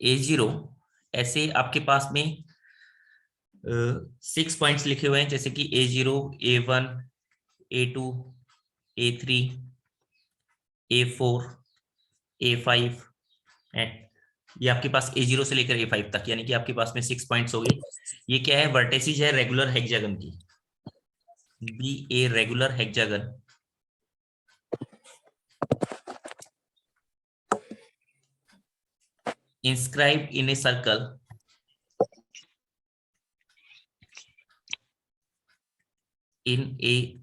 A0 ऐसे आपके पास में 6 पॉइंट्स लिखे हुए हैं, जैसे कि A0, A1, A2, A3, A4, A5 and ये आपके पास A0 से लेकर A5 तक, यानी कि आपके पास में 6 पॉइंट्स हो गए। ये क्या है? वर्टेसिस है रेगुलर हेक्सागन की। Be a regular hexagon inscribed in a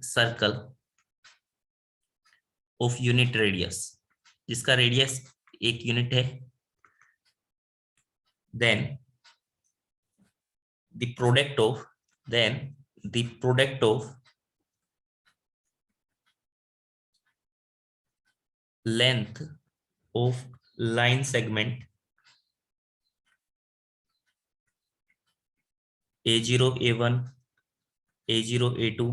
circle of unit radius, जिसका रेडियस 1 यूनिट है। then the product of length of line segment A0, A1, A0, A2,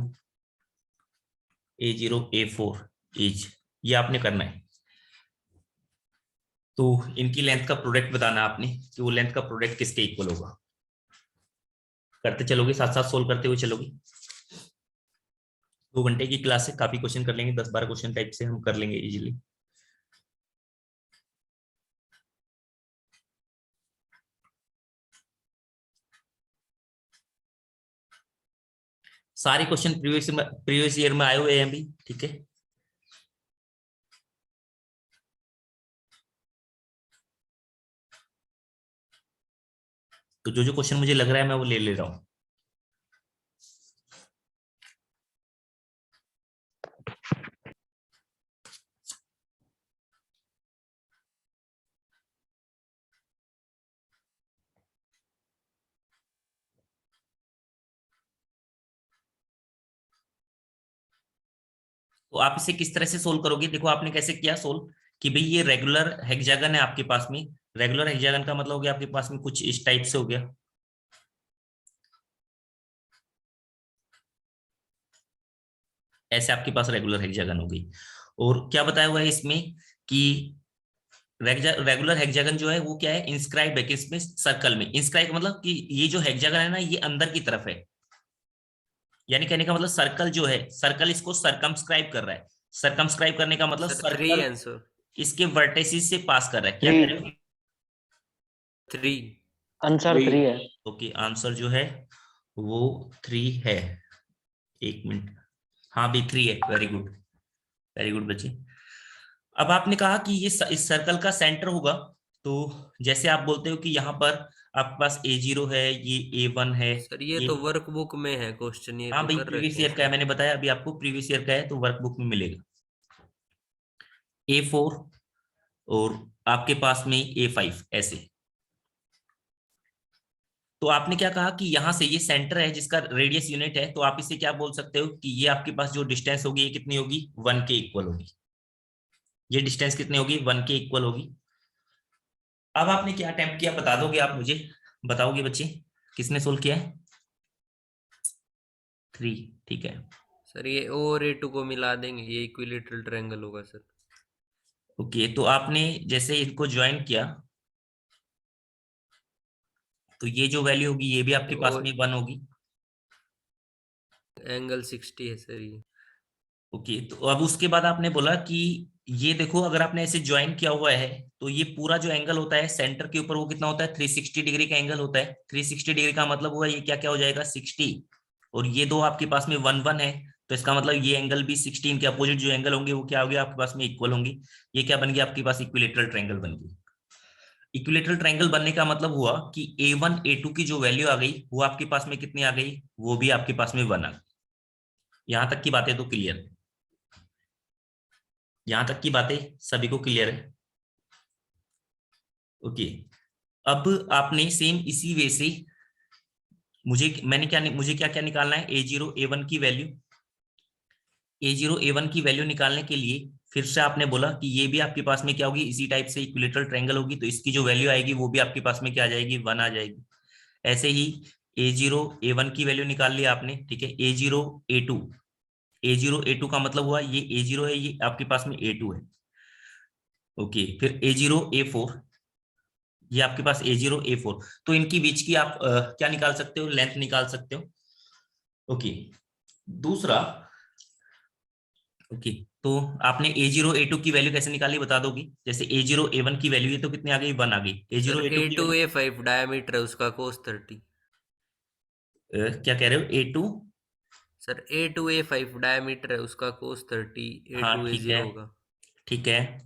A0, A4 is, ये आपने करना है। तो इनकी लेंथ का प्रोडक्ट बताना आपने कि वो लेंथ का प्रोडक्ट किसके इक्वल होगा। करते चलोगे, साथ साथ सोल्व करते हुए चलोगे। 2 घंटे की क्लास है, काफी क्वेश्चन कर लेंगे, 10-12 क्वेश्चन टाइप से हम कर लेंगे इजीली। सारे क्वेश्चन प्रीवियस ईयर में आए हुए हैं अभी, ठीक है। तो जो जो क्वेश्चन मुझे लग रहा है मैं वो ले ले रहा हूं। तो आप इसे किस तरह से सोल्व करोगे? देखो आपने कैसे किया सोल्व कि भाई ये रेगुलर हेक्सागन है आपके पास में। रेगुलर हेक्सागन का मतलब हो गया आपके पास में कुछ इस टाइप से हो गया। ऐसे आपके पास रेगुलर हेक्सागन हो गई। और क्या बताया हुआ है इसमें कि रेगुलर हेक्सागन जो है वो क्या है? इंस्क्राइब है किसमें? सर्कल में। इंस्क्राइब मतलब कि ये जो हेक्सागन है ना, ये अंदर की तरफ है। यानी कहने का मतलब सर्कल जो है, सर्कल इसको सरकमस्क्राइब कर रहा है। सरकमस्क्राइब करने का मतलब सर 3 सर्कल आंसर। इसके वर्टेसिस से पास कर रहा है। क्या Three. करें? 3। आंसर 3 है। ओके, आंसर जो है वो 3 है। 1 मिनट। हाँ भी 3 है। वेरी गुड, वेरी गुड बच्चे। अब आपने कहा कि ये इस सर्कल का सेंटर होगा। तो जैसे आप बोलते हो कि यहाँ पर आपके पास A0 है, ये A1 है, सर ये ये तो वर्कबुक में है क्वेश्चन, ये हाँ तो भाई कर प्रीवियस रखे हैं ईयर का है, सर। मैंने बताया अभी आपको प्रीवियस ईयर का है तो वर्कबुक में मिलेगा। A4 और आपके पास में A5 ऐसे। तो आपने क्या कहा कि यहां से ये सेंटर है जिसका रेडियस यूनिट है, तो आप इसे क्या बोल सकते हो कि ये आपके पास जो डिस्टेंस होगी ये कितनी होगी? 1 के इक्वल होगी। ये डिस्टेंस कितनी होगी? 1 के इक्वल होगी। अब आपने क्या अटेम्प्ट किया बता दोगे आप मुझे? बताओगे बच्चे किसने सोल्व किया है? 3, ठीक है। सर ये और A2 को मिला देंगे, ये इक्विलेटरल ट्रायंगल होगा सर। ओके, तो आपने जैसे इनको ज्वाइन किया तो ये जो वैल्यू होगी ये भी आपके पास और में 1 होगी। एंगल 60 है सर ये। ओके, तो अब उसके बाद आपने बोला कि ये देखो अगर आपने ऐसे ज्वाइन किया हुआ है तो ये पूरा जो एंगल होता है सेंटर के ऊपर वो कितना होता है? 360 डिग्री का एंगल होता है। 360 डिग्री का मतलब हुआ ये क्या क्या हो जाएगा? 60। और ये दो आपके पास में 1 1 है, तो इसका मतलब ये एंगल भी 16 के अपोजिट जो एंगल होंगे वो क्या हो गया आपके पास में? इक्वल होंगे। ये क्या बन गया आपके पास? इक्विलेटरल ट्रायंगल बन गया। इक्विलेटरल ट्रायंगल बनने का मतलब हुआ कि A1 A2 की जो वैल्यू आ गई वो आपके पास में कितनी आ गई? वो भी आपके पास में 1 आ गई। यहां तक की बातें तो क्लियर है? यहां तक की बातें सभी को क्लियर है? ओके। अब आपने सेम इसी वे से मुझे क्या क्या निकालना है? A0 A1 की वैल्यू। A0 A1 की वैल्यू निकालने के लिए फिर से आपने बोला कि ये भी आपके पास में क्या होगी? इसी टाइप से इक्विलेटरल ट्रायंगल होगी, तो इसकी जो वैल्यू आएगी वो भी आपके पास में क्या आ जाएगी? 1 आ जाएगी। ऐसे ही A0 A1 की वैल्यू निकाल लिया आपने, ठीक है। A0 A2, A0 A2 का मतलब हुआ ये A0 है, ये आपके पास में A2 है। ओके, फिर A0 A4, ये आपके पास A0 A4, तो इनकी बीच की आप क्या निकाल सकते हो, लेंथ निकाल सकते हो। ओके, दूसरा, ओके, तो आपने A0 A2 की वैल्यू कैसे निकाली बता दोगी? जैसे A0 A1 की वैल्यू ये तो कितनी आ गई, 1 आ गई। सर A0 ए A2 की two value A five diameter है उसका कोस 30। क्या कह रहे हो, A2? Sir A2 A5 diameter है उसका कोस 30, ए हाँ टू ए ठीक है, जीरो होगा। ठीक है।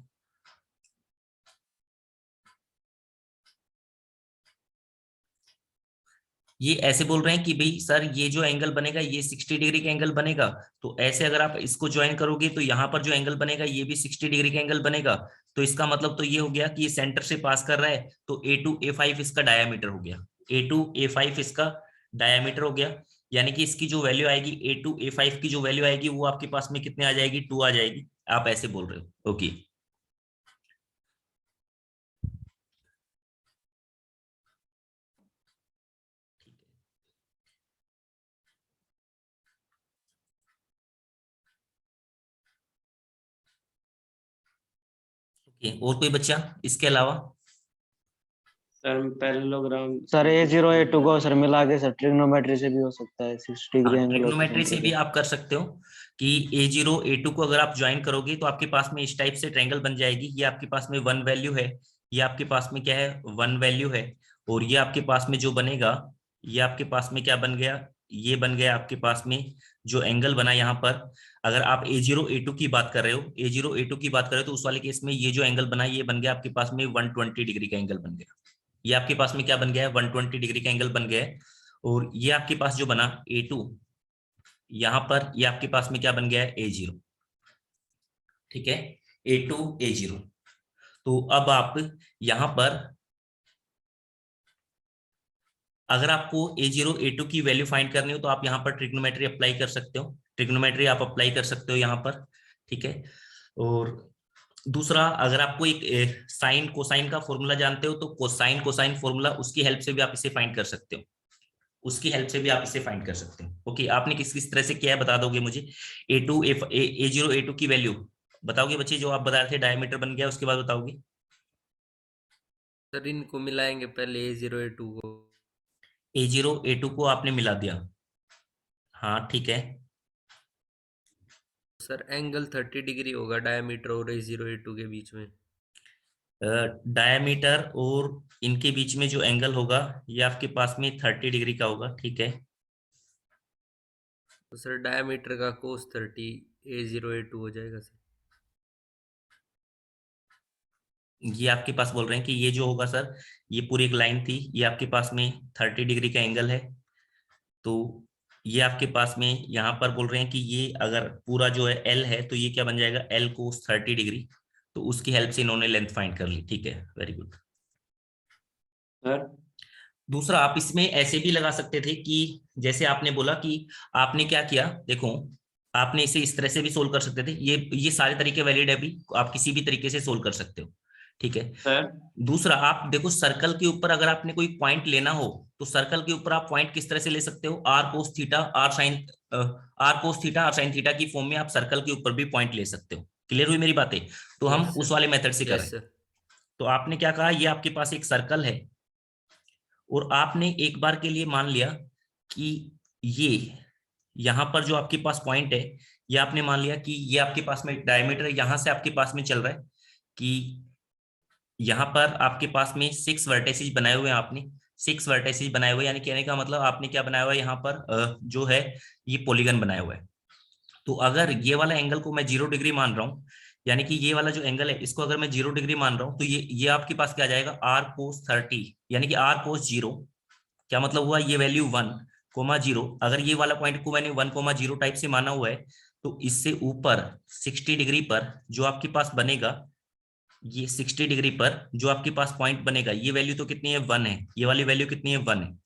ये ऐसे बोल रहे हैं कि भाई सर ये जो एंगल बनेगा ये 60 डिग्री का एंगल बनेगा, तो ऐसे अगर आप इसको ज्वाइन करोगे तो यहाँ पर जो एंगल बनेगा ये भी 60 डिग्री का एंगल बनेगा। तो इसका मतलब तो ये हो गया कि ये सेंटर से पास कर रहा है, तो A2 A5 इसका डायामीटर हो गया। A2 A5 इसका डायामीटर हो गया, यानी कि इसकी जो वैल्यू आएगी, A2 A5 की जो वैल्यू आएगी वो आपके पास में कितने आ जाएगी, 2 आ जाएगी। आप ऐसे बोल रहे हो, ओके। और कोई बच्चा इसके अलावा? Sir parallelogram. Sir A0 A2 को सर मिला के सर ट्रिग्नोमेट्री से भी हो सकता है, 60 डिग्री हाँ, एंगल होता है ट्रिग्नोमेट्री से सेंटर भी पे। आप कर सकते हो कि A0 A2 को अगर आप ज्वाइन करोगे तो आपके पास में इस टाइप से ट्रायंगल बन जाएगी। ये आपके पास में 1 वैल्यू है, ये आपके पास में क्या है, 1 वैल्यू है। और ये आपके पास में जो बनेगा, ये आपके पास में क्या बन गया, ये बन गया आपके पास में जो एंगल बना यहाँ पर। अगर आप A0 A2 की बात कर रहे हो, A0 A2 की बात कर रहे हो, तो उस वाले केस में ये जो एंगल बना ये बन गया आपके पास में 120 डिग्री का एंगल बन गया। ये आपके पास में क्या बन गया है, 120 डिग्री का एंगल बन गया है। और ये आपके पास जो बना A2, यहां पर ये आपके पास में क्या बन गया है, A0, ठीक है, A2 A0। तो अब आप यहां पर अगर आपको A0 A2 की वैल्यू फाइंड करनी हो तो आप यहां पर ट्रिग्नोमेट्री अप्लाई कर सकते हो, ट्रिग्नोमेट्री आप अप्लाई कर सकते हो यहां पर, ठीक है। और दूसरा, अगर आपको एक साइन कोसाइन का फॉर्मूला जानते हो तो कोसाइन कोसाइन फॉर्मूला, उसकी हेल्प से भी आप इसे फाइंड कर सकते हो, उसकी हेल्प से भी आप इसे फाइंड कर सकते हो। ओके, आपने किस किस तरह से किया है बता दोगे मुझे? A0 A2 की वैल्यू बताओगे बच्चे, जो आप बता रहे थे डायमीटर बन गया उसके बाद बताओगे? सर इनको मिलाएंगे पहले A0 A2 को। A0 A2 को आपने मिला दिया, हाँ ठीक है। सर एंगल 30 डिग्री होगा डायमीटर और A0 A2 के बीच में। डायमीटर और इनके बीच में जो एंगल होगा ये आपके पास में 30 डिग्री का होगा, ठीक है। तो सर डायमीटर का कोस 30 A0 A2 हो जाएगा सर। ये आपके पास बोल रहे हैं कि ये जो होगा सर, ये पूरी एक लाइन थी, ये आपके पास में 30 डिग्री का एंगल है। तो ये आपके पास में यहाँ पर बोल रहे हैं कि ये अगर पूरा जो है L है तो ये क्या बन जाएगा, L कोस 30 डिग्री। तो उसकी हेल्प से इन्होंने लेंथ फाइंड कर ली, ठीक है, वेरी गुड। सर दूसरा, आप इसमें ऐसे भी लगा सकते थे कि जैसे आपने बोला कि आपने क्या किया, देखो आपने इसे इस तरह से भी सोल्व कर सकते थे, ये सारे तरीके वैलिड है भी, आप किसी भी तरीके से सोल्व कर सकते हो, ठीक है। सर दूसरा, आप देखो सर्कल के ऊपर अगर आपने कोई पॉइंट लेना हो तो सर्कल के ऊपर आप पॉइंट किस तरह से ले सकते हो, R cos theta R sine theta की फॉर्म में आप सर्कल के ऊपर भी पॉइंट ले सकते हो। क्लियर हुई मेरी बातें? तो हम यस उस सर। वाले मेथड से कर रहे यस हैं। सर। तो आपने क्या कहा, ये आपके पास एक सर्कल है और आपने एक बार के लिए मान लिया कि ये यहां पर जो आपके पास पॉइंट है, ये आपने मान लिया कि ये आपके पास में डायमीटर यहां से आपके पास में चल रहा है कि यहाँ पर आपके पास में 6 वर्टेसिस बनाए हुए हैं आपने, 6 वर्टेसिस बनाए हुए, यानी कहने का मतलब आपने क्या बनाया हुआ है यहाँ पर जो है ये पॉलीगन बनाया हुआ है। तो अगर ये वाला एंगल को मैं 0 डिग्री मान रहा हूँ, यानी कि ये वाला जो एंगल है इसको अगर मैं 0 डिग्री मान रहा हूँ, तो ये आपके पास क्या आ जाएगा, आर कोस 30, यानी कि आर कोस 0। क्या मतलब हुआ, ये वैल्यू 1,0, अगर ये वाला पॉइंट को मैंने 1,0 टाइप से माना हुआ है, तो इससे ऊपर 60 डिग्री पर जो आपके पास बनेगा, ये 60 डिग्री पर जो आपके पास पॉइंट बनेगा, ये वैल्यू तो कितनी है, 1 है। ये वाली वैल्यू कितनी है, 1 है।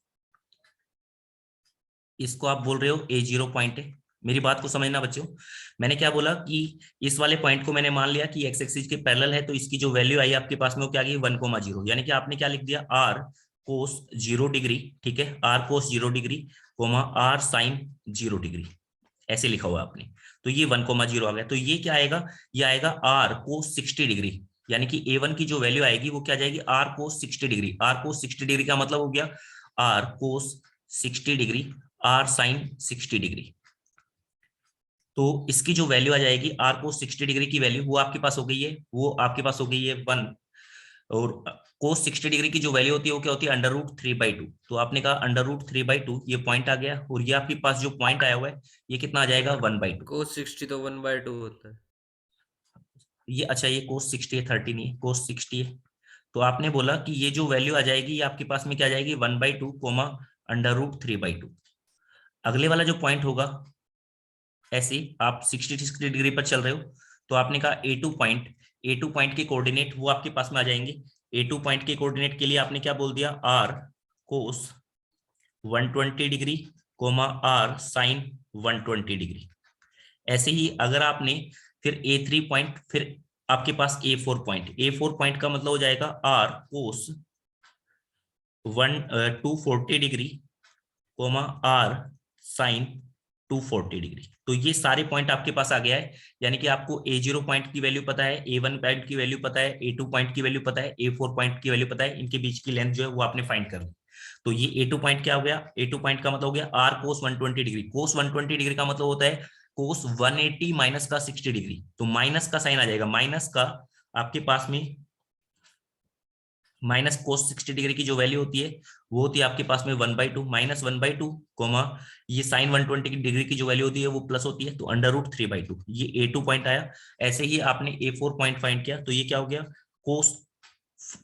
इसको आप बोल रहे हो A0 पॉइंट है। मेरी बात को समझना बच्चों, मैंने क्या बोला कि इस वाले पॉइंट को मैंने मान लिया कि एक्स एक्सिस के पैरेलल है, तो इसकी जो वैल्यू आई आपके पास में वो क्या आ गई, 1,0, यानी कि आपने क्या लिख दिया, आर कोस 0 डिग्री, ठीक है, R cos 0 degree comma R sine 0 degree, ऐसे लिखा हुआ आपने। तो ये 1,0 आ गया। तो ये क्या आएगा, ये आएगा आर कोस 60 डिग्री, यानी कि A1 की जो वैल्यू आएगी वो क्या जाएगी, R cos 60 degree. R cos 60 degree का मतलब हो गया R cos 60 degree, R sine 60 degree. तो इसकी जो वैल्यू आ जाएगी आर कोस 60 डिग्री की वैल्यू वो आपके पास हो गई है, वो आपके पास हो गई है 1। और कोस 60 डिग्री की जो वैल्यू होती है वो क्या होती है, √3/2। तो आपने कहा √3/2, ये पॉइंट आ गया। और ये आपके पास जो पॉइंट आया हुआ है ये कितना आ जाएगा, 1/2। कोस 60 तो 1/2 होता है। ये अच्छा, ये कोस 60 है, 30 नहीं है, कोस 60 है। तो आपने बोला कि ये जो वैल्यू आ जाएगी ये आपके पास में क्या आ जाएगी, 1/2 कोमा √3/2। अगले वाला जो पॉइंट होगा, ऐसे आप 60 डिग्री पर चल रहे हो, तो आपने कहा ए टू पॉइंट के कोऑर्डिनेट वो आपके पास में आ जाएंगे। A2 पॉइंट के कोऑर्डिनेट के लिए आपने क्या बोल दिया, R cos 120 degree comma R sine 120 degree. ऐसे ही अगर आपने फिर A3 पॉइंट, फिर आपके पास A4 पॉइंट का मतलब हो जाएगा R cos 240 degree comma R sine 240 degree. तो ये सारे पॉइंट आपके पास आ गया है। यानी कि आपको A0 पॉइंट की वैल्यू पता है, A1 पॉइंट की वैल्यू पता है, A2 पॉइंट की वैल्यू पता है, A4 पॉइंट की वैल्यू पता है, इनके बीच की लेंथ जो है वो आपने फाइंड कर ली। तो ये A2 पॉइंट क्या हो गया, A2 पॉइंट का मतलब हो गया R cos 120 degree. Cos 120 degree का मतलब होता है कोस 180 माइनस का 60 डिग्री। तो माइनस का साइन आ जाएगा, माइनस का आपके पास में माइनस कोस 60 डिग्री की जो वैल्यू होती है वो होती है आपके पास में 1/2 माइनस 1/2 कोमा ये साइन 120 डिग्री की जो वैल्यू होती है वो प्लस होती है, तो √3/2। ये A2 पॉइंट आया। ऐसे ही आपने A4 पॉइंट फाइंड किया, तो ये क्या हो गया, कोस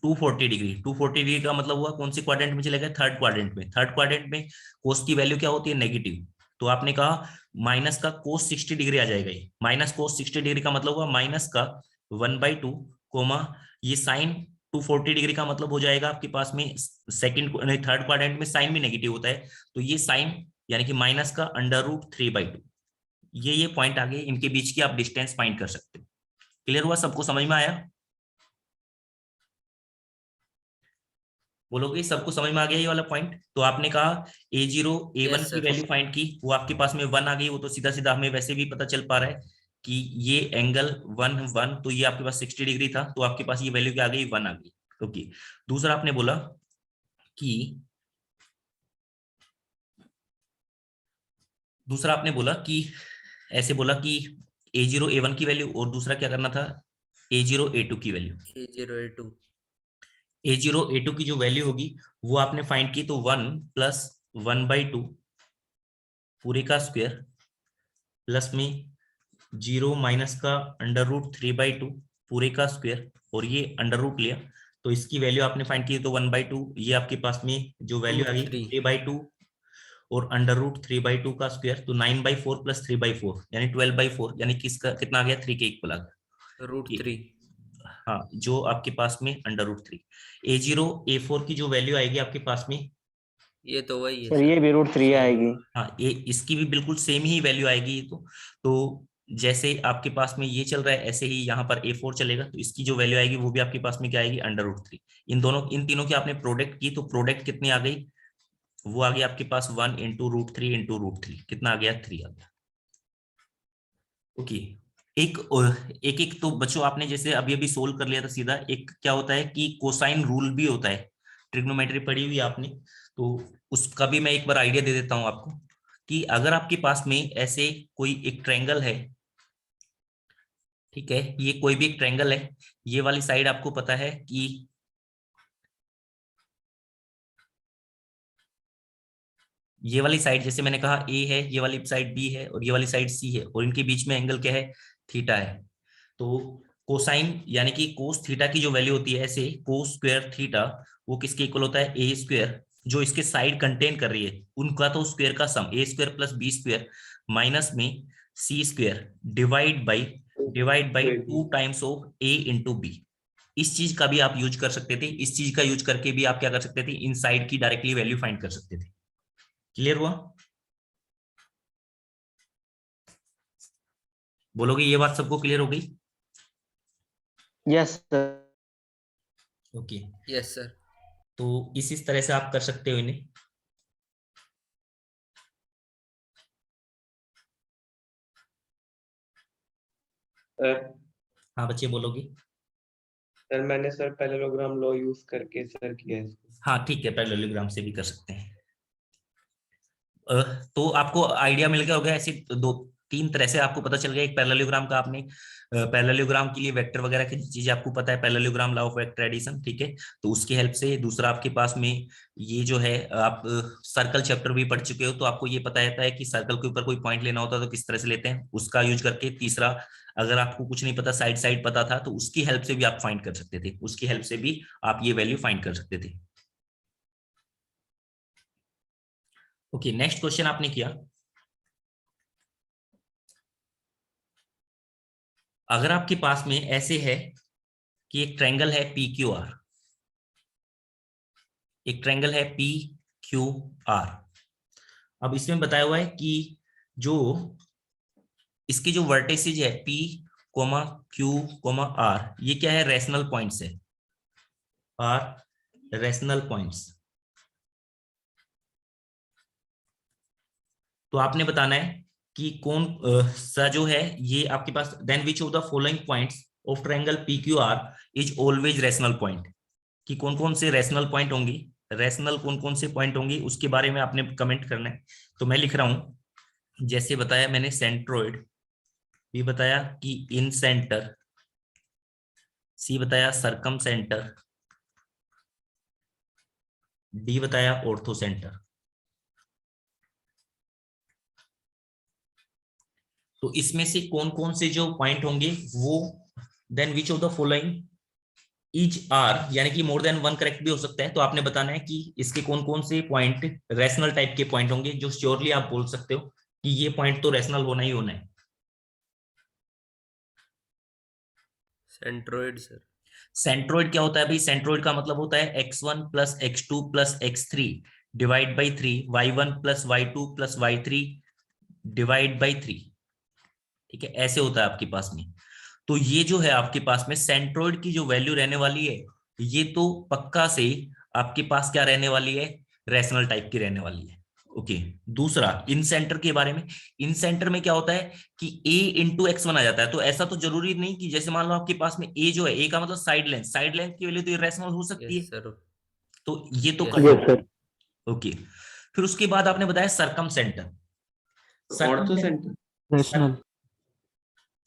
240 डिग्री। 240 डिग्री का मतलब हुआ कौन से क्वाड्रेंट में चले गए, थर्ड क्वाड्रेंट में। थर्ड क्वाड्रेंट में कोस की वैल्यू क्या होती है, नेगेटिव। तो आपने कहा माइनस का कोस 60 डिग्री आ जाएगा। ये माइनस कोस 60 डिग्री का मतलब हुआ माइनस का 1/2 कोमा ये साइन 240 डिग्री का मतलब हो जाएगा आपके पास में सेकंड थर्ड क्वाड्रेंट में साइन भी नेगेटिव होता है, तो ये साइन यानी कि माइनस का √3/2। ये पॉइंट आ गए, इनके बीच की आप डिस्टेंस फाइंड कर सकते हो। क्लियर हुआ, सबको समझ में आया? बोलोगे सबको समझ में आ गया ये वाला पॉइंट? तो आपने कहा A0 A1 यस की सर। वैल्यू फाइंड की, वो आपके पास में 1 आ गई। वो तो सीधा सीधा हमें वैसे भी पता चल पा रहा है कि ये एंगल 1 तो ये आपके पास 60 डिग्री था, तो आपके पास ये वैल्यू क्या आ गई, 1 आ गई। ओके। दूसरा आपने बोला कि ऐसे बोला कि A0 A1 की वैल्यू, और दूसरा क्या करना था, A0 A2 की value. A0 A2 A0 A2 की जो वैल्यू होगी वो आपने फाइंड की, तो 1 प्लस 1/2 पूरे का स्क्वायर प्लस में 0 माइनस का √3/2 पूरे का स्क्वायर, और ये अंडर रूट लिया, तो इसकी वैल्यू आपने फाइंड की, तो 1/2। ये आपके पास में जो वैल्यू आ गई √3 3/2 और √3/2 का स्क्वायर, तो 9/4 प्लस 3/4 यानी 12/4, यानी किसका कितना आ गया, 3 के इक्वल आ गया। √3 हाँ, जो आपके पास में √3। A0 A4 की जो वैल्यू आएगी आपके पास में, ये तो वही है सर सर, ये भी √3 सेम। आएगी। हाँ ये इसकी भी बिल्कुल सेम ही वैल्यू आएगी। ये तो जैसे आपके पास में ये चल रहा है ऐसे ही यहाँ पर A4 चलेगा, तो इसकी जो वैल्यू आएगी वो भी आपके पास में क्या आएगी, √3। इन तीनों की आपने प्रोडक्ट की, तो प्रोडक्ट कितनी आ गई, वो आ गई आपके पास 1 इंटू √3 कितना आ गया, 3 आ गया। ओके। एक एक तो बच्चों आपने जैसे अभी अभी सोल्व कर लिया था सीधा। एक क्या होता है कि कोसाइन रूल भी होता है, ट्रिग्नोमेट्री पढ़ी हुई है आपने, तो उसका भी मैं एक बार आइडिया दे देता हूं आपको कि अगर आपके पास में ऐसे कोई एक ट्रायंगल है, ठीक है, ये कोई भी एक ट्रायंगल है, ये वाली साइड आपको पता है कि ये वाली साइड जैसे मैंने कहा A है, ये वाली साइड B है, और ये वाली साइड C है, और इनके बीच में एंगल क्या है, थीटा है। तो कोसाइन यानी कि कोस थीटा की जो वैल्यू होती है, ऐसे कोस स्क्वायर थीटा वो किसके इक्वल होता है, A स्क्वायर, जो इसके साइड कंटेन कर रही है उनका तो स्क्वायर का सम, A square plus B square minus में C square divide by 2 times of A into B। इस चीज का भी आप यूज कर सकते थे, इस चीज का यूज करके भी आप क्या कर सकते थे, इन साइड की डायरेक्टली वैल्यू फाइंड कर सकते थे। क्लियर हुआ? बोलोगे ये बात सबको क्लियर हो गई? Yes sir. Okay. Yes sir. तो इस तरह से आप कर सकते हो इन्हें। सर हाँ बच्चे बोलोगे। सर मैंने सर पैरेललोग्राम लॉ यूज करके सर किया है इसको। हाँ ठीक है, पैरेललोग्राम से भी कर सकते हैं। तो आपको आइडिया मिल गया होगा, ऐसे दो तीन तरह से आपको पता चल गया। एक पैरेललोग्राम का, आपने पैरेललोग्राम के लिए वेक्टर वगैरह की चीजें आपको पता है, parallelogram law of vector addition, ठीक है, तो उसकी हेल्प से। दूसरा आपके पास में ये जो है, आप सर्कल चैप्टर भी पढ़ चुके हो, तो आपको ये पता रहता है कि सर्कल के ऊपर कोई पॉइंट लेना होता है तो किस तरह से लेते हैं, उसका यूज करके। तीसरा, अगर आपको कुछ नहीं पता, साइड साइड पता था, तो उसकी हेल्प से भी आप फाइंड कर सकते थे, उसकी हेल्प से भी आप ये वैल्यू फाइंड कर सकते थे। ओके, नेक्स्ट क्वेश्चन आपने किया, अगर आपके पास में ऐसे है कि एक ट्रायंगल है पी क्यू आर, एक ट्रायंगल है पी क्यू आर। अब इसमें बताया हुआ है कि जो इसके जो वर्टिसेज है P comma Q comma R, ये क्या है, रेशनल पॉइंट्स है, आर रेशनल पॉइंट्स। तो आपने बताना है कि कौन सा जो है ये आपके पास, then which of the following points of triangle P Q R is always rational point, कि कौन कौन से रेशनल पॉइंट होंगी, रेशनल कौन कौन से पॉइंट होंगे, उसके बारे में आपने कमेंट करना है। तो मैं लिख रहा हूं, जैसे बताया मैंने सेंट्रोइड, बी बताया कि इन सेंटर, सी बताया सरकम सेंटर, डी बताया ऑर्थो सेंटर। तो इसमें से कौन कौन से जो पॉइंट होंगे वो, then which of the following is are, यानी कि मोर देन वन करेक्ट भी हो सकता है। तो आपने बताना है कि इसके कौन कौन से पॉइंट रेशनल टाइप के पॉइंट होंगे, जो श्योरली आप बोल सकते हो कि ये पॉइंट तो रेशनल होना ही होना है। Centroid sir. सेंट्रोइड क्या होता है भाई, सेंट्रोइड का मतलब होता है x1 plus x2 plus x3 divide by 3, y1 plus y2 plus y3 divide by 3, ठीक है, ऐसे होता है आपके पास में। तो ये जो है आपके पास में सेंट्रोइड की जो वैल्यू रहने वाली है, ये तो पक्का से आपके पास क्या रहने वाली है, रेशनल टाइप की रहने वाली है। ओके, दूसरा इन सेंटर के बारे में, इन सेंटर में क्या होता है कि a इंटू x1 आ जाता है। तो ऐसा तो जरूरी नहीं कि जैसे मान लो आपके पास में a जो है, a का मतलब साइड लेंथ, साइड लेंथ की वैल्यू तो रेशनल हो सकती यस है, सर। तो ये तो Yes, कट sir. होगा। ओके, फिर उसके बाद आपने बताया circumcentre, orthocentre. Rational.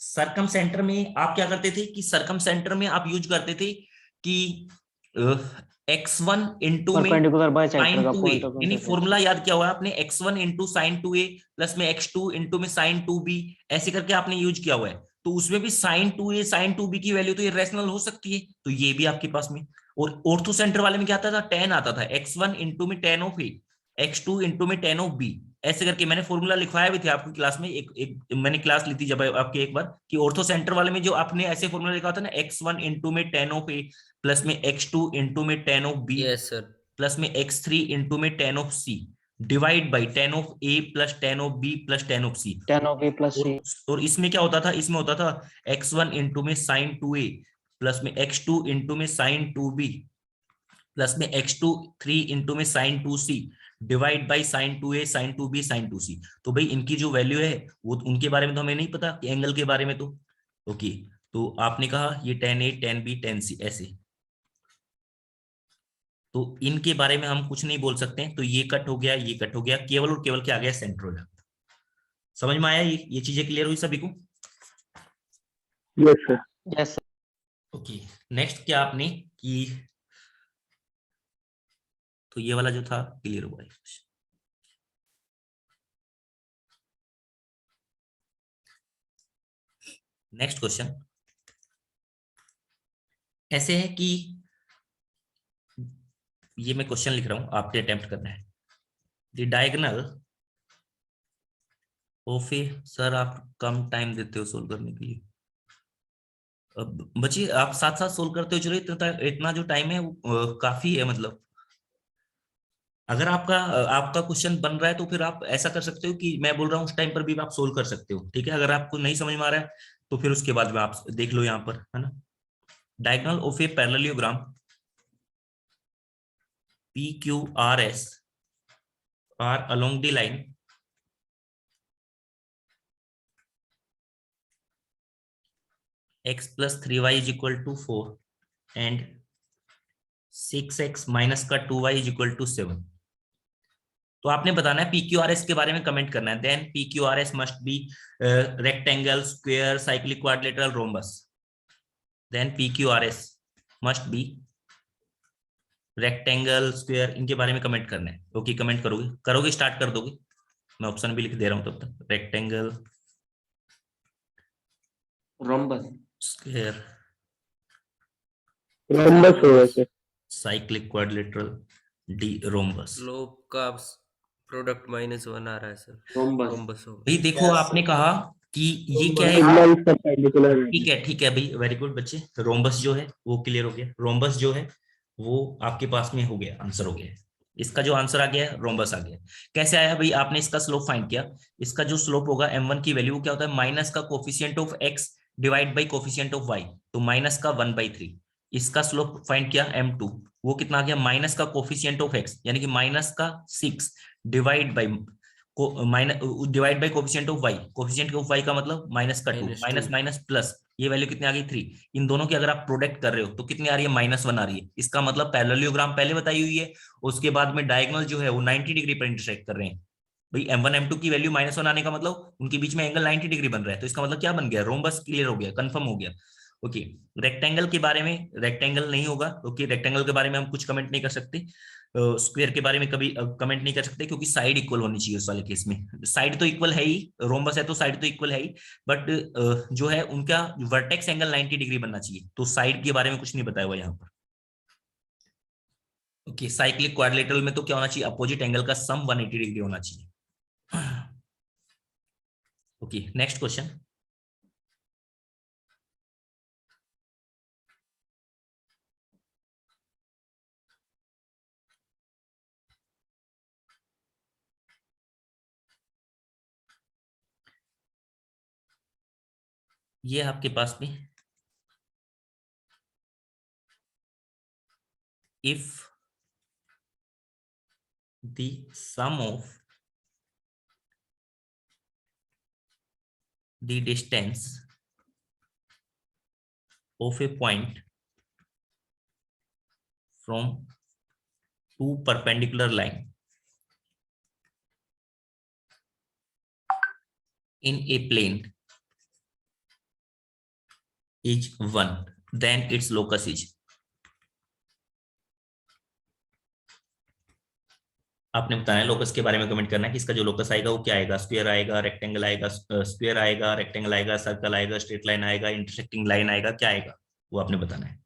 Circumcentre में आप क्या करते थे कि सरकम सेंटर में आप यूज करते थे कि x1 इंटू में परपेंडिकुलर बाइसेक्टर साइन का टू ए, पॉइंट ऑफ यानी कंसंट्रेशन। फॉर्मूला याद क्या हुआ आपने, x1 इंटू साइन टू ए प्लस में x2 इंटू में साइन टू बी, ऐसे करके आपने यूज किया हुआ है। तो उसमें भी sign two A sine two B की वैल्यू तो ये रेशनल हो सकती है, तो ये भी आपके पास में। और ऑर्थो सेंटर वाले में क्या आता था, टेन आता था, x1 इंटू में tan of A, x2 into में टेन ऑफ बी, ऐसे करके मैंने फॉर्मूला लिखवाया भी थे आपकी क्लास में। एक मैंने क्लास ली थी जब आपकी एक बार, कि ऑर्थो सेंटर वाले में जो आपने ऐसे फॉर्मूला लिखा था ना, x1 इंटू में टेन ऑफ ए प्लस में x2 इंटू में tan of B Yes, sir. Plus में x3 इंटू में tan of C divide by tan of A plus tan of B plus tan of C. 10 plus C. और इसमें क्या होता था, इसमें होता था x1 इंटू में साइन टू ए प्लस में x2 इंटू में साइन टू बी प्लस में x2 3 इंटू में sine two C divide by sine two A sine two B sine two C. तो भाई इनकी जो वैल्यू है वो उनके बारे में तो हमें नहीं पता, कि एंगल के बारे में तो। ओके, तो आपने कहा ये टेन ए टेन बी टेन सी ऐसे, तो इनके बारे में हम कुछ नहीं बोल सकते हैं। तो ये कट हो गया, ये कट हो गया, केवल और केवल क्या आ गया, सेंट्रोइड। समझ में आया, ये चीजें क्लियर हुई सभी को? Yes sir. Yes sir. Okay, next क्या आपने कि, तो ये वाला जो था क्लियर हुआ है। नेक्स्ट क्वेश्चन ऐसे है कि, ये मैं क्वेश्चन लिख रहा हूं, आपने अटेम्प्ट करना है। The diagonal of A, sir आप कम टाइम देते हो सोल्व करने के लिए। अब बच्चे आप साथ साथ सोल्व करते हो, चलो इतना इतना जो टाइम है वो काफी है। मतलब अगर आपका आपका क्वेश्चन बन रहा है तो फिर आप ऐसा कर सकते हो कि मैं बोल रहा हूँ उस टाइम पर भी आप सोल्व कर सकते हो, ठीक है। अगर आपको नहीं समझ में आ रहा है तो फिर उसके बाद में आप देख लो यहाँ पर, है ना। Diagonal of a parallelogram P Q R S R along the line x plus 3y is equal to 4 and 6x minus का 2y इज इक्वल टू 7। तो आपने बताना है PQRS के बारे में कमेंट करना है। Then PQRS must be rectangle, square, cyclic quadrilateral, rhombus. Then PQRS must be rectangle, square, इनके बारे में कमेंट करना है। ओके, कमेंट करोगे स्टार्ट कर दोगे? मैं ऑप्शन भी लिख दे रहा हूं तब तक। Rectangle, rhombus. स्क्वायर, रोम्बस होगा sir. Cyclic quadrilateral, D rhombus. Slope का प्रोडक्ट -1 आ रहा है सर। रोम्बस। रोम्बस होगा। भाई देखो, आपने कहा कि ये क्या है। Signal perpendicular. ठीक है भाई, वेरी गुड बच्चे। रोम्बस जो है वो क्लियर हो गया। रोम्बस जो है वो आपके पास में हो गया, आंसर हो गया। इसका जो आंसर आ गया रोम्बस आ गया। कैसे आया भाई? आपने इसका स्लोप फाइंड किया। इसका जो स्लोप होगा m1 की वैल्यू क्या होता है? माइनस का coefficient of x divide by coefficient of y, तो माइनस का 1/3। इसका स्लोप फाइंड किया m2, वो कितना आ गया? माइनस का कोफिशिएंट ऑफ x यानी कि माइनस का 6 divide by divide by coefficient of y। Coefficient of y का मतलब माइनस का 2, माइनस माइनस प्लस, ये वैल्यू कितनी आ गई? 3। इन दोनों की अगर आप प्रोडक्ट कर रहे हो तो कितनी आ रही है? -1 आ रही है। इसका मतलब पैरेललोग्राम पहले बताई हुई है, उसके बाद में डायगोनल जो है वो 90 डिग्री पर इंटरसेक्ट कर रहे हैं। भाई m1 m2 की वैल्यू -1 आने का मतलब उनके बीच में एंगल 90 डिग्री बन रहा है, तो इसका मतलब क्या बन गया? रोम्बस क्लियर हो गया, कंफर्म हो गया। ओके, रेक्टेंगल के बारे में, रेक्टेंगल नहीं होगा। ओके, रेक्टेंगल के बारे में हम कुछ कमेंट नहीं कर सकते। स्क्वायर के बारे में कभी कमेंट नहीं कर सकते, क्योंकि साइड इक्वल होनी चाहिए उस वाले केस में। साइड तो इक्वल है ही, रोम्बस है तो साइड तो इक्वल है ही, बट जो है उनका वर्टेक्स एंगल 90 डिग्री बनना चाहिए, तो साइड के बारे में कुछ नहीं बताया हुआ यहाँ पर। ओके, साइक्लिक क्वाड्रिलेटरल में तो क्या होना चाहिए? अपोजिट एंगल का सम 180 डिग्री होना चाहिए। Okay, next question. ये आपके पास में, if the sum of the distance of a point from two perpendicular line in a plane is 1, then its locus is। आपने बताना है, लोकस के बारे में कमेंट करना है कि इसका जो लोकस आएगा वो क्या आएगा? स्क्वायर आएगा, रेक्टेंगल आएगा, स्क्वायर आएगा, रेक्टेंगल आएगा, सर्कल आएगा, स्ट्रेट लाइन आएगा, इंटरसेक्टिंग लाइन आएगा, क्या आएगा वो आपने बताना है।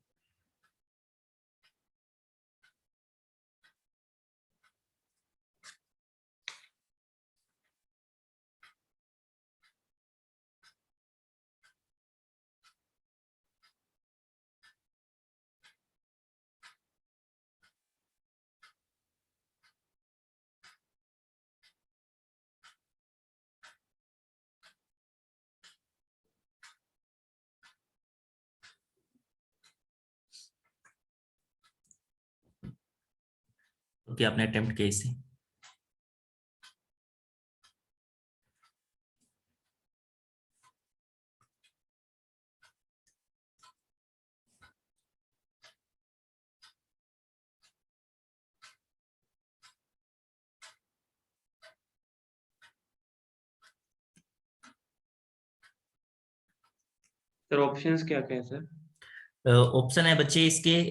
तो क्या आपने अटेम्प्ट किया इसे? सर ऑप्शंस क्या क्या है सर? ऑप्शन है बच्चे इसके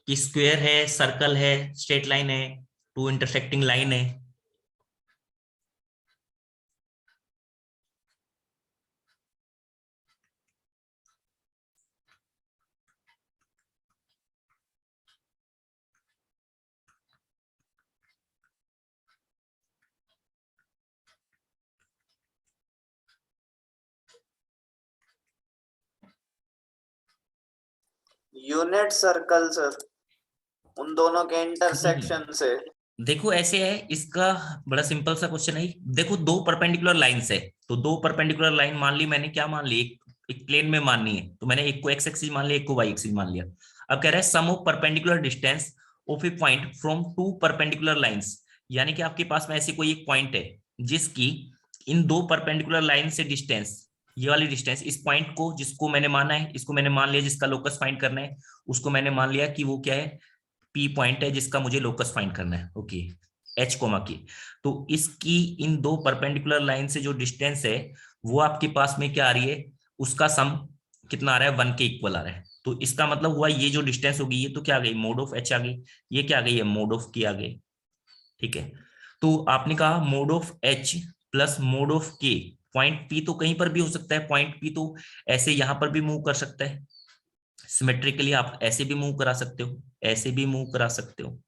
कि स्क्वायर है, सर्कल है, स्ट्रेट लाइन है, टू इंटरसेक्टिंग लाइन है। यूनिट सर्कल सर, उन दोनों के इंटरसेक्शन से। देखो ऐसे है, इसका बड़ा सिंपल सा क्वेश्चन है। देखो दो परपेंडिकुलर लाइंस है, तो दो परपेंडिकुलर लाइन मान ली मैंने, क्या मान ली? एक प्लेन में माननी है, तो मैंने एक को एक्स एक्सिस मान लिया, एक को वाई एक्सिस मान लिया। अब कह रहा है sum of perpendicular distance of a point from two perpendicular lines, यानी कि आपके पास में ऐसी कोई एक पॉइंट है जिसकी इन दो परपेंडिकुलर लाइन से डिस्टेंस ये वाली डिस्टेंस, इस पॉइंट को जिसको मैंने माना है, इसको मैंने मान लिया जिसका लोकस फाइंड करना है, उसको मैंने मान लिया कि वो क्या है, पी पॉइंट है जिसका मुझे लोकस फाइंड करना है। ओके, एच कोमा की। तो इसकी इन दो परपेंडिकुलर लाइन से जो डिस्टेंस है वो आपके पास में क्या आ रही है, उसका सम कितना आ रहा है, 1 के इक्वल आ रहा है। तो इसका मतलब हुआ ये जो डिस्टेंस होगी ये तो क्या आ गई, मोड ऑफ एच आ गई, ये क्या आ गई है, मोड ऑफ के आ गई। ठीक है, तो आपने कहा mode of H plus mode of के, पॉइंट पी तो कहीं पर भी हो सकता है, पॉइंट पी तो ऐसे यहां पर भी मूव कर सकता है, सिमेट्रिकली आप ऐसे भी मूव करा सकते हो, ऐसे भी मूव करा सकते हो।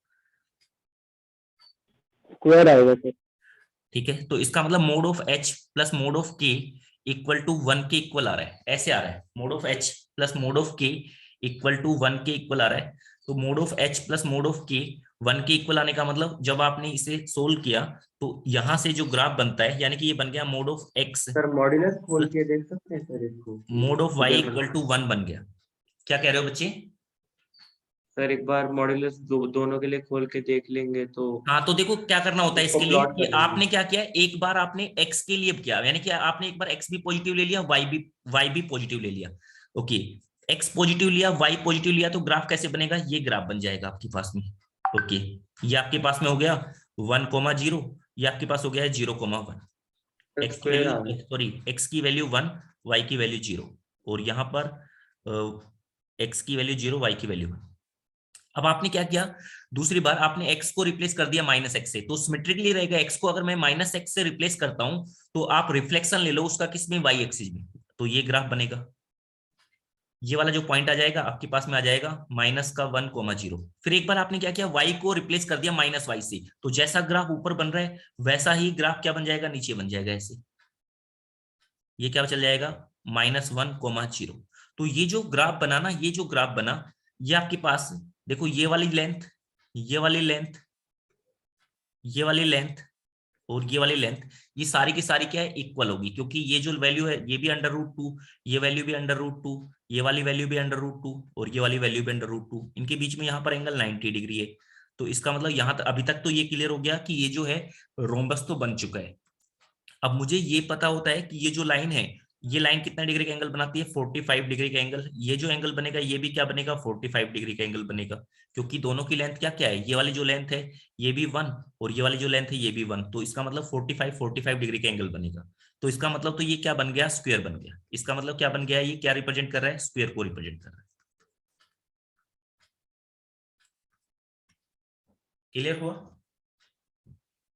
स्क्वायर आएगा सर। ठीक है, तो इसका मतलब mode of H plus mode of के इक्वल टू 1 के इक्वल आ रहा है, ऐसे आ रहा है, mode of H plus mode of के इक्वल टू 1 के इक्वल आ रहा है। तो mode of H plus mode of के 1 के इक्वल आने का मतलब जब आपने इसे सोल्व किया तो यहां से जो ग्राफ बनता है, यानी कि ये बन गया mode of x, sir modulus खोल के देख सकते हैं सर इसको कि मोड ऑफ वाई किधर इक्वल टू 1 बन गया। क्या कह रहे हो बच्चे? सर एक बार मॉड्यूलस दोनों के लिए खोल के देख लेंगे तो हाँ, तो देखो क्या करना होता है इसको इसके लिए प्लॉट कि कर लेंगे। आपने क्या किया, एक बार आपने एक्स के लिए किया, यानी कि आपने एक बार एक्स भी पॉजिटिव ले लिया, वाई भी पॉजिटिव ले लिया। ओके, एक्स पॉजिटिव लिया, वाई पॉजिटिव लिया, तो ग्राफ कैसे बनेगा, ये ग्राफ बन जाएगा आपके पास में। ओके, ये आपके पास में हो गया 1,0, ये आपके पास हो गया है 0,1। एक्स की स्क्वायर आ वैल्यू, गया। सॉरी, एक्स की वैल्यू 1, वाई की वैल्यू 0, और यहाँ पर एक्स की वैल्यू 0, वाई की वैल्यू 1। अब आपने क्या किया, दूसरी बार आपने x को रिप्लेस कर दिया माइनस एक्स से, तो सिमेट्रिकली रहेगा, x को अगर मैं माइनस एक्स से रिप्लेस करता हूं तो आप रिफ्लेक्शन ले लो उसका किसमें, वाई एक्सिस में, तो ये ग्राफ बनेगा। ये वाला जो पॉइंट आ जाएगा आपके पास में आ जाएगा -1,0। फिर एक बार आपने क्या किया, y को रिप्लेस कर दिया माइनस वाई से, तो जैसा ग्राफ ऊपर बन रहा है वैसा ही ग्राफ क्या बन जाएगा, नीचे बन जाएगा ऐसे। ये क्या चल जाएगा, -1,0। तो ये जो ग्राफ बना ना, ये जो ग्राफ बना, ये आपके पास देखो, ये वाली लेंथ, ये वाली लेंथ, ये वाली लेंथ और ये वाली लेंथ, ये सारी की सारी क्या है, इक्वल होगी, क्योंकि ये जो वैल्यू है ये भी √2, ये वैल्यू भी √2, ये वाली वैल्यू भी √2 और ये वाली वैल्यू भी √2, इनके बीच में यहाँ पर एंगल 90 डिग्री है। तो इसका मतलब यहाँ तक अभी तक तो ये क्लियर हो गया कि ये जो है रोम्बस तो बन चुका है। अब मुझे ये पता होता है कि ये जो लाइन है, ये लाइन कितना डिग्री का एंगल बनाती है, 45 डिग्री का एंगल। ये जो एंगल बनेगा ये भी क्या बनेगा, 45 डिग्री का एंगल बनेगा, क्योंकि दोनों की लेंथ क्या क्या है, ये वाली जो लेंथ है ये भी 1 और ये वाली जो लेंथ है ये भी 1, तो इसका मतलब 45 डिग्री का एंगल बनेगा। तो इसका मतलब तो ये क्या बन गया, स्क्वायर बन गया। इसका मतलब क्या बन गया, ये क्या रिप्रेजेंट कर रहा है, स्क्वायर को रिप्रेजेंट कर रहा है। क्लियर हुआ?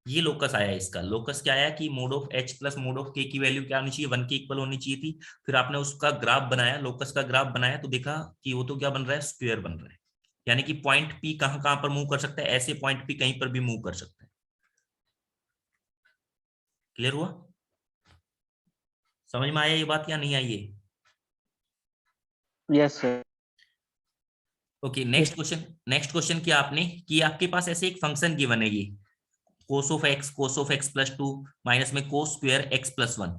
ये लोकस आया, इसका लोकस क्या आया कि mode of H plus mode of के की वैल्यू क्या होनी चाहिए, 1 के इक्वल होनी चाहिए थी। फिर आपने उसका ग्राफ बनाया, लोकस का ग्राफ बनाया, तो देखा कि वो तो क्या बन रहा है, स्क्वायर बन रहा है। यानी कि पॉइंट पी कहां कहां पर मूव कर सकता है, ऐसे पॉइंट पी कहीं पर भी मूव कर सकता है। क्लियर हुआ? समझ में आया ये बात या नहीं आई है? Yes sir. Okay, next question किया आपने कि आपके पास ऐसे एक फंक्शन गिवन है, ये cos of x plus 2 minus में cos स्क्वायर x प्लस 1।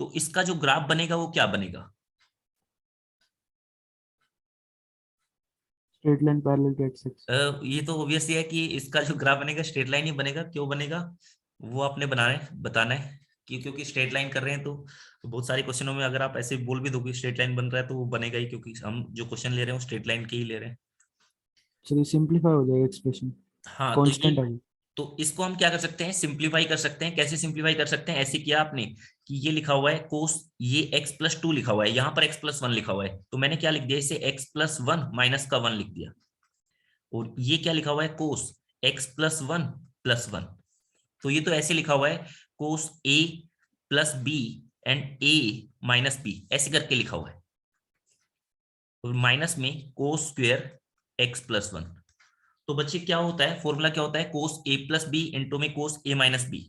तो इसका जो ग्राफ बनेगा वो क्या बनेगा, straight line parallel to X axis. ये तो ऑब्वियसली है कि इसका जो ग्राफ बनेगा स्ट्रेट लाइन ही बनेगा। क्यों बनेगा वो आपने बताना है कि क्योंकि स्ट्रेट लाइन कर रहे हैं तो बहुत सारे क्वेश्चनों में अगर आप ऐसे बोल भी दोगे स्ट्रेट लाइन बन रहा है तो वो बनेगा ही, क्योंकि हम जो क्वेश्चन ले रहे हैं वो स्ट्रेट लाइन के ही ले रहे हैं। चलिए सिंपलीफाई हो जाएगा एक्सप्रेशन, हाँ, कांस्टेंट है। तो इसको हम क्या कर सकते हैं, सिंप्लीफाई कर सकते हैं। कैसे सिंप्लीफाई कर सकते हैं, ऐसे किया आपने कि ये लिखा हुआ है कोस, ये x प्लस 2 लिखा हुआ है, यहाँ पर x प्लस 1 लिखा हुआ है, तो मैंने क्या लिख दिया, इसे x प्लस 1 माइनस का 1 लिख दिया। और ये क्या लिखा हुआ है, कोस x प्लस 1 प्लस 1, तो ये तो ऐसे लिखा हुआ है cos a plus b and a minus b, ऐसे करके लिखा हुआ है। और माइनस में कोस स्क्वायर x प्लस 1। तो बच्चे क्या होता है, फॉर्मूला क्या होता है, cos a plus B into में cos a minus B.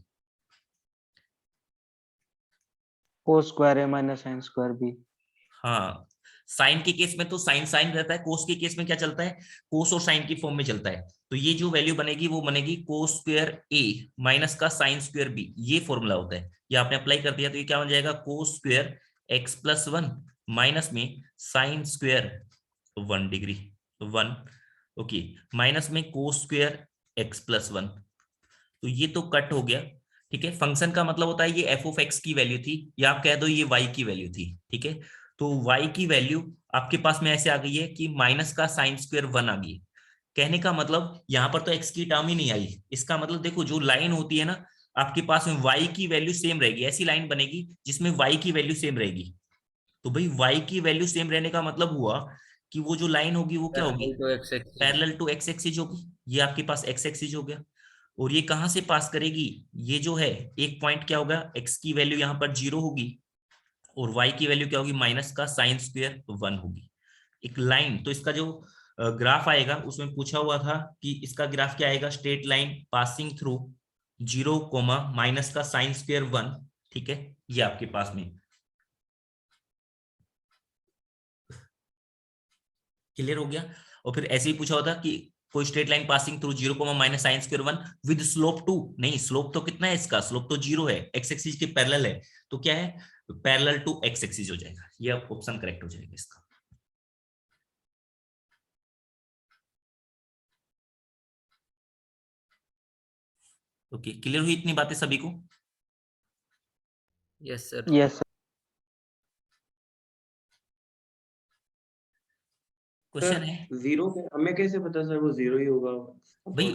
Cos square A minus sine square B. हाँ, साइन के केस में तो साइन साइन रहता है, कोस के केस में क्या चलता है, कोस और साइन की फॉर्म में चलता है। तो ये जो वैल्यू बनेगी वो बनेगी कोस स्क्वायर a माइनस का साइन स्क्वायर b, ये फॉर्मूला होता है। ये आपने अप्लाई कर दिया तो ये क्या बन जाएगा, cos square x plus 1 minus में sine square 1 degree 1, okay, minus में कोस स्क्वायर x प्लस 1। तो ये तो कट हो गया, ठीक है। फंक्शन का मतलब होता है ये एफ ऑफ एक्स की वैल्यू थी, या आप कह दो ये वाई की वैल्यू थी, ठीक है। तो वाई की वैल्यू आपके पास में ऐसे आ गई है कि माइनस का साइन स्क्वायर 1 आ गई। कहने का मतलब यहाँ पर तो एक्स की टर्म ही नहीं आई। इसका मतलब देखो जो लाइन होती है ना, आपके पास में वाई की वैल्यू सेम रहेगी, ऐसी लाइन बनेगी जिसमें वाई की वैल्यू सेम रहेगी। तो भाई वाई की वैल्यू सेम रहने का मतलब हुआ कि वो जो लाइन होगी वो क्या होगी, parallel to X axis. Parallel to X axis होगी। ये आपके पास एक्स एक्सिस हो गया। और ये कहां से पास करेगी, ये जो है एक पॉइंट क्या होगा, एक्स की वैल्यू यहाँ पर 0 होगी और वाई की वैल्यू क्या होगी, माइनस का साइन स्क्वायर 1 होगी। एक लाइन, तो इसका जो ग्राफ आएगा उसमें पूछा हुआ था कि इसका ग्राफ क्या आएगा, straight line passing through 0 comma minus का साइन स्क्वायर 1, ठीक है। ये आपके पास में क्लियर हो गया। और फिर ऐसे ही पूछा होता कि कोई straight line passing through 0 comma minus sine square 1 with slope 2, नहीं स्लोप तो कितना है इसका, स्लोप तो 0 है, एक्स एक्सिस के पैरेलल है, तो क्या है, पैरेलल टू एक्स एक्सिस हो जाएगा। ये ऑप्शन करेक्ट हो जाएगा इसका। ओके, क्लियर हुई इतनी बातें सभी को? Yes sir. यस क्वेश्चन है जीरो हमें कैसे पता सर वो जीरो ही होगा? भाई,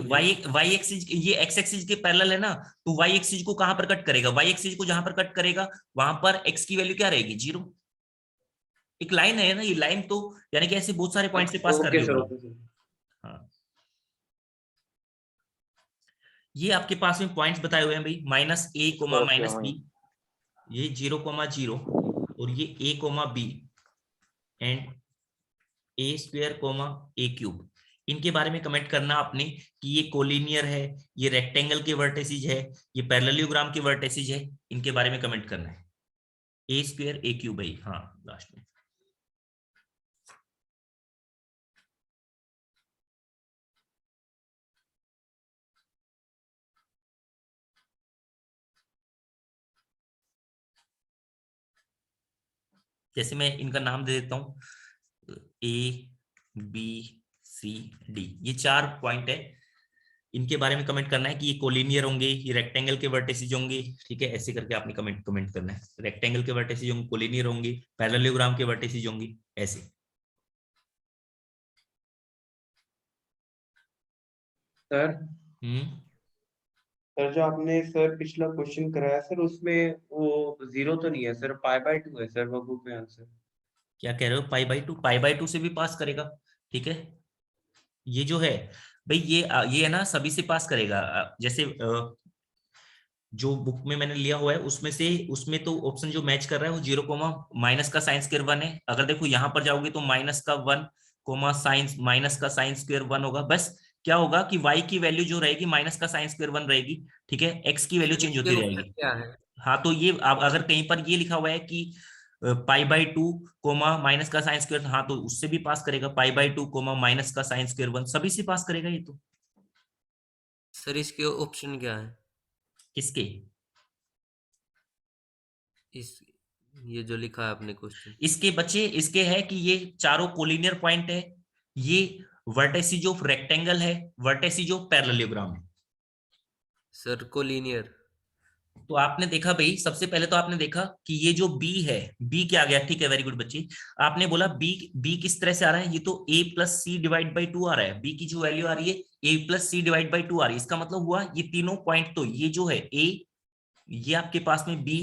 वाई एक्सिस ये एक्स एक्सिस के पैरेलल है ना, तो वाई एक्सिस को कहां पर कट करेगा, वाई एक्सिस को जहां पर कट करेगा वहां पर एक्स की वैल्यू क्या रहेगी, 0। एक लाइन है ना, ये लाइन तो यानी कि ऐसे बहुत सारे पॉइंट से पास कर रही ओके सर, होगी। Okay sir. हाँ, ये आपके पास में पॉइंट्स बताए हुए हैं भाई, minus A comma okay, minus हाँ। बी, ये 0,0 और ये a comma B and A square comma A cube. इनके बारे में कमेंट करना आपने कि ये कोलिनियर है, ये रेक्टेंगल के वर्टेसिज है, ये पैरेललोग्राम के वर्टेसिज है, इनके बारे में कमेंट करना है। ए स्क्वायर ए क्यूब भाई, हाँ लास्ट में। जैसे मैं इनका नाम दे देता हूं, ए बी सी डी, ये 4 पॉइंट है। इनके बारे में कमेंट करना है कि ये कोलिनियर होंगे, ये रेक्टेंगल के वर्टेसिज होंगे, ठीक है। ऐसे करके आपने कमेंट करना है, रेक्टेंगल के वर्टेसिज होंगे, कोलिनियर होंगे, पैरेललोग्राम के वर्टेसिज होंगे, ऐसे। सर हम्म, सर जो आपने सर पिछला क्वेश्चन कराया सर, उसमें वो जीरो तो नहीं है सर, π/2 है सर वो बुक में आंसर। क्या कह रहे हो, π/2? π/2 से भी पास करेगा, ठीक है। ये जो है भाई, ये है ना, सभी से पास करेगा। जैसे जो बुक में मैंने लिया हुआ है उसमें तो ऑप्शन जो मैच कर रहा है वो 0 कोमा माइनस का साइन स्क्वायर 1 है। अगर देखो यहाँ पर जाओगे तो माइनस का 1 कोमा साइंस माइनस का साइन स्क्वायर 1 होगा। बस क्या होगा कि y की वैल्यू जो रहेगी माइनस का साइन स्क्वायर 1 रहेगी, ठीक है। x की वैल्यू सर चेंज इसके होती उत्तर रहेगी। क्या है? हाँ, तो ये अगर कहीं पर ये लिखा हुआ है कि π/2 कोमा माइनस का साइन स्क्वायर, हाँ तो उससे भी पास करेगा। π/2 कोमा माइनस का साइन स्क्वायर 1 सभी से पास करेगा ये तो। सर इसके ऑप्शन क्या है? किसके? इस ये जो लिखा है आपने क्वेश्चन। इसके बच्चे इसके है कि ये चारों कोलिनियर पॉइंट है, ये वर्टेसिज ऑफ रेक्टेंगल है, वर्टेसिज ऑफ पैरेललोग्राम है। Sir collinear. तो आपने देखा भाई, सबसे पहले तो आपने देखा कि ये जो b है, b क्या आ गया, ठीक है, वेरी गुड बच्चे। आपने बोला b किस तरह से आ रहा है, ये तो a plus C divide by 2 आ रहा है। b की जो वैल्यू आ रही है a plus C divide by 2 आ रही है। इसका मतलब हुआ ये तीनों पॉइंट, तो ये जो है a, ये आपके पास में b,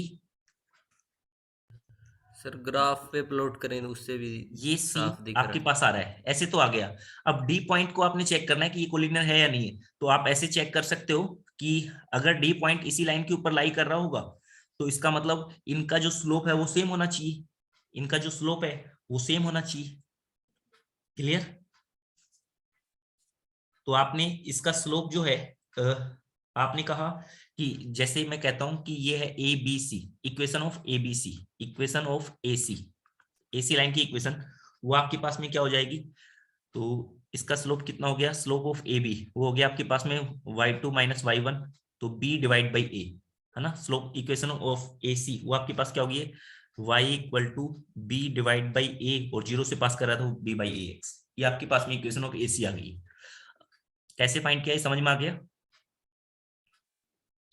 सर ग्राफ पे प्लॉट करें उससे भी ये सी साफ दिख आपके रहा है। पास आ रहा है, ऐसे तो आ गया। अब डी पॉइंट को आपने चेक करना है कि ये कोलिनियर है या नहीं है। तो आप ऐसे चेक कर सकते हो कि अगर डी पॉइंट इसी लाइन के ऊपर लाई कर रहा होगा तो इसका मतलब इनका जो स्लोप है वो सेम होना चाहिए, इनका जो स्लोप है वो सेम होना चाहिए। क्लियर? तो आपने इसका स्लोप जो है आपने कहा कि जैसे मैं कहता हूं कि ये है A B C, equation of A B C, equation of A C line की इक्वेशन, वो आपके पास में क्या हो जाएगी। तो इसका स्लोप कितना हो गया, स्लोप ऑफ ए बी वो हो गया आपके पास में y2 माइनस y1, तो b डिवाइड बाई a है ना। Slope equation of A C वो आपके पास क्या होगी, y equal to b divide by a, और 0 से पास कर रहा था b बाई ax। ये आपके पास में इक्वेशन ऑफ ए सी आ गई। कैसे फाइंड किया, समझ में आ गया?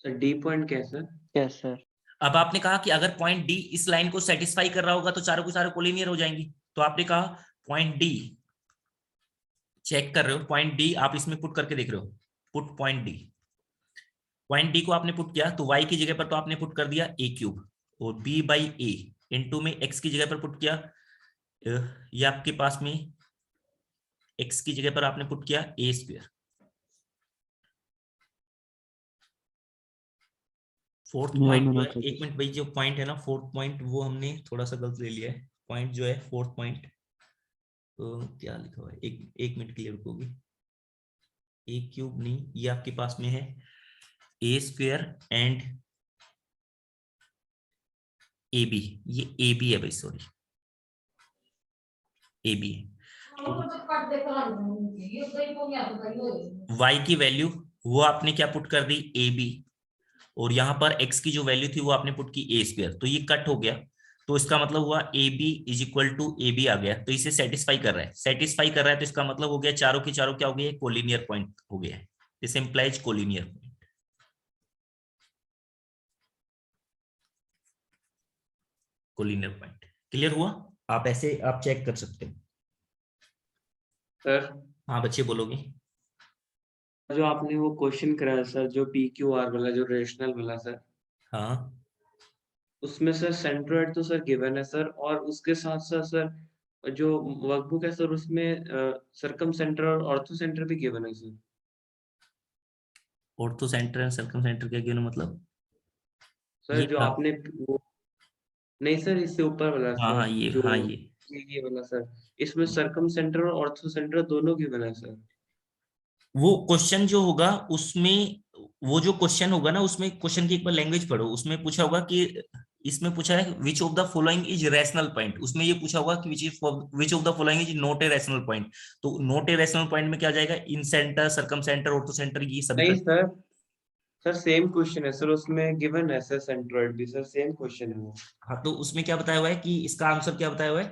सर डी पॉइंट क्या है सर? Yes sir. अब आपने कहा कि अगर पॉइंट डी इस लाइन को सेटिस्फाई कर रहा होगा तो चारों के चारों कोलिनियर हो जाएंगी। तो आपने कहा पॉइंट डी चेक कर रहे हो, पॉइंट डी आप इसमें पुट करके देख रहे हो, put point D. Point D को आपने पुट किया तो y की जगह पर तो आपने पुट कर दिया a क्यूब, और b बाई ए इंटू में x की जगह पर पुट किया, ये आपके पास में x की जगह पर आपने पुट किया a स्क्वायर। फोर्थ पॉइंट जो है, एक मिनट भाई, जो पॉइंट है ना फोर्थ पॉइंट, वो हमने थोड़ा सा गलत ले लिया है। पॉइंट जो है फोर्थ पॉइंट, तो क्या लिखा हुआ है, एक मिनट के लिए रुकोगे। ए क्यूब नहीं, ये आपके पास में है ए स्क्वायर एंड ए बी, ये ए बी है भाई, सॉरी ए बी है। y की वैल्यू वो आपने क्या पुट कर दी, ए बी, और यहाँ पर x की जो वैल्यू थी वो आपने पुट की ए स्क्वायर, तो ये कट हो गया। तो इसका मतलब हुआ A B is equal to A B आ गया, तो इसे सेटिस्फाई कर रहा है, सेटिस्फाई कर रहा है, तो इसका मतलब हो गया चारों के चारों क्या हो गया, कोलिनियर पॉइंट हो गया है। This implies collinear point. Collinear point clear हुआ? आप ऐसे आप चेक कर सकते हो। सर हाँ बच्चे बोलोगे। जो आपने वो क्वेश्चन कराया सर, जो पी क्यू आर वाला, जो रेशनल वाला सर, हाँ उसमें सर सेंट्रोइड तो सर गिवन है सर, और उसके साथ साथ सर जो वर्कबुक है सर, उसमें सरकम सेंटर और ऑर्थो सेंटर भी गिवन है sir. Ortho centre and circum centre क्या गिवन मतलब? सर ये जो क्या? आपने वो, नहीं सर इससे ऊपर वाला हाँ सर, हाँ ये, जो हाँ ये ये वाला सर, इसमें सरकम सेंटर और ऑर्थो सेंटर दोनों गिवन है सर। वो क्वेश्चन जो होगा उसमें, वो जो क्वेश्चन होगा ना उसमें, क्वेश्चन की एक बार लैंग्वेज पढ़ो, उसमें पूछा होगा कि, इसमें पूछा है which of the following is rational point, उसमें ये पूछा होगा कि which of the following is not a rational point. तो नॉट ए रैशनल पॉइंट में क्या आ जाएगा, incentre, circumcentre, orthocentre, ये सभी नहीं का। सर, सर सेम क्वेश्चन है सर, उसमें गिवन है सर सेंट्रोइड भी, सर सेम क्वेश्चन है वो। हाँ तो उसमें क्या बताया हुआ है कि इसका आंसर क्या बताया हुआ है?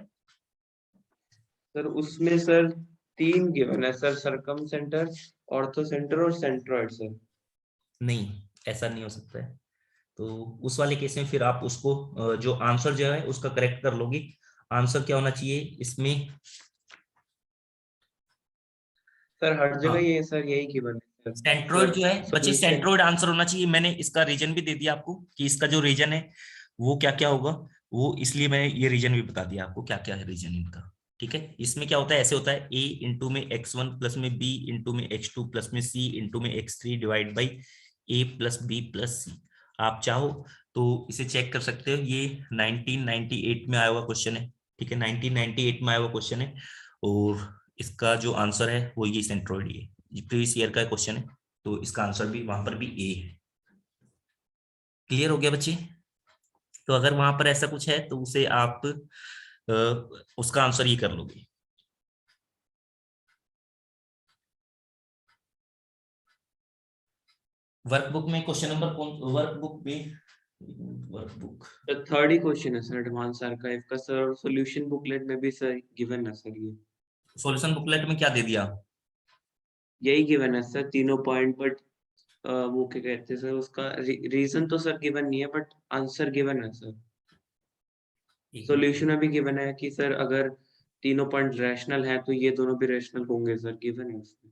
सर उसमें सर तीन गिवन है सर, सरकम सेंटर, ऑर्थो सेंटर और सेंट्रोइड सर। नहीं, ऐसा नहीं हो सकता है। तो उस वाले केस में फिर आप उसको जो आंसर जो है उसका करेक्ट कर लोगे। आंसर क्या होना चाहिए इसमें? सर हर जगह हाँ, ये सर यही गिवन है सर। सेंट्रोइड सर जो है बच्चे, सॉल्यूशन, सेंट्रोइड आंसर होना चाहिए। मैंने इसका रीजन भी दे दिया आपको कि इसका जो रीजन है वो क्या क्या होगा, वो इसलिए मैंने ये रीजन भी बता दिया आपको क्या क्या है रीजन इनका। ठीक है, इसमें क्या होता है, ऐसे होता है a इंटू में x1 प्लस में b इंटू में x2 प्लस में c इंटू में x3 divide by a plus b plus c। आप चाहो तो इसे चेक कर सकते हो, ये 1998 में आया हुआ क्वेश्चन है। ठीक है, 1998 में आया हुआ क्वेश्चन है, और इसका जो आंसर है वो ये सेंट्रोइड, ये प्रीवियस ईयर का क्वेश्चन है, तो इसका आंसर भी वहां पर भी ए है। क्लियर हो गया बच्चे? तो अगर वहां पर ऐसा कुछ है तो उसे आप उसका आंसर ये कर लोगे। वर्कबुक में क्वेश्चन नंबर कौन, वर्कबुक में, वर्कबुक सर थर्ड ही क्वेश्चन है सर, एडवांस आर्काइव का सर, सॉल्यूशन बुकलेट में भी सर गिवन है सर ये। सॉल्यूशन बुकलेट में क्या दे दिया? यही गिवन है सर तीनों पॉइंट, बट वो क्या कहते हैं सर, उसका रीजन तो सर गिवन नहीं है, बट आंसर गिवन है सर। सॉल्यूशन में भी गिवन है कि सर अगर तीनों पॉइंट रैशनल है तो ये दोनों भी रैशनल होंगे सर, गिवन है उसमें।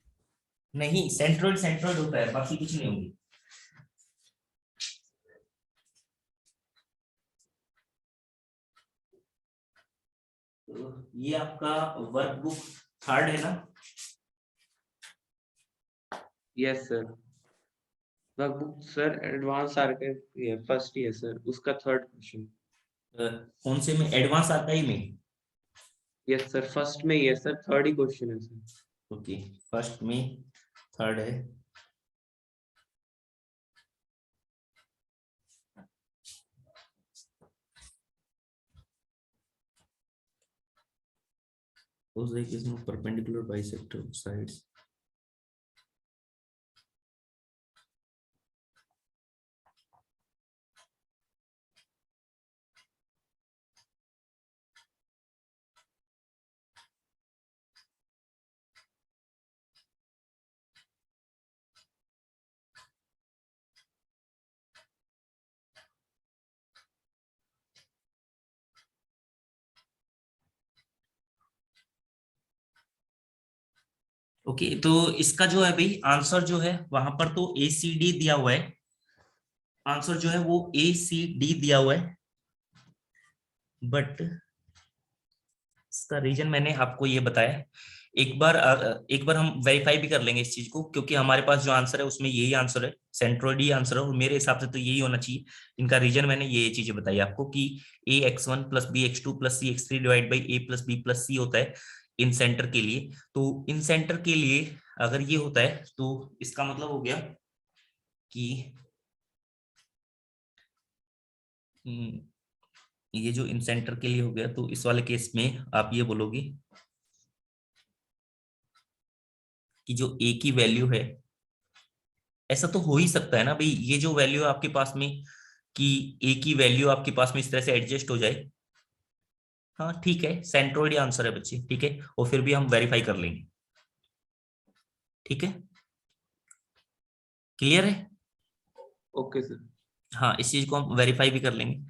नहीं, सेंट्रोइड सेंट्रोइड होता है, बाकी कुछ नहीं होगी। तो ये आपका वर्कबुक थर्ड है ना? Yes sir, workbook sir advance archive ये फर्स्ट ही है सर, उसका थर्ड क्वेश्चन। कौन से में, एडवांस आर्काइव में? यस सर, फर्स्ट में ये सर, थर्ड ही क्वेश्चन है सर। ओके, फर्स्ट में थर्ड है। Suppose like is not perpendicular bisector sides. Okay, तो इसका जो है भाई आंसर जो है वहां पर तो ACD दिया हुआ है, आंसर जो है वो ACD दिया हुआ है, बट इसका रीजन मैंने आपको ये बताया। एक बार हम वेरीफाई भी कर लेंगे इस चीज को, क्योंकि हमारे पास जो आंसर है उसमें यही आंसर है, सेंट्रोइड ही आंसर है, और मेरे हिसाब से तो यही होना चाहिए। इनका रीजन मैंने ये चीजें बताई आपको कि AX1 plus BX2 plus CX3 divide by A plus B plus C होता है इन सेंटर के लिए। तो इन सेंटर के लिए अगर ये होता है तो इसका मतलब हो गया कि ये जो इन सेंटर के लिए हो गया, तो इस वाले केस में आप ये बोलोगे कि जो A की वैल्यू है, ऐसा तो हो ही सकता है ना भाई, ये जो वैल्यू है आपके पास में कि A की वैल्यू आपके पास में इस तरह से एडजस्ट हो जाए। हाँ ठीक है, सेंट्रोइड आंसर है बच्चे, ठीक है, और फिर भी हम वेरीफाई कर लेंगे। ठीक है, क्लियर है? Okay sir. हाँ, इस चीज को हम वेरीफाई भी कर लेंगे।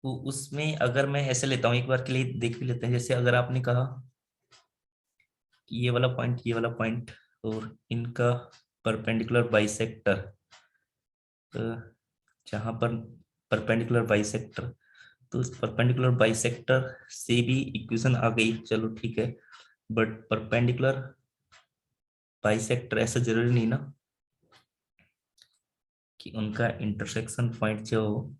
तो उसमें अगर मैं ऐसे लेता हूँ, एक बार के लिए देख भी लेते हैं, जैसे अगर आपने कहा कि ये वाला पॉइंट, ये वाला पॉइंट और इनका परपेंडिकुलर बाइसेक्टर, जहां पर परपेंडिकुलर बाइसेक्टर, तो इस परपेंडिकुलर बाइसेक्टर से भी इक्वेशन आ गई, चलो ठीक है, बट परपेंडिकुलर बाइसेक्टर ऐसा जरूरी नहीं ना कि उनका इंटरसेक्शन पॉइंट जो हो,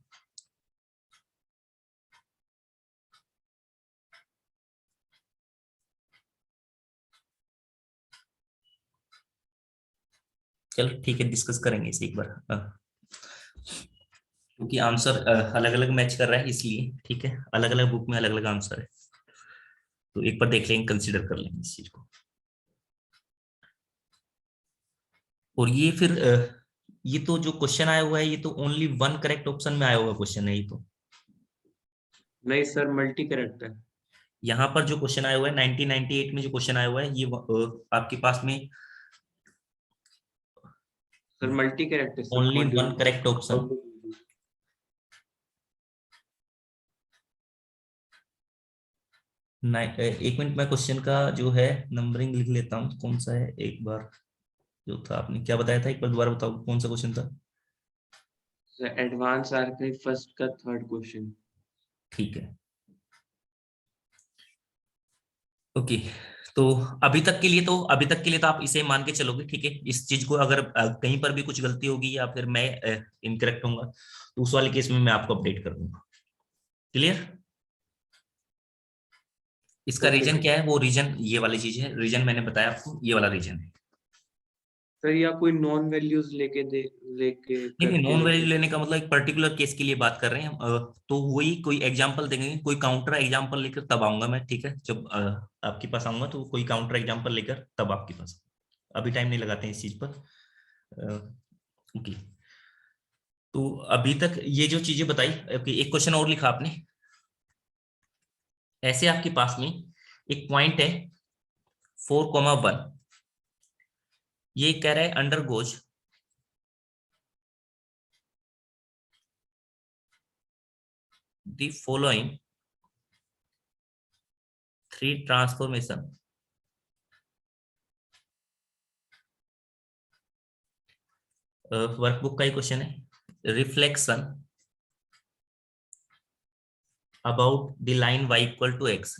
चलो ठीक है, डिस्कस करेंगे इसे एक बार, क्योंकि आंसर अलग अलग मैच कर रहा है इसलिए, ठीक है, अलग अलग बुक में अलग अलग आंसर है, तो एक बार देख लेंगे, कंसीडर कर लेंगे इस चीज को। और ये फिर ये तो जो क्वेश्चन आया हुआ है, ये तो ओनली वन करेक्ट ऑप्शन में आया हुआ क्वेश्चन है ये तो। नहीं सर, मल्टी करेक्ट है। यहाँ पर जो क्वेश्चन आया हुआ है 1998 में जो क्वेश्चन आया हुआ है, ये आपके पास में सर मल्टी करेक्ट है sir, only module one correct option. एक मिनट, मैं क्वेश्चन का जो है नंबरिंग लिख लेता हूँ, कौन सा है, एक बार जो था आपने क्या बताया था, एक बार दोबारा बताओ कौन सा क्वेश्चन था। एडवांस आर्काइव फर्स्ट का थर्ड क्वेश्चन। ठीक है, ओके, तो अभी तक के लिए तो आप इसे मान के चलोगे, ठीक है। इस चीज को अगर कहीं पर भी कुछ गलती होगी या फिर मैं इनकरेक्ट होऊंगा, तो उस वाले केस में मैं आपको अपडेट कर दूंगा। क्लियर? इसका ओके रीजन सर। क्या है, वो रीजन ये वाली चीज है, रीजन मैंने बताया आपको, ये वाला रीजन है। सर या कोई नॉन वैल्यूज लेके नहीं नहीं, करके नॉन वैल्यू देखें। लेने का मतलब एक पर्टिकुलर केस के लिए बात कर रहे हैं हम, तो वही कोई एग्जांपल देंगे, कोई काउंटर एग्जांपल लेकर तब आऊंगा मैं, ठीक है, जब आपके पास आऊंगा तो कोई काउंटर एग्जांपल लेकर तब आपके पास, अभी टाइम नहीं लगाते हैं इस चीज पर। ओके, तो अभी तक ये जो चीजें बताई, ओके, एक क्वेश्चन और लिखा आपने, ऐसे आपके पास में एक पॉइंट है 4,1, ये कह रहा है undergoes the following 3 transformation, workbook का ही क्वेश्चन है, reflection about the line y equal to x।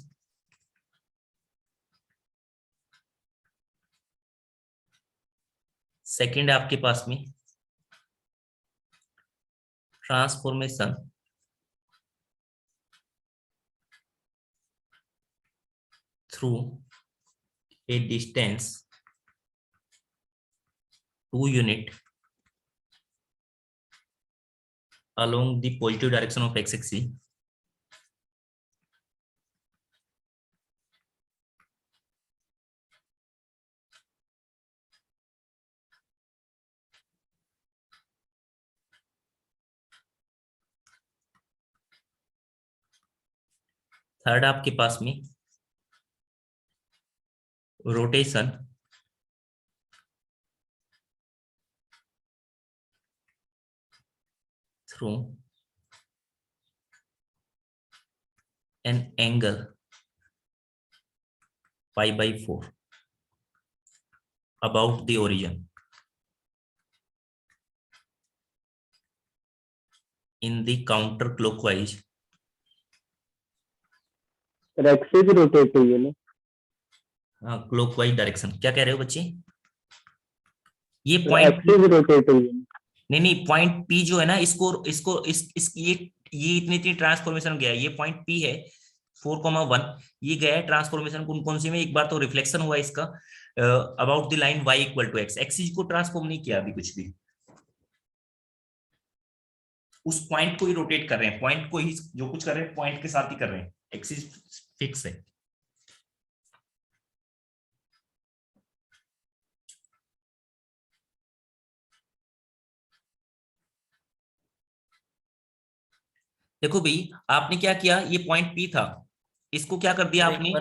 Second है आपके पास में transformation through a distance 2 unit along the positive direction of x axis third आपके पास में rotation through an angle π/4 about the origin in the counter clockwise axis rotate हुई है ना, क्लॉकवाइज डायरेक्शन। क्या कह रहे हो बच्चे? ये पॉइंट एक्सिस रोटेट हुई है। नहीं, पॉइंट पी जो है ना, इसको इसको इस ये इतनी ट्रांसफॉर्मेशन गया है। ये पॉइंट पी है 4,1, ये गया है ट्रांसफॉर्मेशन कौन सी में? एक बार तो रिफ्लेक्शन हुआ इसका about the line y = x। Axis को ट्रांसफॉर्म नहीं किया अभी कुछ भी, उस पॉइंट को ही रोटेट कर रहे हैं। पॉइंट को ही जो कुछ कर रहे हैं पॉइंट के साथ ही कर रहे हैं, एक्सिस फिक्स है। देखो भाई, आपने क्या किया, ये पॉइंट पी था, इसको क्या कर दिया आपने?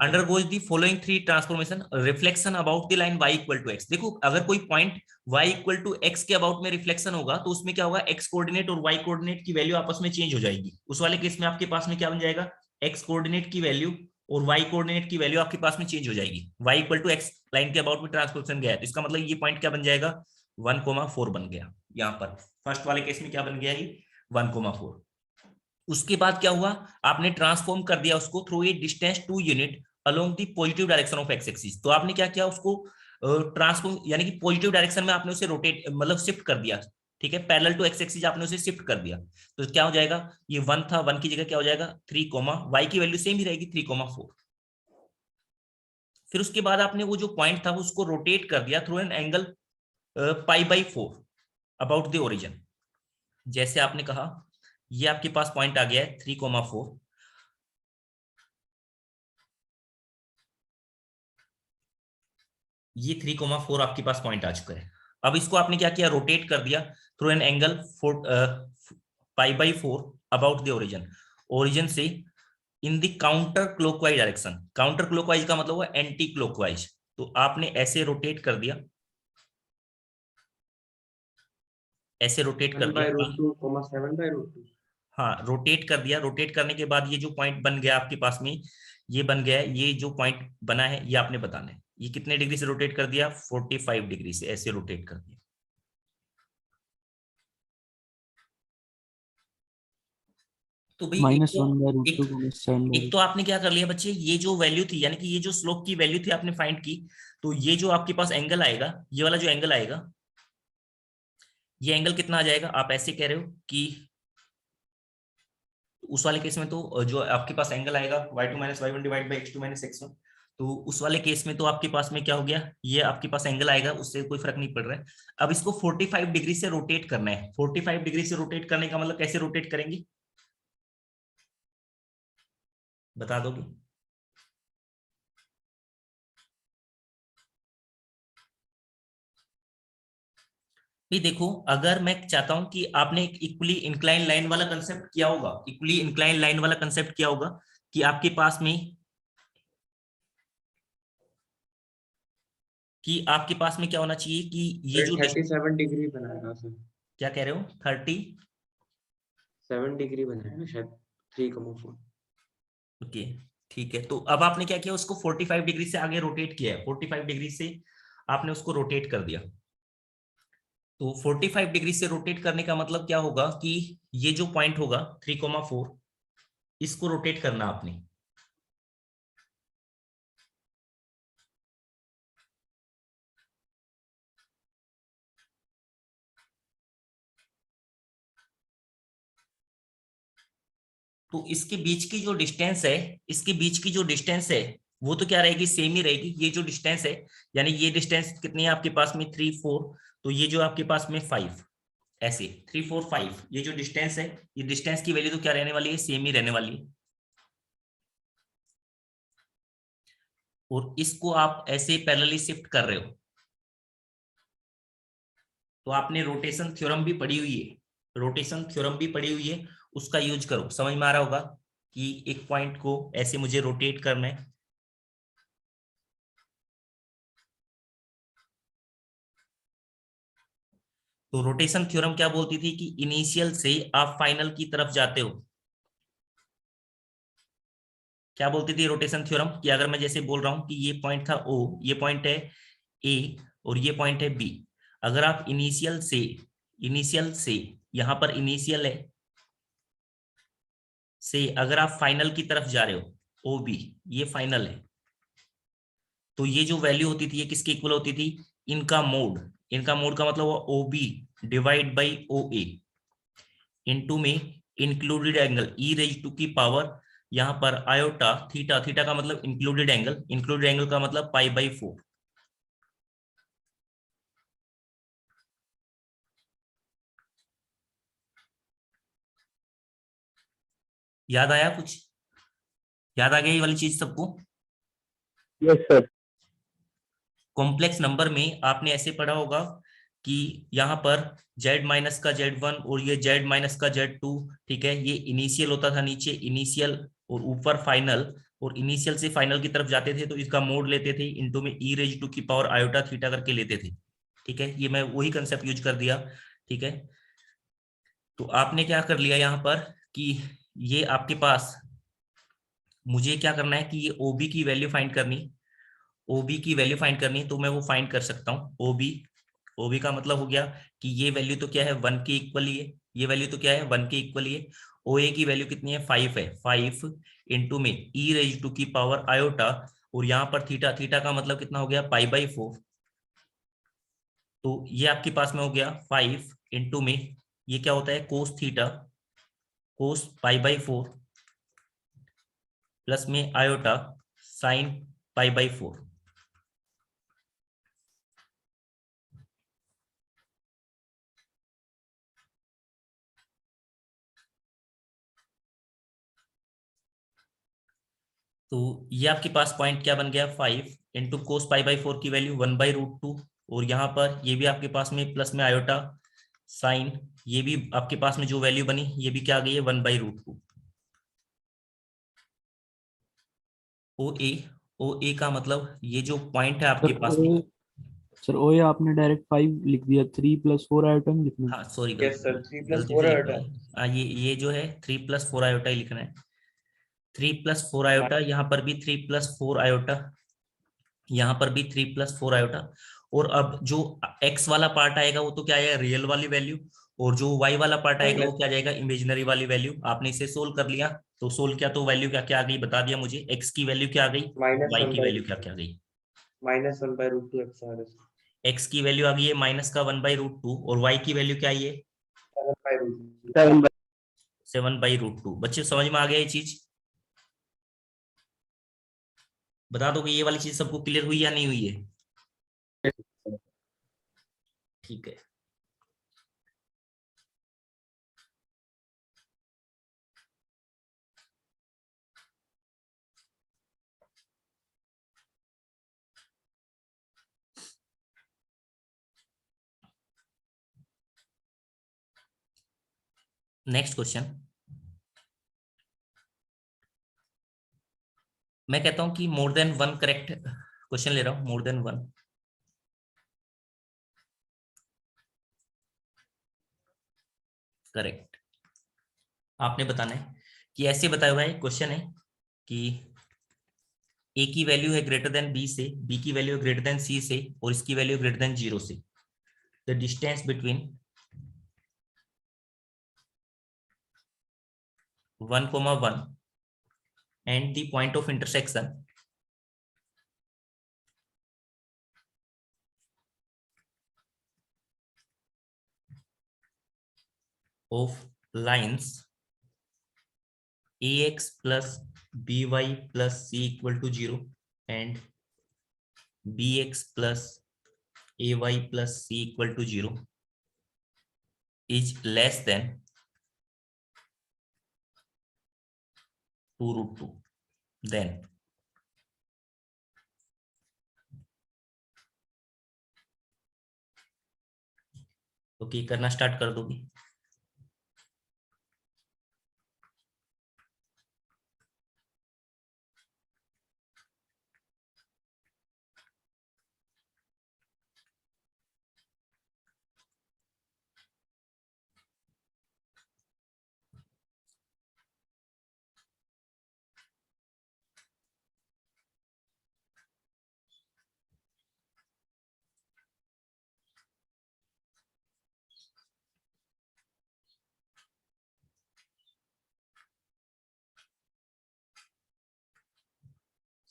Undergoes the following 3 transformation reflection about the line y = x। देखो, अगर कोई पॉइंट y = x के अबाउट में रिफ्लेक्शन होगा तो उसमें क्या होगा? x कोऑर्डिनेट और y कोऑर्डिनेट की वैल्यू आपस में चेंज हो जाएगी। उस वाले केस में आपके पास में क्या बन जाएगा? x कोऑर्डिनेट की वैल्यू और y कोऑर्डिनेट की वैल्यू आपके पास में चेंज हो जाएगी। y = x लाइन के अबाउट में ट्रांसफॉर्मेशन गया है, तो इसका मतलब ये पॉइंट क्या बन जाएगा? 1,4 बन गया। यहाँ पर फर्स्ट वाले केस में क्या बन गया? ये 1,4। उसके बाद क्या हुआ? आपने ट्रांसफॉर्म कर दिया उसको through a distance 2 unit along the positive direction of x axis. तो आपने क्या किया? उसको ट्रांसफॉर्म यानी कि पॉजिटिव डायरेक्शन में आपने उसे रोटेट मतलब शिफ्ट कर दिया। ठीक है, पैरेलल टू एक्स एक्सिस आपने उसे शिफ्ट कर दिया। तो क्या हो जाएगा? ये 1 था, 1 की जगह क्या हो जाएगा? 3, y की वैल्यू सेम ही रहेगी 3,4। फिर उसके बाद आपने वो जो पॉइंट था उसको रोटेट कर दिया through an angle π/4 about the origin. जैसे आपने कहा, ये आपके पास पॉइंट आ गया है 3,4, ये 3,4 आपके पास पॉइंट आ चुका है। अब इसको आपने क्या किया? रोटेट कर दिया through an angle π/4 about the origin, origin से in the counter clockwise direction. Counter clockwise का मतलब हुआ एंटी क्लॉकवाइज। तो आपने ऐसे रोटेट कर दिया, ऐसे रोटेट कर दिया। 1/√2, 7/√2। हाँ, रोटेट कर दिया। रोटेट करने के बाद ये जो पॉइंट बन गया आपके पास में, ये बन गया है। ये जो पॉइंट बना है ये आपने बताना है। ये कितने डिग्री से रोटेट कर दिया? 45 डिग्री से ऐसे रोटेट कर दिया। तो भाई एक तो आपने क्या कर लिया बच्चे, ये जो वैल्यू थी यानी कि ये जो स्लोप की वैल्यू थी आपने फाइंड की। तो ये जो आपके पास एंगल आएगा, ये वाला जो एंगल आएगा, ये एंगल कितना आ जाएगा? आप ऐसे कह रहे हो कि उस वाले केस में तो जो आपके पास एंगल आएगा y2 - y1 / x2 - x1, तो उस वाले केस में तो आपके पास में क्या हो गया? ये आपके पास एंगल आएगा, उससे कोई फर्क नहीं पड़ रहा है। अब इसको 45 डिग्री से रोटेट करना है। 45 डिग्री से रोटेट करने का मतलब कैसे रोटेट करेंगे? बता दोगे? भी देखो, अगर मैं चाहता हूं कि आपने एक इक्वली इंक्लाइन लाइन वाला कंसेप्ट किया होगा, इक्वली इंक्लाइन लाइन वाला कंसेप्ट किया होगा कि आपके पास में क्या होना चाहिए कि ये जो 37 डिग्री बनाएगा सर। क्या कह रहे हो? 37 डिग्री बनाएगा शायद 3,4। ओके, ठीक है। तो अब आपने क्या किया? उसको 45 डिग्री से आगे रोटेट किया है। 45 डिग्री से आपने उसको रोटेट कर दिया। तो 45 डिग्री से रोटेट करने का मतलब क्या होगा कि ये जो पॉइंट होगा 3,4, इसको रोटेट करना आपने। तो इसके बीच की जो डिस्टेंस है, इसके बीच की जो डिस्टेंस है वो तो क्या रहेगी? सेम ही रहेगी। ये जो डिस्टेंस है यानी ये डिस्टेंस कितनी है आपके पास में? 3, 4। तो ये जो आपके पास में 5, ऐसे 3, 4, 5, ये जो डिस्टेंस है, ये डिस्टेंस की वैल्यू तो क्या रहने वाली है? सेम ही रहने वाली है। और इसको आप ऐसे पैरेलली शिफ्ट कर रहे हो, तो आपने रोटेशन थ्योरम भी पढ़ी हुई है, रोटेशन थ्योरम भी पढ़ी हुई है, उसका यूज करो। समझ में आ रहा होगा? कि एक पॉइंट को ऐसे मुझे रोटेट करना है, तो रोटेशन थ्योरम क्या बोलती थी कि इनिशियल से आप फाइनल की तरफ जाते हो। क्या बोलती थी रोटेशन थ्योरम कि अगर मैं जैसे बोल रहा हूं कि ये पॉइंट था ओ, ये पॉइंट है ए और ये पॉइंट है बी, अगर आप इनिशियल से यहां पर इनिशियल है से अगर आप फाइनल की तरफ जा रहे हो ओ बी, ये फाइनल है, तो ये जो वैल्यू होती थी ये किसके इक्वल होती थी, इनका मोड। इनका मोड का मतलब O B divide by O A into में included angle e raise to की पावर यहां पर आयोटा थीटा, थीटा का मतलब इंक्लूडेड एंगल, इंक्लूडेड एंगल का मतलब पाई बाई 4। याद आया कुछ? याद आ गई ये वाली चीज सबको? Yes sir. कॉम्प्लेक्स नंबर में आपने ऐसे पढ़ा होगा कि यहाँ पर z माइनस का z1 और ये z माइनस का z2, ठीक है, ये इनिशियल होता था, नीचे इनिशियल और ऊपर फाइनल, और इनिशियल से फाइनल की तरफ जाते थे तो इसका मोड लेते थे, इनटू में ई रेज टू की पावर आयोटा थीटा करके लेते थे। ठीक है, ये मैं वही कंसेप्ट यूज कर दिया। ठीक है, तो आपने क्या कर लिया यहाँ पर कि ये आपके पास, मुझे क्या करना है कि ये ओबी की वैल्यू फाइंड करनी, ओबी की वैल्यू फाइंड करनी है, तो मैं वो फाइंड कर सकता हूँ। ओबी, ओबी का मतलब हो गया कि ये वैल्यू तो क्या है 1 के इक्वल ही है, ये वैल्यू तो क्या है 1 के इक्वल ही है। ओ ए की वैल्यू कितनी है 5 है, 5 इंटू में ई रेज टू की पावर आयोटा, और यहाँ पर थीटा, थीटा का मतलब कितना हो गया पाई बाई 4। तो ये आपके पास में हो गया 5 इंटू में ये क्या होता है cos theta, cos pi by 4 plus में आयोटा साइन पाई बाई 4। तो ये आपके पास पॉइंट क्या बन गया 5 इंटू कोस पाई बाई 4 की वैल्यू 1/√2, और यहाँ पर ये भी आपके पास में प्लस में आयोटा साइन, ये भी आपके पास में जो वैल्यू बनी ये भी क्या आ गई है 1/√2। ओ ए, ओ ए का मतलब ये जो पॉइंट है आपके सर पास में, ओ सर ओ ये आपने डायरेक्ट 5 लिख दिया, 3+4 आइटम लिखना है। हाँ सॉरी यस सर, गलती 3+4 गलती से लिख आयोटा। दिया। ये जो है 3+4 आयोटा ही लिखना है, 3+4 आयोटा, यहाँ पर भी 3+4 आयोटा, यहाँ पर भी 3+4 आयोटा। और अब जो x वाला पार्ट आएगा वो तो क्या आएगा रियल वाली वैल्यू, और जो y वाला पार्ट आएगा वो क्या जाएगा इमेजिनरी वाली वैल्यू। आपने इसे सोल्व कर लिया, तो सोल्व किया तो वैल्यू क्या क्या आ गई बता दिया मुझे, x की वैल्यू क्या आ गई, माइनस y वन की बाई वैल्यू क्या क्या आ गई। -1/√2 एक्स आ रहा है। x की वैल्यू आ गई है माइनस का 1/√2, और y की वैल्यू क्या आई है 7/√2। 7/√2। बच्चे समझ में आ गया ये चीज? बता दो कि ये वाली चीज सबको क्लियर हुई या नहीं हुई है? ठीक है, नेक्स्ट क्वेश्चन। मैं कहता हूं कि more than one correct question ले रहा हूं, मोर देन वन। करेक्ट, आपने बताना है कि ऐसे बताया हुआ है क्वेश्चन है कि ए की वैल्यू है ग्रेटर देन बी से, बी की वैल्यू है ग्रेटर देन सी से, और इसकी वैल्यू ग्रेटर देन 0 से। The distance between 1,1 and the point of intersection of lines ax plus by plus c equal to 0 and bx plus ay plus c equal to 0 is less than 2√2, then okay करना start कर दोगे?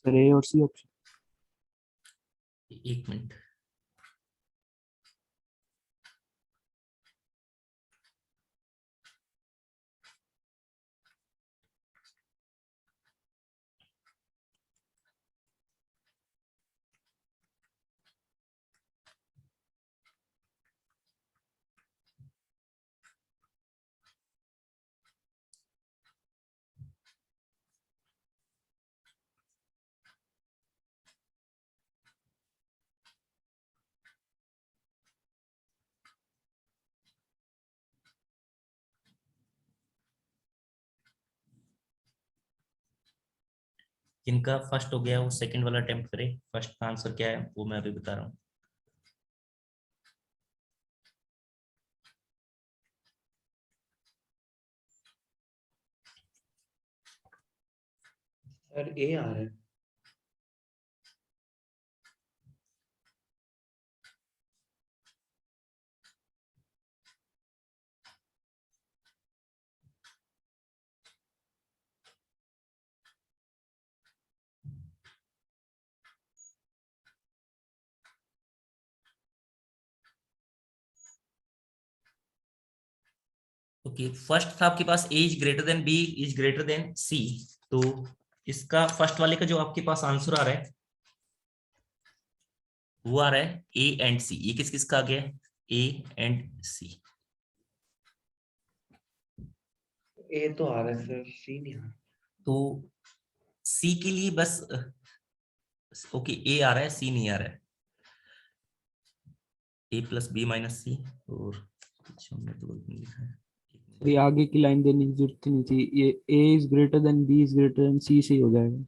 Sir ए और C option. एक minute, जिनका first हो गया वो second वाला अटेम्प्ट करे। फर्स्ट का आंसर क्या है वो मैं अभी बता रहा हूँ। सर ए आ रहा है। ओके, फर्स्ट था आपके पास A is greater than B is greater than C. तो इसका फर्स्ट वाले का जो आपके पास आंसर आ रहा है वो आ रहा है ए एंड सी। ये किस किस का आ गया है? ए एंड सी। ए तो आ रहा है सर, सी नहीं आ रहा। तो सी के लिए बस ओके, ए आ रहा है सी नहीं आ रहा है। ए प्लस बी माइनस सी, और कुछ हमने तो लिखा है। ये आगे की लाइन देने की जरूरत नहीं थी, ये A is greater than B is greater than C से ही हो जाएगा।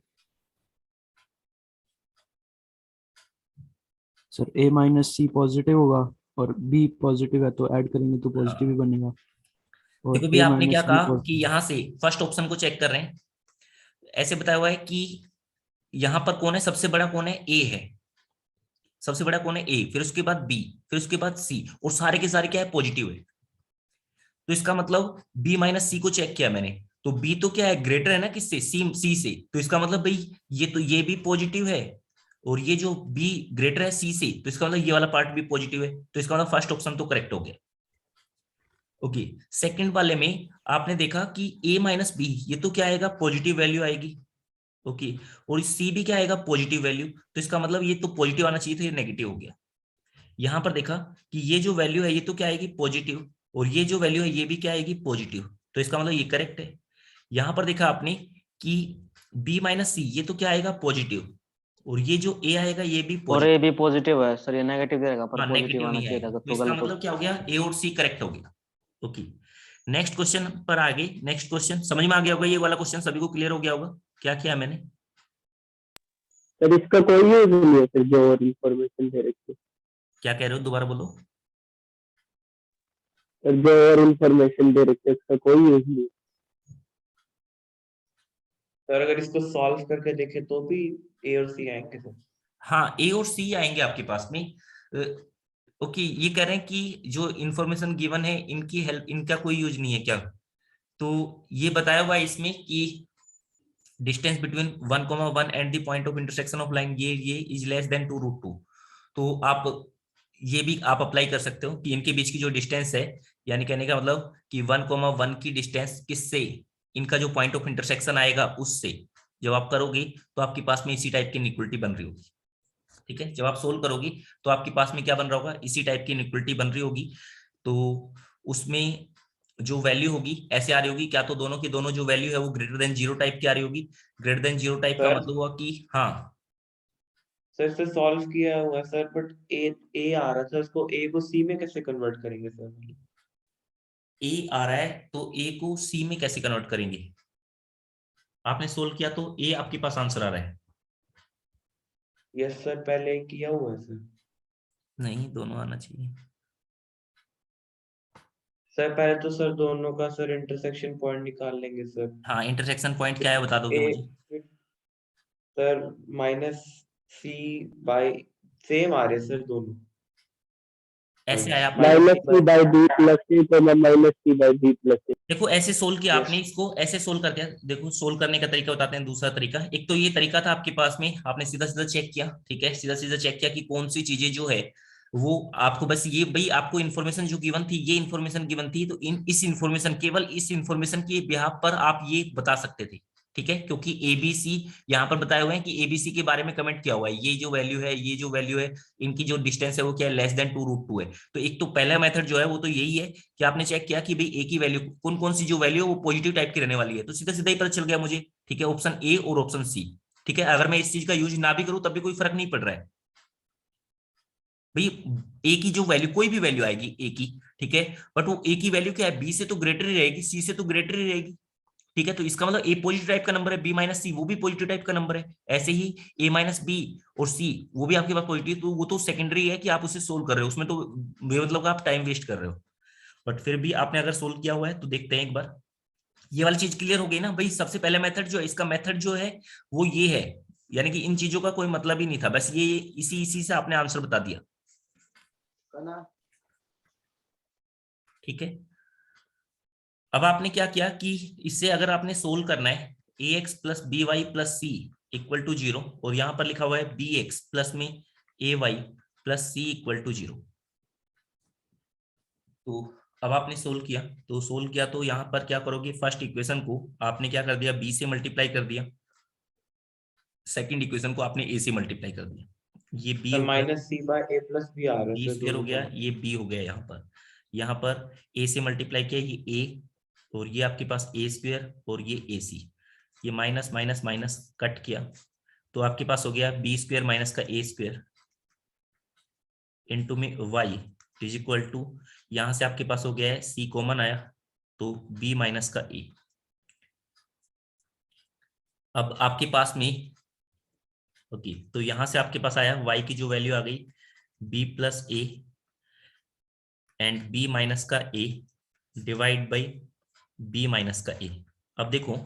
Sir A minus C positive होगा और बी पॉजिटिव है तो ऐड करेंगे तो पॉजिटिव ही बनेगा। और देखो भी ए आपने क्या माइनस बी कहा कि यहाँ से फर्स्ट ऑप्शन को चेक कर रहे हैं। ऐसे बताया हुआ है कि यहाँ पर कौन है सबसे बड़ा, कौन है? ए है। सबसे बड़ा कौन है? ए, फिर उसके बाद बी, फिर उसके बाद सी, और सारे के सारे क्या है? पॉजिटिव है। तो इसका मतलब बी माइनस सी को चेक किया मैंने, तो बी तो क्या है? ग्रेटर है ना किससे? सी से। तो इसका मतलब भाई ये भी पॉजिटिव है, और ये जो बी ग्रेटर है सी से, तो इसका मतलब ये वाला पार्ट भी पॉजिटिव है। तो इसका मतलब फर्स्ट ऑप्शन तो करेक्ट हो गया। ओके, सेकंड वाले में आपने देखा कि ए माइनस बी, ये तो क्या आएगा? पॉजिटिव वैल्यू आएगी। ओके, और सी भी क्या आएगा? Positive value. तो इसका मतलब ये तो पॉजिटिव आना चाहिए था, ये नेगेटिव हो गया। यहां पर देखा कि ये जो वैल्यू है ये तो क्या आएगी? पॉजिटिव, और ये जो वैल्यू है ये भी क्या आएगी? पॉजिटिव। तो इसका मतलब ये करेक्ट है। यहां पर देखा आपने कि बी माइनस सी, ये तो क्या आएगा? पॉजिटिव, और ये जो ए आएगा ये भी और पॉजिटिव। ए भी पॉजिटिव है सर, ये नेगेटिव देगा पर हाँ, पॉजिटिव नेगेटिव आना नहीं चाहिए आएगा, था तो तो इसका गलत हो मतलब क्या हो गया? ए और सी करेक्ट हो गया। ओके, नेक्स्ट क्वेश्चन पर आगे। नेक्स्ट क्वेश्चन समझ में आ गया होगा, ये वाला क्वेश्चन सभी को क्लियर हो गया होगा क्या किया मैंने। सर इसका कोई यूज नहीं है सर, जो और इंफॉर्मेशन दे रखी है क्या कह रहे हो? दोबारा बोलो। सर, जो और इंफॉर्मेशन दे रखी है उसका कोई यूज नहीं है। सर अगर इसको सॉल्व करके देखे तो भी ए और सी आएंगे सर। हाँ, ए और सी आएंगे आपके पास में। ओके, ये कह रहे हैं कि जो इंफॉर्मेशन गिवन है इनकी हेल्प, इनका कोई यूज नहीं है क्या? तो ये बताया हुआ है इसमें कि distance between 1,1 and the point of intersection of line ये इज लेस देन 2√2। तो आप ये भी आप अप्लाई कर सकते हो कि इनके बीच की जो डिस्टेंस है, यानी कहने का मतलब कि 1,1 की डिस्टेंस किससे, इनका जो पॉइंट ऑफ इंटरसेक्शन आएगा उससे जब आप करोगे तो आपके पास में इसी टाइप की इनइक्वालिटी बन रही होगी। ठीक है, जब आप सोल्व करोगी तो आपके पास में क्या बन रहा होगा? इसी टाइप की इनइक्वालिटी बन रही होगी। तो उसमें जो वैल्यू होगी ऐसे आ रही होगी, क्या तो दोनों की दोनों जो वैल्यू है वो ग्रेटर देन जीरो टाइप की आ रही होगी। ग्रेटर देन जीरो टाइप का सर मतलब हुआ कि हाँ, सर से सॉल्व किया हुआ है सर, बट ए आ रहा था, इसको ए को सी में कैसे कन्वर्ट करेंगे सर? ए आ रहा है तो ए को सी में कैसे कन्वर्ट करेंगे? आपने सोल्व किया तो ए आपके पास आंसर आ रहा है। यस सर, पहले किया हुआ है सर। नहीं, दोनों आना चाहिए। सर पहले तो सर दोनों का सर इंटरसेक्शन पॉइंट निकाल लेंगे सर। हाँ, इंटरसेक्शन पॉइंट क्या है बता दोगे ए मुझे? Sir minus C by, same आ रहे सर दोनों। ऐसे आया आपका। Minus C by B plus C, तो मैं minus C by B plus C. देखो ऐसे सोल्व किया Yes. आपने इसको, ऐसे सोल्व करके देखो। सोल्व करने का तरीका बताते हैं, दूसरा तरीका। एक तो ये तरीका था आपके पास में, आपने सीधा सीधा चेक किया, ठीक है, सीधा सीधा चेक किया कि कौन सी चीजें जो है वो आपको, बस ये भाई आपको इन्फॉर्मेशन जो गिवन थी, ये इन्फॉर्मेशन गिवन थी, तो इस इन्फॉर्मेशन, केवल इस इन्फॉर्मेशन के बिहाफ पर आप ये बता सकते थे, ठीक है, क्योंकि एबीसी यहाँ पर बताए हुए हैं कि एबीसी के बारे में कमेंट किया हुआ है, ये जो वैल्यू है, ये जो वैल्यू है, इनकी जो डिस्टेंस है वो क्या है, लेस देन 2√2 है। तो एक तो पहला मेथड जो है वो तो यही है कि आपने चेक किया कि भाई ए की वैल्यू, कौन कौन सी जो वैल्यू है वो पॉजिटिव टाइप की रहने वाली है, तो सीधा सीधा ही पता चल गया मुझे, ठीक है, ऑप्शन ए और ऑप्शन सी, ठीक है। अगर मैं इस चीज का यूज ना भी करूं तब भी कोई फर्क नहीं पड़ रहा है भाई, ए की जो वैल्यू, कोई भी वैल्यू आएगी ए की, ठीक है, बट वो ए की वैल्यू क्या है, बी से तो ग्रेटर ही रहेगी, सी से तो ग्रेटर ही रहेगी, ठीक है। तो इसका मतलब ए पॉजिटिव टाइप का नंबर है, बी माइनस सी वो भी पॉजिटिव टाइप का नंबर है, ऐसे ही ए माइनस बी और सी वो भी आपके पास पॉजिटिव, तो वो तो सेकेंडरी है कि आप उसे सोल्व कर रहे हो, उसमें तो मतलब आप टाइम वेस्ट कर रहे हो, बट फिर भी आपने अगर सोल्व किया हुआ है तो देखते हैं एक बार। ये वाली चीज क्लियर हो गई ना भाई। सबसे पहले मेथड जो है, इसका मेथड जो है वो ये है, यानी कि इन चीजों का कोई मतलब ही नहीं था, बस ये इसी से आपने आंसर बता दिया, ठीक है। अब आपने क्या किया कि इससे अगर आपने सोल्व करना है, ax plus B Y plus C equal to 0, और यहां पर लिखा हुआ है bx प्लस में ay plus C equal to 0। तो अब आपने सोल्व किया, तो यहां पर क्या करोगे, फर्स्ट इक्वेशन को आपने क्या कर दिया, b से मल्टीप्लाई कर दिया, सेकंड इक्वेशन को आपने a से मल्टीप्लाई कर दिया, ये b सर हो गया, minus C by A plus B आ रहा है बी सर स्क्वायर हो दोनों गया, तरफ। ये b हो गया, यहाँ पर a से मल्टीप्लाई किया, ये a, और ये आपके पास a स्क्वायर और ये ac, ये माइनस माइनस माइनस कट किया, तो आपके पास हो गया बी स्क्वायर माइनस का a स्क्वायर इंटू में y इज इक्वल टू, यहां से आपके पास हो गया है c कॉमन आया, तो b माइनस का a। अब आपके पास में ओके, तो यहां से आपके पास आया y की जो वैल्यू आ गई b plus a and b minus का a divide by b minus का a। अब देखो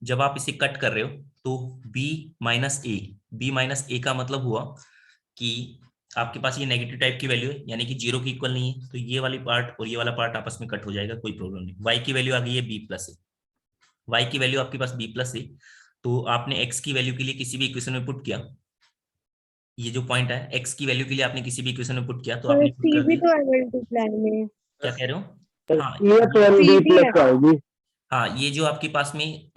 जब आप इसे कट कर रहे हो तो b माइनस a का मतलब हुआ कि आपके पास ये नेगेटिव टाइप की वैल्यू है, यानी कि 0 की इक्वल नहीं है, तो ये वाली पार्ट और ये वाला पार्ट आपस में कट हो जाएगा, कोई प्रॉब्लम नहीं। y की वैल्यू आ गई है b प्लस a, y की वैल्यू आपके पास b प्लस a, तो आपने x की वैल्यू के लिए किसी भी इक्वेशन में पुट किया, ये जो पॉइंट है x की वैल्यू के लिए आपने किसी भी इक्वेशन में पुट किया, तो आपने पुट सी कर भी दिया। तो है मल्टीप्लाई में। क्या कह रहे हो? हाँ बी प्लस आएगी। हाँ, ये जो आपके पास में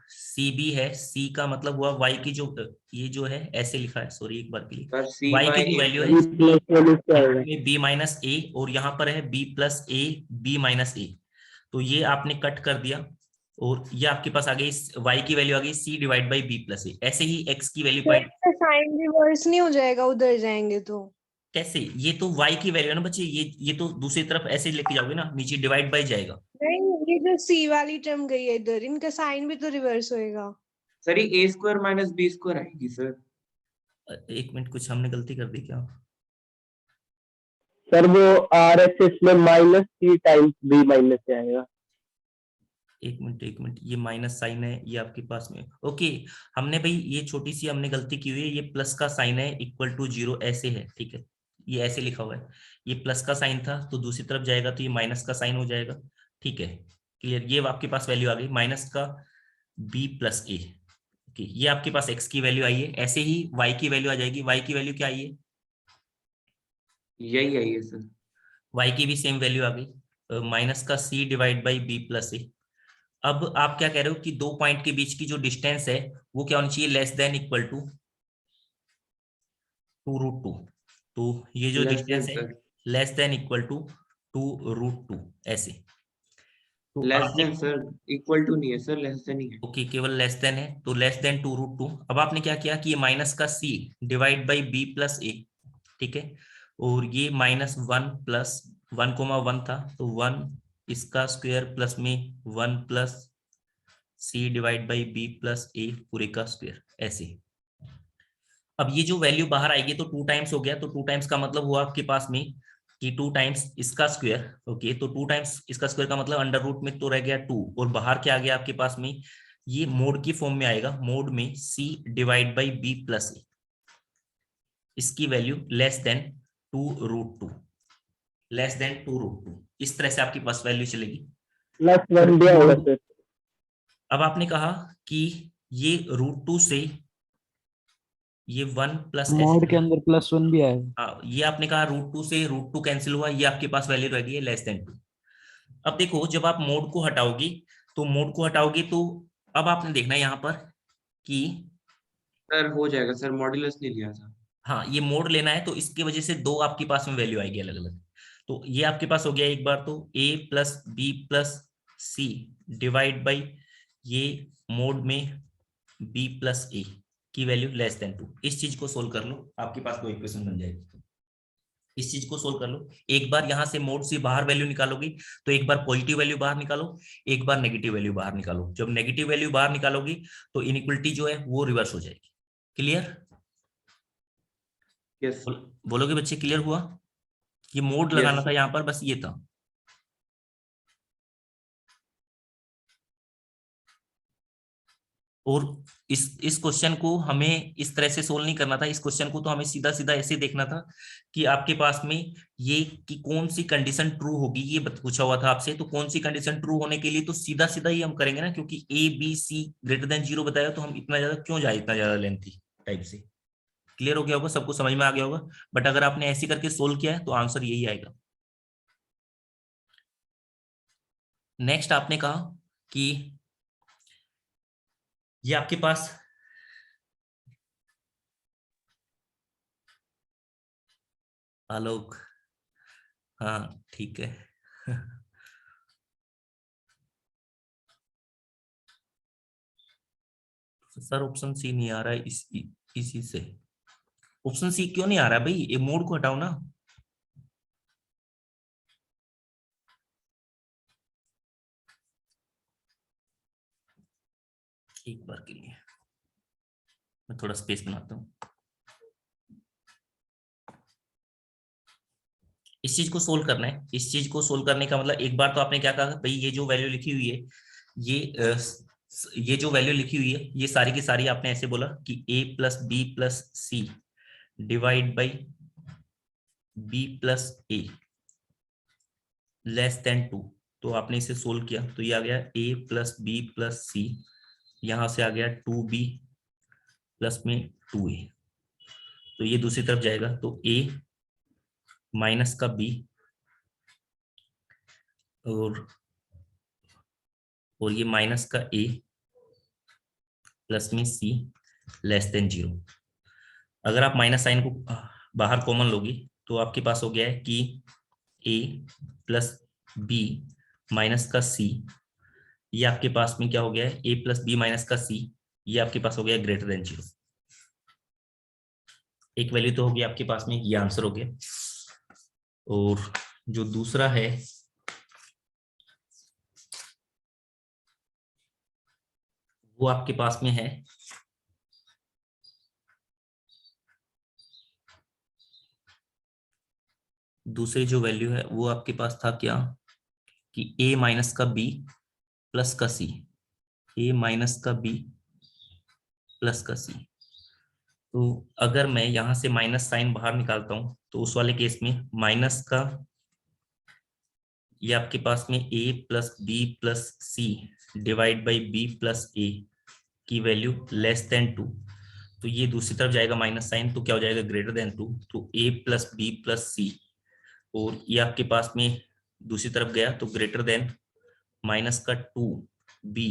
सी बी है, सी का मतलब हुआ वाई की जो ये जो है ऐसे लिखा है, सॉरी एक बार के लिए, सर सी वाई की बाई जो ए वैल्यू बी प्लस वाली क्या आएगा? है बी माइनस ए, और यहाँ पर है B plus A B minus A, तो ये आपने कट कर दिया, और ये आपके पास आ गई वाई की वैल्यू आ गई सी डिवाइड बाई बी प्लस ए। ऐसे ही एक्स की वैल्यू पॉइंट साइन रिवर्स नहीं हो जाएगा उधर जाएंगे तो? कैसे, ये तो y की वैल्यू है ना बच्चे, ये तो दूसरी तरफ ऐसे लेके जाओगे ना, नीचे डिवाइड बाय जाएगा। नहीं, ये जो सी वाली टर्म गई है इधर, इनका साइन भी तो रिवर्स होएगा। सर ये ए स्क्वायर माइनस बी स्क्वायर आएगी सर। एक मिनट, कुछ हमने गलती कर दी क्या? सर वो RHS में माइनस सी टाइम्स बी माइनस से आएगा। एक मिनट, ये माइनस साइन है ये आपके पास में, ओके। हमने भाई ये छोटी सी हमने गलती की हुई है, ये प्लस का साइन है इक्वल टू 0 ऐसे है, ठीक है, ये ऐसे लिखा हुआ है, ये प्लस का साइन था तो दूसरी तरफ जाएगा तो ये माइनस का साइन हो जाएगा, ठीक है, क्लियर। ये आपके पास वैल्यू आ गई माइनस का b प्लस ए, ओके। ये आपके पास x की वैल्यू आई है, ऐसे ही y की वैल्यू आ जाएगी, y की वैल्यू क्या आई है, यही आई है सर। y की भी सेम वैल्यू आ गई माइनस का c divide by b plus A. अब आप क्या कह रहे हो कि दो पॉइंट के बीच की जो डिस्टेंस है वो क्या होनी चाहिए, लेस देन इक्वल टू 2√2, तो ये जो डिस्टेंस है लेस देन इक्वल टू 2√2 ऐसे, तो लेस आपने देन सर, इक्वल टू नहीं है सर, लेस देन ही है। ओके केवल लेस देन है, तो लेस देन 2√2। अब आपने क्या किया कि ये माइनस का c divide by b plus A, ठीक है, और ये माइनस 1 प्लस 1,1 था, तो 1 इसका स्क्वायर प्लस में 1 plus c divide by b plus A पूरे का स्क्वायर ऐसे। अब ये जो वैल्यू बाहर आएगी तो 2 टाइम्स हो गया, तो 2 टाइम्स का मतलब हुआ आपके पास में कि 2 टाइम्स इसका स्क्वायर, ओके, तो 2 टाइम्स इसका स्क्वायर का मतलब अंडर रूट में तो रह गया 2, और बाहर क्या आ गया आपके पास में, ये मोड की फॉर्म में आएगा, मोड में c divide by b plus A, इसकी value less than 2√2, less than 2√2, इस तरह से आपकी पास वैल्यू चलेगी। +1 दिया होगा सर। अब आपने कहा कि ये √2 से ये 1 प्लस मॉड के अंदर +1 भी आएगा। हाँ, ये आपने कहा √2 से √2 कैंसिल हुआ, ये आपके पास वैल्यू रह गई है लेस देन 2। अब देखो जब आप मोड को हटाओगी तो अब आपने देखना है यहाँ पर कि सर हो जाएगा सर, मॉड्यूलस नहीं लिया था। हाँ ये मोड लेना है, तो इसकी वजह से दो आपके पास में वैल्यू आएगी अलग अलग। तो ये आपके पास हो गया एक बार तो a plus B plus C divide by ये मोड में b प्लस ए की वैल्यू लेस देन 2। इस चीज को सोल्व कर लो, आपके पास कोई इक्वेशन बन जाएगी। इस चीज को सोल्व कर लो, एक बार यहां से मोड से बाहर वैल्यू निकालोगी तो एक बार पॉजिटिव वैल्यू बाहर निकालो, एक बार नेगेटिव वैल्यू बाहर निकालो। जब नेगेटिव वैल्यू बाहर निकालोगी तो इनइक्वलिटी जो है वो रिवर्स हो जाएगी। क्लियर? यस बोलोगे बच्चे क्लियर हुआ? ये मोड लगाना था यहाँ पर, बस ये था। और इस क्वेश्चन को हमें इस तरह से सोल्व नहीं करना था। इस क्वेश्चन को तो हमें सीधा सीधा ऐसे देखना था कि आपके पास में ये कि कौन सी कंडीशन ट्रू होगी, ये पूछा हुआ था आपसे। तो कौन सी कंडीशन ट्रू होने के लिए तो सीधा सीधा ही हम करेंगे ना, क्योंकि A B C greater than 0 बताया, तो हम इतना ज्यादा क्यों जाए, इतना ज्यादा लेंथी टाइप से। क्लियर हो गया होगा, सबको समझ में आ गया होगा। बट अगर आपने ऐसे करके सोल्व किया है तो आंसर यही आएगा। नेक्स्ट आपने कहा कि ये आपके पास आलोक, हाँ ठीक है। सर ऑप्शन सी नहीं आ रहा है इसी से। ऑप्शन सी क्यों नहीं आ रहा है भाई? ये मोड को हटाओ ना। एक बार के लिए मैं थोड़ा स्पेस बनाता हूँ। इस चीज को सोल्व करना है। इस चीज को सोल्व करने का मतलब एक बार तो आपने क्या कहा भाई, ये जो वैल्यू लिखी हुई है, ये जो वैल्यू लिखी हुई है, ये सारी की सारी आपने ऐसे बोला कि a plus B plus C divide by b plus A less than 2। तो आपने इसे सोल्व किया तो ये आ गया a प्लस बी प्लस सी, यहां से आ गया 2b प्लस में 2a। तो ये दूसरी तरफ जाएगा तो a माइनस का b और ये माइनस का a प्लस में c लेस देन 0। अगर आप माइनस साइन को बाहर कॉमन लोगी तो आपके पास हो गया है कि a प्लस बी माइनस का c, ये आपके पास में क्या हो गया है, a प्लस बी माइनस का c, ये आपके पास हो गया ग्रेटर देन 0। एक वैल्यू तो होगी आपके पास में, ये आंसर हो गया। और जो दूसरा है वो आपके पास में है दूसरी जो वैल्यू है वो आपके पास था क्या कि a माइनस का b प्लस का c, a माइनस का b प्लस का c। तो अगर मैं यहां से माइनस साइन बाहर निकालता हूं तो उस वाले केस में माइनस का ये आपके पास में a plus B plus C divide by b plus A की वैल्यू लेस देन 2। तो ये दूसरी तरफ जाएगा माइनस साइन, तो क्या हो जाएगा ग्रेटर देन 2। तो a plus B plus C, और ये आपके पास में दूसरी तरफ गया तो ग्रेटर देन माइनस का 2b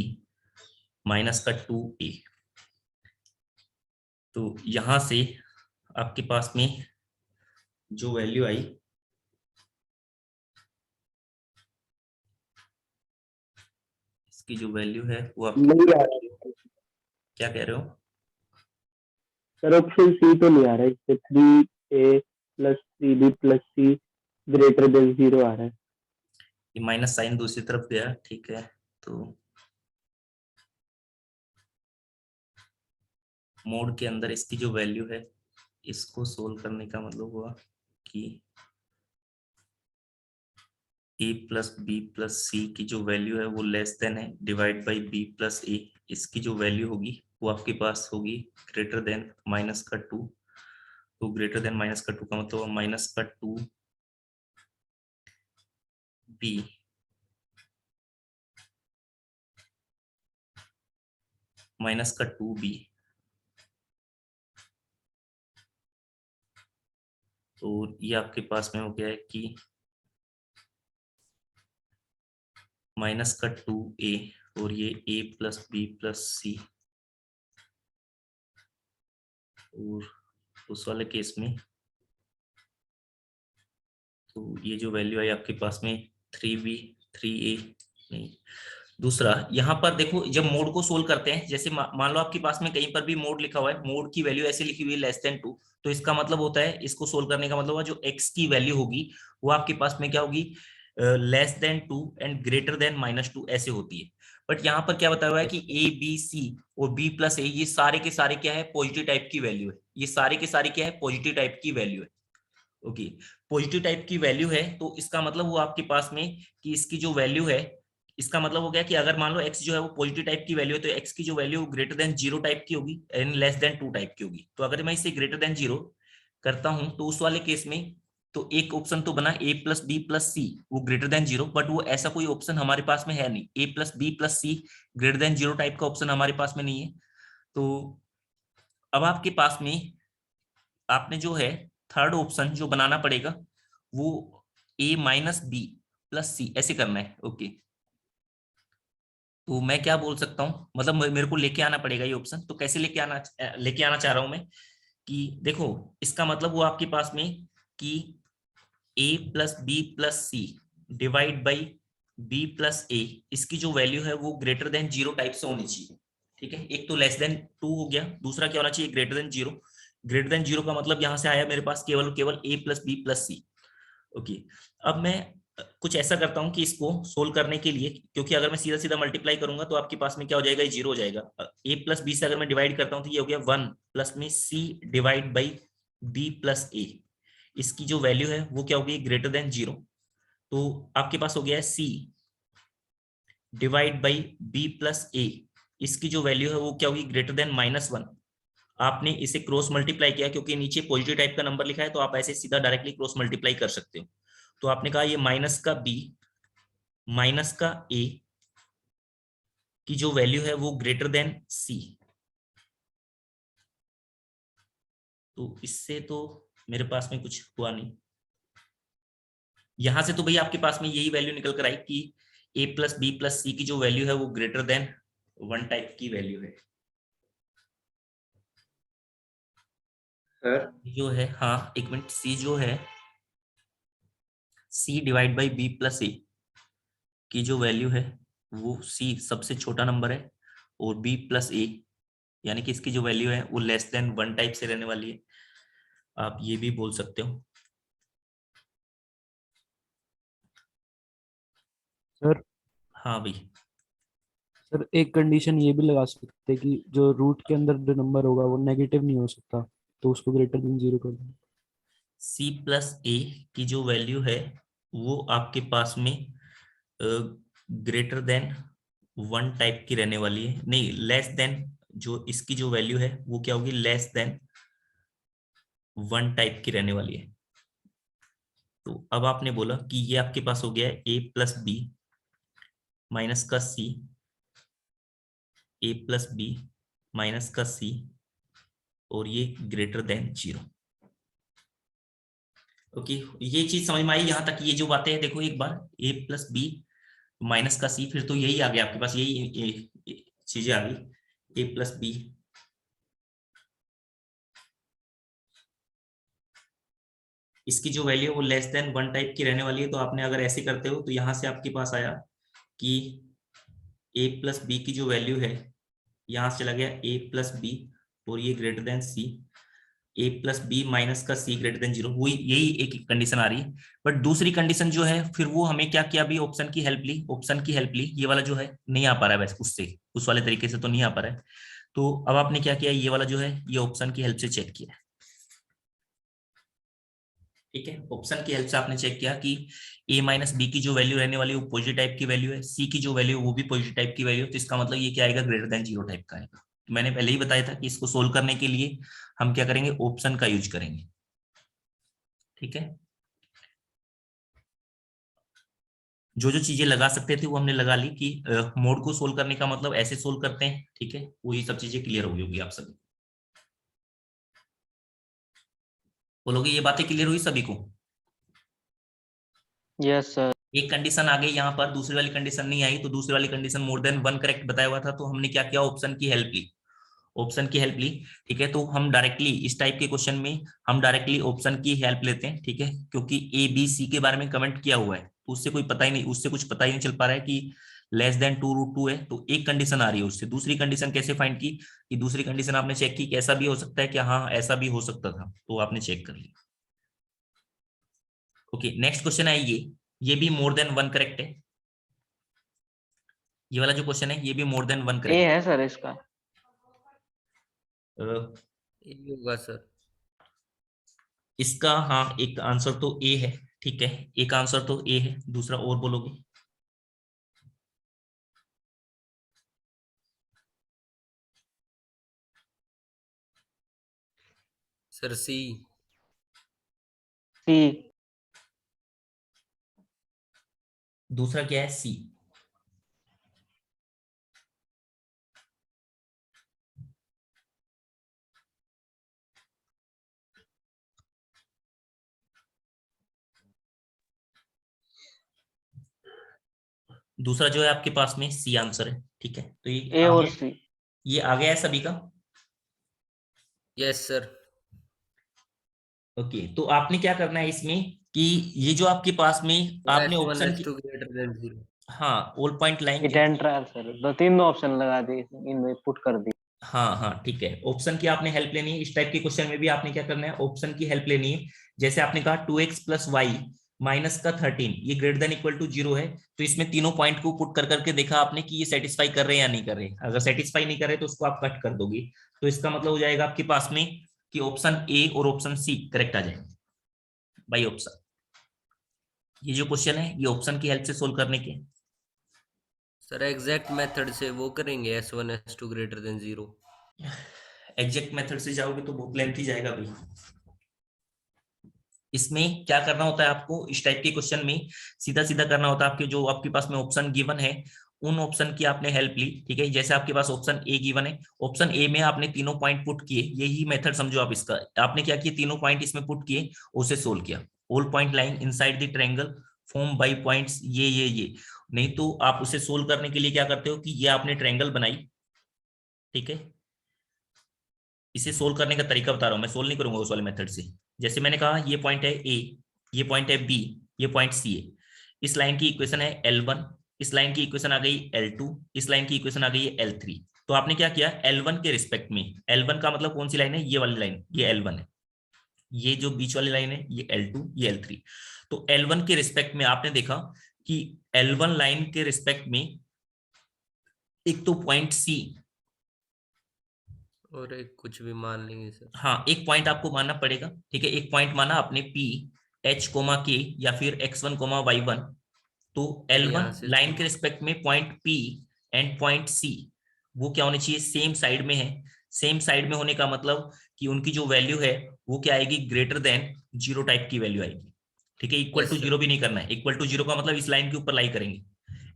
माइनस का 2a। तो यहां से आपके पास में जो वैल्यू आई इसकी जो वैल्यू है वो आप नहीं आ रहा है क्या कह रहे हो? सर, ऑप्शन सी तो नहीं आ रहा है, इससे 3a plus 3b plus C greater than 0 आ रहा है। ये माइनस साइन दूसरी तरफ गया, ठीक है। तो मोड के अंदर इसकी जो वैल्यू है, इसको सोल्व करने का मतलब हुआ कि a प्लस बी प्लस सी की जो वैल्यू है वो लेस देन है divide by b plus A. इसकी जो वैल्यू होगी वो आपके पास होगी ग्रेटर देन माइनस का 2। तो ग्रेटर देन माइनस का 2 का मतलब माइनस का 2 बी माइनस का 2b, तो ये आपके पास में हो गया है कि माइनस का 2a और ये a plus B plus C, और उस वाले केस में तो ये जो वैल्यू है आपके पास में 3b 3a नहीं। दूसरा यहाँ पर देखो, जब मोड को सोल्व करते हैं, जैसे मान लो आपके पास में कहीं पर भी मोड लिखा हुआ है, मोड की वैल्यू ऐसे लिखी हुई है लेस देन 2, तो इसका मतलब होता है, इसको सोल्व करने का मतलब हुआ जो x की वैल्यू होगी वो आपके पास में क्या होगी, less than 2 and greater than -2 ऐसे होती है। बट यहाँ पर क्या बताया हुआ है कि a b c और b प्लस a ये सारे के सारे क्या है, पॉजिटिव टाइप की वैल्यू है, ये सारे के सारे क्या है, पॉजिटिव टाइप की वैल्यू है। ओके, पॉजिटिव टाइप की वैल्यू है, तो इसका मतलब वो आपके पास में कि इसकी जो वैल्यू है, इसका मतलब हो गया कि अगर मान लो x जो है वो पॉजिटिव टाइप की वैल्यू है, तो x की जो वैल्यू ग्रेटर देन 0 टाइप की होगी एंड लेस देन 2 टाइप की होगी। तो अगर मैं इसे ग्रेटर देन 0 करता हूं तो उस वाले केस में तो एक ऑप्शन तो बना a प्लस बी प्लस सी वो ग्रेटर देन 0, बट वो ऐसा कोई ऑप्शन हमारे पास में है नहीं, a plus B plus C greater than 0 type का ऑप्शन हमारे पास में नहीं है। तो अब आपके पास में आपने जो है थर्ड ऑप्शन जो बनाना पड़ेगा वो a माइनस बी प्लस सी ऐसे करना है। ओके, तो मैं क्या बोल सकता हूँ, मतलब मेरे को लेके आना पड़ेगा ये ऑप्शन। तो कैसे लेके आना चाह रहा हूं मैं कि देखो, इसका मतलब वो आपके पास में कि a plus B plus C divide by b plus a, इसकी जो वैल्यू है वो ग्रेटर देन 0 टाइप से होनी चाहिए। ठीक है, एक तो लेस देन 2 हो गया, दूसरा क्या होना चाहिए, ग्रेटर देन 0। ग्रेटर देन 0 का मतलब यहां से आया मेरे पास केवल a plus B plus C. Okay, अब मैं कुछ ऐसा करता हूं कि इसको सोल्व करने के लिए, क्योंकि अगर मैं सीधा सीधा मल्टीप्लाई करूंगा तो आपके पास में क्या हो जाएगा, ये 0 हो जाएगा। a प्लस बी से अगर मैं डिवाइड करता हूं तो ये हो गया 1 प्लस में c divide by b plus a, इसकी जो वैल्यू है वो क्या होगी, ग्रेटर देन 0। तो आपके पास हो गया है c divide by b plus a, इसकी जो वैल्यू है वो क्या होगी, ग्रेटर देन -1। आपने इसे क्रॉस मल्टीप्लाई किया क्योंकि नीचे पॉजिटिव टाइप का नंबर लिखा है, तो आप ऐसे सीधा डायरेक्टली क्रॉस मल्टीप्लाई कर सकते हो। तो आपने कहा ये माइनस का b माइनस का a की जो वैल्यू है वो ग्रेटर देन c। तो इससे तो मेरे पास में कुछ हुआ नहीं, यहां से तो भाई आपके पास में यही वैल्यू निकल कर आई कि a प्लस बी प्लस सी की जो वैल्यू है वो ग्रेटर देन 1 टाइप की वैल्यू है। सर जो है, हाँ एक मिनट, c जो है c divide by b plus a की जो वैल्यू है वो c सबसे छोटा नंबर है, और b प्लस a यानी कि इसकी जो वैल्यू है वो लेस देन 1 टाइप से रहने वाली है, आप ये भी बोल सकते हो। सर हाँ भाई, सर एक कंडीशन ये भी लगा सकते हैं कि जो रूट के अंदर जो नंबर होगा वो नेगेटिव नहीं हो सकता, तो उसको ग्रेटर देन 0 कर दें। c प्लस a की जो वैल्यू है वो आपके पास में ग्रेटर देन 1 टाइप की रहने वाली है, नहीं लेस देन, जो इसकी जो वैल्यू है वो क्या होगी, लेस देन 1 टाइप की रहने वाली है। तो अब आपने बोला कि ये आपके पास हो गया है a प्लस बी माइनस का c, a plus B minus का c, और ये ग्रेटर देन 0। ओके, ये चीज समझ में आई यहाँ तक, ये जो बातें हैं देखो एक बार, a प्लस बी माइनस का c, फिर तो यही आ गया आपके पास, यही चीजें आ गई, a प्लस बी इसकी जो वैल्यू है वो लेस देन 1 टाइप की रहने वाली है। तो आपने अगर ऐसे करते हो तो यहां से आपके पास आया कि a प्लस बी की जो वैल्यू है, यहां से चला गया a प्लस बी और ये greater than c, a plus B minus का c ग्रेटर देन 0, वही यही एक कंडीशन आ रही है। बट दूसरी कंडीशन जो है फिर वो हमें क्या किया, अभी ऑप्शन की हेल्प ली, ऑप्शन की हेल्प ली, ये वाला जो है नहीं आ पा रहा है वैसे उससे, उस वाले तरीके से तो नहीं आ पा रहा है। तो अब आपने क्या किया, ये वाला जो है ये ऑप्शन की हेल्प से चेक किया। ठीक है, ऑप्शन की हेल्प से आपने चेक किया कि a माइनस बी की जो वैल्यू रहने वाली है वो पॉजिटिव टाइप की वैल्यू है, c की जो वैल्यू वो भी पॉजिटिव टाइप की वैल्यू है, तो इसका मतलब ये क्या आएगा, ग्रेटर देन 0 टाइप का आएगा। तो मैंने पहले ही बताया था कि इसको सोल्व करने के लिए हम क्या करेंगे, ऑप्शन का यूज करेंगे। ठीक है, जो जो चीजें लगा सकते थे वो हमने लगा ली कि मोड को सोल्व करने का मतलब ऐसे सोल्व करते हैं, ठीक है, वही सब चीजें क्लियर हो गई होगी आप सभी। बोलोगे ये बातें क्लियर हुई सभी को? Yes sir. एक कंडीशन आ गई यहाँ पर, दूसरी वाली कंडीशन नहीं आई, तो दूसरी वाली condition more than one correct बताया हुआ था, तो हमने क्या किया, ऑप्शन की हेल्प ली, ऑप्शन की हेल्प ली, ठीक है। तो हम डायरेक्टली इस टाइप के क्वेश्चन में हम डायरेक्टली ऑप्शन की हेल्प लेते हैं, ठीक है, क्योंकि ए बी सी के बारे में कमेंट किया हुआ है, तो उससे कोई पता ही नहीं, उससे कुछ पता ही नहीं चल पा रहा है कि लेस देन 2√2 है, तो एक कंडीशन आ रही है उससे। दूसरी कंडीशन कैसे फाइंड की, कि दूसरी कंडीशन आपने चेक की कि ऐसा भी हो सकता है, कि हाँ ऐसा भी हो सकता था, तो आपने चेक कर लिया। ओके, नेक्स्ट क्वेश्चन है ये भी मोर देन वन करेक्ट है, ये वाला जो क्वेश्चन है ये भी more than one A correct है सर इसका। ये होगा सर। इसका हाँ एक आंसर तो ए है, ठीक है, एक आंसर तो ए है, दूसरा और बोलोगे? सर सी। सी। दूसरा क्या है? सी। दूसरा जो है आपके पास में सी आंसर है, ठीक है, तो ए और सी। ये आ गया है सभी का? Yes sir. ओके, तो आपने क्या करना है इसमें कि ये जो आपके पास में आपने S1 option S2 greater than 0। हाँ all point line, hit and trial sir, दो तीन ऑप्शन लगा दिए इनमें, पुट कर दी। हाँ हाँ ठीक है, ऑप्शन की आपने हेल्प लेनी है, इस टाइप के क्वेश्चन में भी आपने क्या करना है, ऑप्शन की हेल्प लेनी है। जैसे आपने कहा 2x + y माइनस का 13 ये ग्रेटर देन इक्वल टू 0 है, तो इसमें तीनों पॉइंट को पुट कर करके देखा आपने कि ये सेटिस्फाई कर रहे हैं या नहीं कर रहे। अगर सेटिस्फाई नहीं कर रहे तो उसको आप कट कर दोगे, तो इसका मतलब हो जाएगा आपके पास में कि ऑप्शन ए और ऑप्शन सी करेक्ट आ जाएंगे बाई ऑप्शन। ये जो क्वेश्चन है ये ऑप्शन की हेल्प से सोल्व करने के। सर एग्जैक्ट मेथड से वो करेंगे S1 S2 greater than 0। Exact method से जाओगे तो बहुत लेंथी जाएगा भाई। इसमें क्या करना होता है आपको, इस टाइप के क्वेश्चन में सीधा सीधा करना होता है, आपके जो आपके पास में ऑप्शन गिवन है उन ऑप्शन की आपने हेल्प ली, ठीक है। जैसे आपके पास ऑप्शन ए गिवन है, ऑप्शन ए में आपने तीनों पॉइंट पुट किए, यही मेथड समझो आप इसका। आपने क्या किया, तीनों पॉइंट इसमें पुट किए, उसे सोल्व किया। All point line inside the triangle form by points ये नहीं तो आप उसे सोल्व करने के लिए क्या करते हो कि ये आपने ट्रायंगल बनाई, ठीक है। इसे सोल्व करने का तरीका बता रहा हूं मैं, सोल्व नहीं करूंगा उस वाले मेथड से। जैसे मैंने कहा ये पॉइंट है ए, ये पॉइंट है बी, ये पॉइंट सी है। इस लाइन की इक्वेशन है L1, इस लाइन की इक्वेशन आ गई L2, इस लाइन की इक्वेशन आ गई है L3। तो आपने क्या किया, L1 के रिस्पेक्ट में, L1 का मतलब कौन सी लाइन है, ये वाली लाइन, ये L1 है, ये जो बीच वाली लाइन है ये L2, ये L3। तो L1 के रिस्पेक्ट में आपने देखा कि L1 लाइन के रिस्पेक्ट में एक तो पॉइंट सी और एक कुछ भी मान लेंगे सर। हाँ एक पॉइंट आपको मानना पड़ेगा, ठीक है। एक पॉइंट माना आपने P H, K या फिर X1, Y1। तो यहाँ L1 से लाइन के रिस्पेक्ट में point P and point C वो क्या होने चाहिए, सेम साइड में है। सेम साइड में होने का मतलब कि उनकी जो वैल्यू है वो क्या आएगी, ग्रेटर देन 0 टाइप की वैल्यू आएगी, ठीक है। इक्वल टू 0 भी नहीं करना है, इक्वल टू 0 का मतलब इस लाइन के ऊपर लाई करेंगे।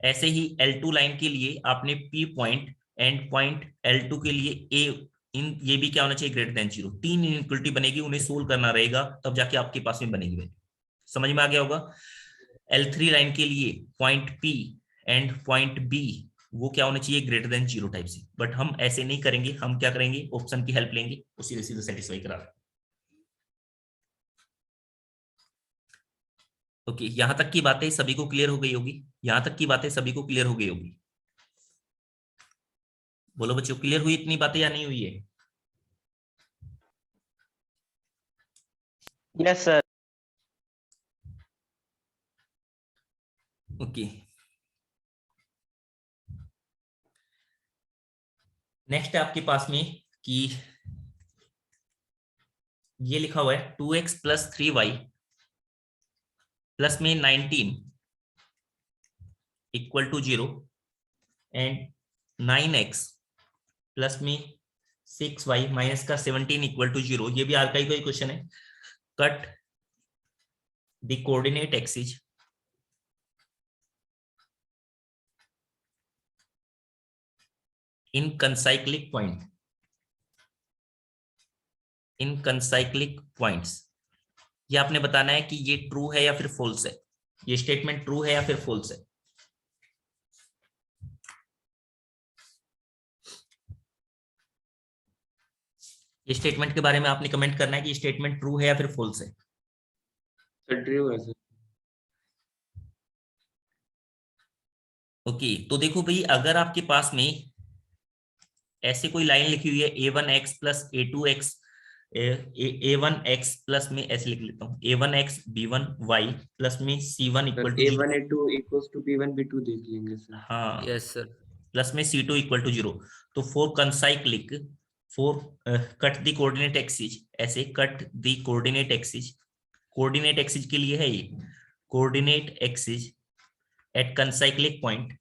ऐसे ही L2 लाइन के लिए आपने P point and point L2 के लिए A, इन ये भी क्या होना चाहिए, ग्रेटर देन 0। तीन इनइक्वलिटी बनेगी, उन्हें सोल्व करना रहेगा, तब जाके आपके पास में बनेगी वैल्यू। समझ में आ गया होगा। L3 लाइन के लिए point P and point B वो क्या होना चाहिए, ग्रेटर देन 0 टाइप से। बट हम ऐसे नहीं करेंगे, हम क्या करेंगे, ऑप्शन की हेल्प लेंगे, वो सीधे सीधे सेटिस्फाई करा। ओके, यहां तक की बातें सभी को क्लियर हो गई होगी, यहां तक की बातें सभी को क्लियर हो गई होगी। बोलो बच्चों, क्लियर हुई इतनी बातें या नहीं हुई है? Yes sir. ओके, नेक्स्ट है आपके पास में कि ये लिखा हुआ है 2x + 3y प्लस में 19 equal to 0 and 9x plus में 6y माइनस का 17 इक्वल टू 0। ये भी आरकाई का ही क्वेश्चन है। Cut the coordinate axis in concyclic point, in concyclic points, ये आपने बताना है कि ये ट्रू है या फिर फॉल्स है, ये स्टेटमेंट ट्रू है या फिर फॉल्स है। ये स्टेटमेंट के बारे में आपने कमेंट करना है कि स्टेटमेंट ट्रू है या फिर फॉल्स है। सर ट्रू है सर। ओके, तो देखो भाई, अगर आपके पास में ऐसे कोई लाइन लिखी हुई है a1x plus a2x, a1x plus में ऐसे लिख लेता हूँ a1x b1y प्लस में c1 equal to A1 A2 equals to B1 B2 देख लेंगे सर। हाँ यस सर। प्लस में c2 इक्वल टू 0। तो four concyclic, four cut the coordinate axis, ऐसे cut the coordinate axis, coordinate axis के लिए है ये, coordinate axis at concyclic point,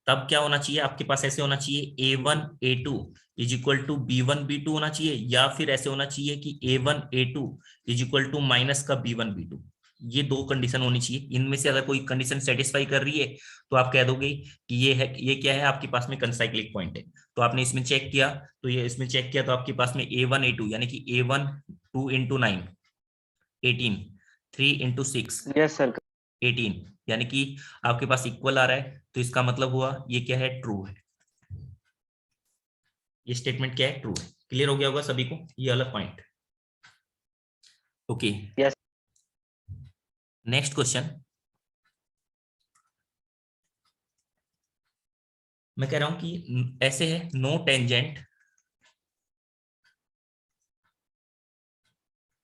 तब क्या होना चाहिए आपके पास, ऐसे होना चाहिए a1 a2 is equal to b1 b2 होना चाहिए, या फिर ऐसे होना चाहिए कि a1 a2 is equal to minus का b1 b2। ये दो कंडीशन होनी चाहिए, इनमें से अगर कोई कंडीशन सेटिस्फाई कर रही है तो आप कह दोगे कि ये है, ये क्या है आपके पास में कंसाइक्लिक पॉइंट है। तो आपने इसमें चेक किया, तो ये इसमें चेक किया तो आपके पास में a1 a2 यानी कि a1 2 into 9 18, 3 into 6 yes sir. 18, यानी कि आपके पास इक्वल आ रहा है, तो इसका मतलब हुआ ये क्या है, ट्रू है। ये स्टेटमेंट क्या है, ट्रू है। क्लियर हो गया होगा सभी को ये वाला point. Okay, yes. Next question, मैं कह रहा हूं कि ऐसे है, no tangent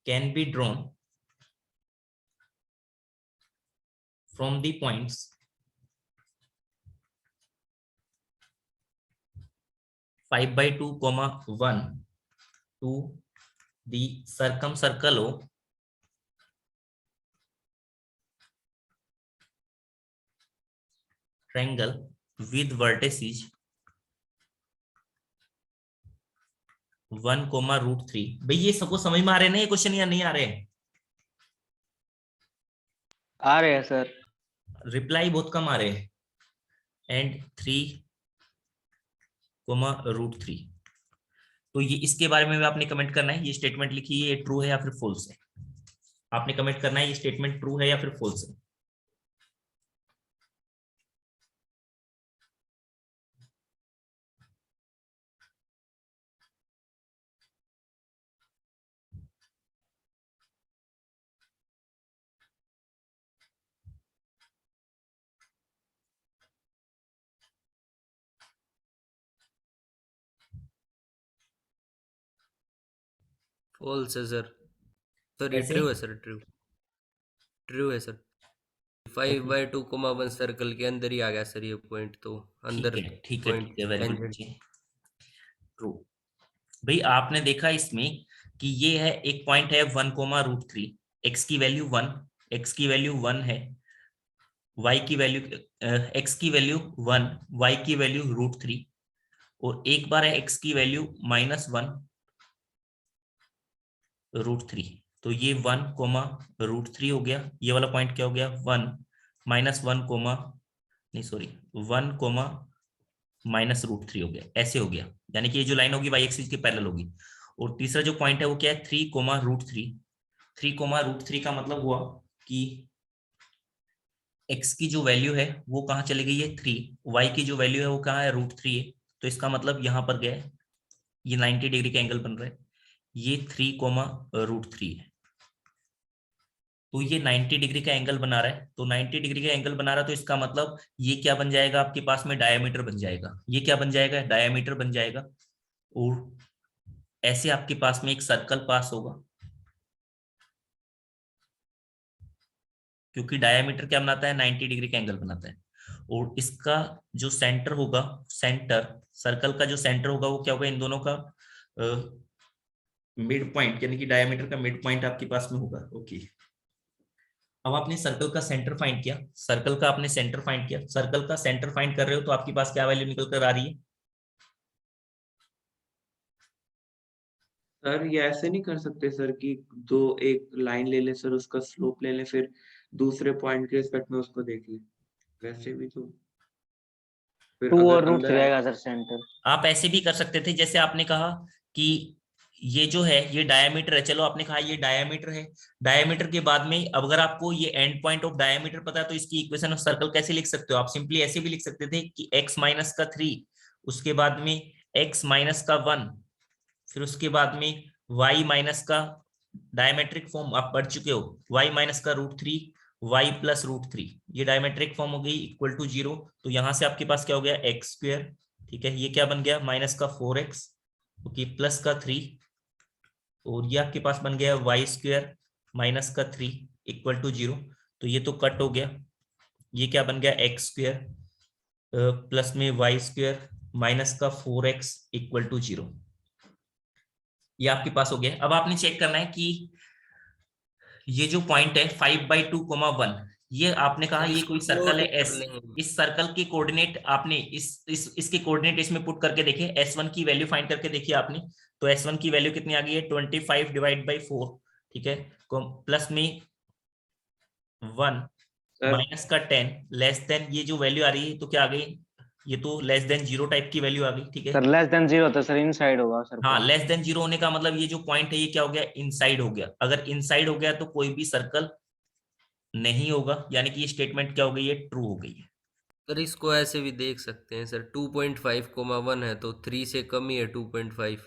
can be drawn from the points 5/2, 1 to the circumcircle of triangle with vertices 1, √3। भाई ये सबको समझ में आ रहे हैं ना ये क्वेश्चन, या नहीं आ रहे हैं? आ रहे हैं सर। रिप्लाई बहुत कम आ रहे हैं। एंड 3, √3। तो ये इसके बारे में भी आपने कमेंट करना है, ये स्टेटमेंट लिखी है, ये ट्रू है या फिर फॉल्स है। आपने कमेंट करना है ये स्टेटमेंट ट्रू है या फिर फॉल्स है। फॉल्स है सर। सर ये ऐसे? ट्रू है सर, ट्रू ट्रू है सर। 5/2, 1 सर्कल के अंदर ही आ गया सर ये पॉइंट, तो अंदर ठीक है, ठीक है, पॉइंट ठीक है, वेरी गुड टेंजेंट। बच्चे, ट्रू। भाई आपने देखा इसमें कि ये है, एक पॉइंट है 1, √3, एक्स की वैल्यू 1, एक्स की वैल्यू 1 है, y की वैल्यू x की वैल्यू 1, y की वैल्यू √3, और एक बार है x की वैल्यू -1 √3। तो ये 1, √3 हो गया। ये वाला पॉइंट क्या हो गया, 1 -1, नहीं सॉरी 1, -√3 हो गया, ऐसे हो गया। यानी कि ये जो लाइन होगी y एक्सिस के पैरेलल होगी। और तीसरा जो पॉइंट है वो क्या है, 3, √3। 3, √3 का मतलब हुआ कि x की जो वैल्यू है वो कहाँ चली गई है, 3, y की जो वैल्यू है वो कहाँ है, √3 है। तो इसका मतलब यहाँ पर गया है, ये 90 डिग्री का एंगल बन रहा है, ये 3, √3 है। तो ये 90 डिग्री का एंगल बना रहा है, तो 90 डिग्री का एंगल बना रहा है, तो इसका मतलब ये क्या बन जाएगा आपके पास में, डायामीटर बन जाएगा। ये क्या बन जाएगा, डायामीटर बन जाएगा। और ऐसे आपके पास में एक सर्कल पास होगा, क्योंकि डायामीटर क्या बनाता है, 90 डिग्री का एंगल बनाता है। और इसका जो सेंटर होगा, सेंटर सर्कल का जो सेंटर होगा वो क्या होगा, इन दोनों का मिड पॉइंट, यानी कि डायमीटर का मिड पॉइंट आपके पास में होगा। ओके, अब आपने सर्कल का सेंटर फाइंड किया, सर्कल का आपने सेंटर फाइंड किया, सर्कल का सेंटर फाइंड कर रहे हो तो आपके पास क्या वैल्यू निकल कर आ रही है, सर ये ऐसे नहीं कर सकते सर कि दो एक लाइन ले ले सर, उसका स्लोप ले ले, फिर दूसरे पॉइंट के रिस्पेक्ट में उसको देख ले। वैसे भी तो फिर 2 और अगर रूट अंदर 3 आएगा सर सेंटर। आप ऐसे भी कर सकते थे, जैसे आपने कहा कि ये जो है ये डायमीटर है, चलो आपने कहा ये डायमीटर है, डायमीटर के बाद में अब अगर आपको ये एंड पॉइंट ऑफ डायमीटर पता है तो इसकी इक्वेशन ऑफ सर्कल कैसे लिख सकते हो आप? सिंपली ऐसे भी लिख सकते थे कि x माइनस का 3, उसके बाद में x माइनस का 1, फिर उसके बाद में y माइनस का डायमेट्रिक फॉर्म आप पढ़ चुके हो, y माइनस का √3 y प्लस √3, ये डायमेट्रिक फॉर्म हो गई इक्वल टू 0। तो यहां से आपके पास क्या हो गया एक्स स्क्वायर, ठीक है, ये क्या बन गया माइनस का 4x, ओके, प्लस का 3, और ये आपके पास बन गया वाई स्क्वायर माइनस का 3 इक्वल टू 0। तो ये तो कट हो गया, ये क्या बन गया एक्स स्क्वायर प्लस में वाई स्क्वायर माइनस का 4x इक्वल टू 0। ये आपके पास हो गया। अब आपने चेक करना है कि ये जो पॉइंट है 5/2, 1, ये आपने कहा ये कोई सर्कल है एस, इस सर्कल के कोऑर्डिनेट आपने इसके कोऑर्डिनेट इसमें पुट करके देखे, S1 की वैल्यू फाइंड करके देखी आपने, तो S1 की वैल्यू कितनी आ गई है 25/4, ठीक है, प्लस में 1 सर माइनस का 10 लेस देन ये जो वैल्यू आ रही है तो क्या आ गई, ये तो लेस देन 0 टाइप की वैल्यू आ गई, ठीक है। सर लेस देन 0 तो सर इनसाइड होगा सर। हाँ, लेस देन 0 होने का मतलब ये जो पॉइंट है ये क्या हो गया इनसाइड हो गया। अगर इनसाइड हो गया तो कोई भी सर्कल नहीं होगा, यानी कि ये स्टेटमेंट क्या हो गई है ट्रू हो गई है। सर इसको ऐसे भी देख सकते हैं सर, 2.5, 1 है तो 3 से कम ही है 2.5।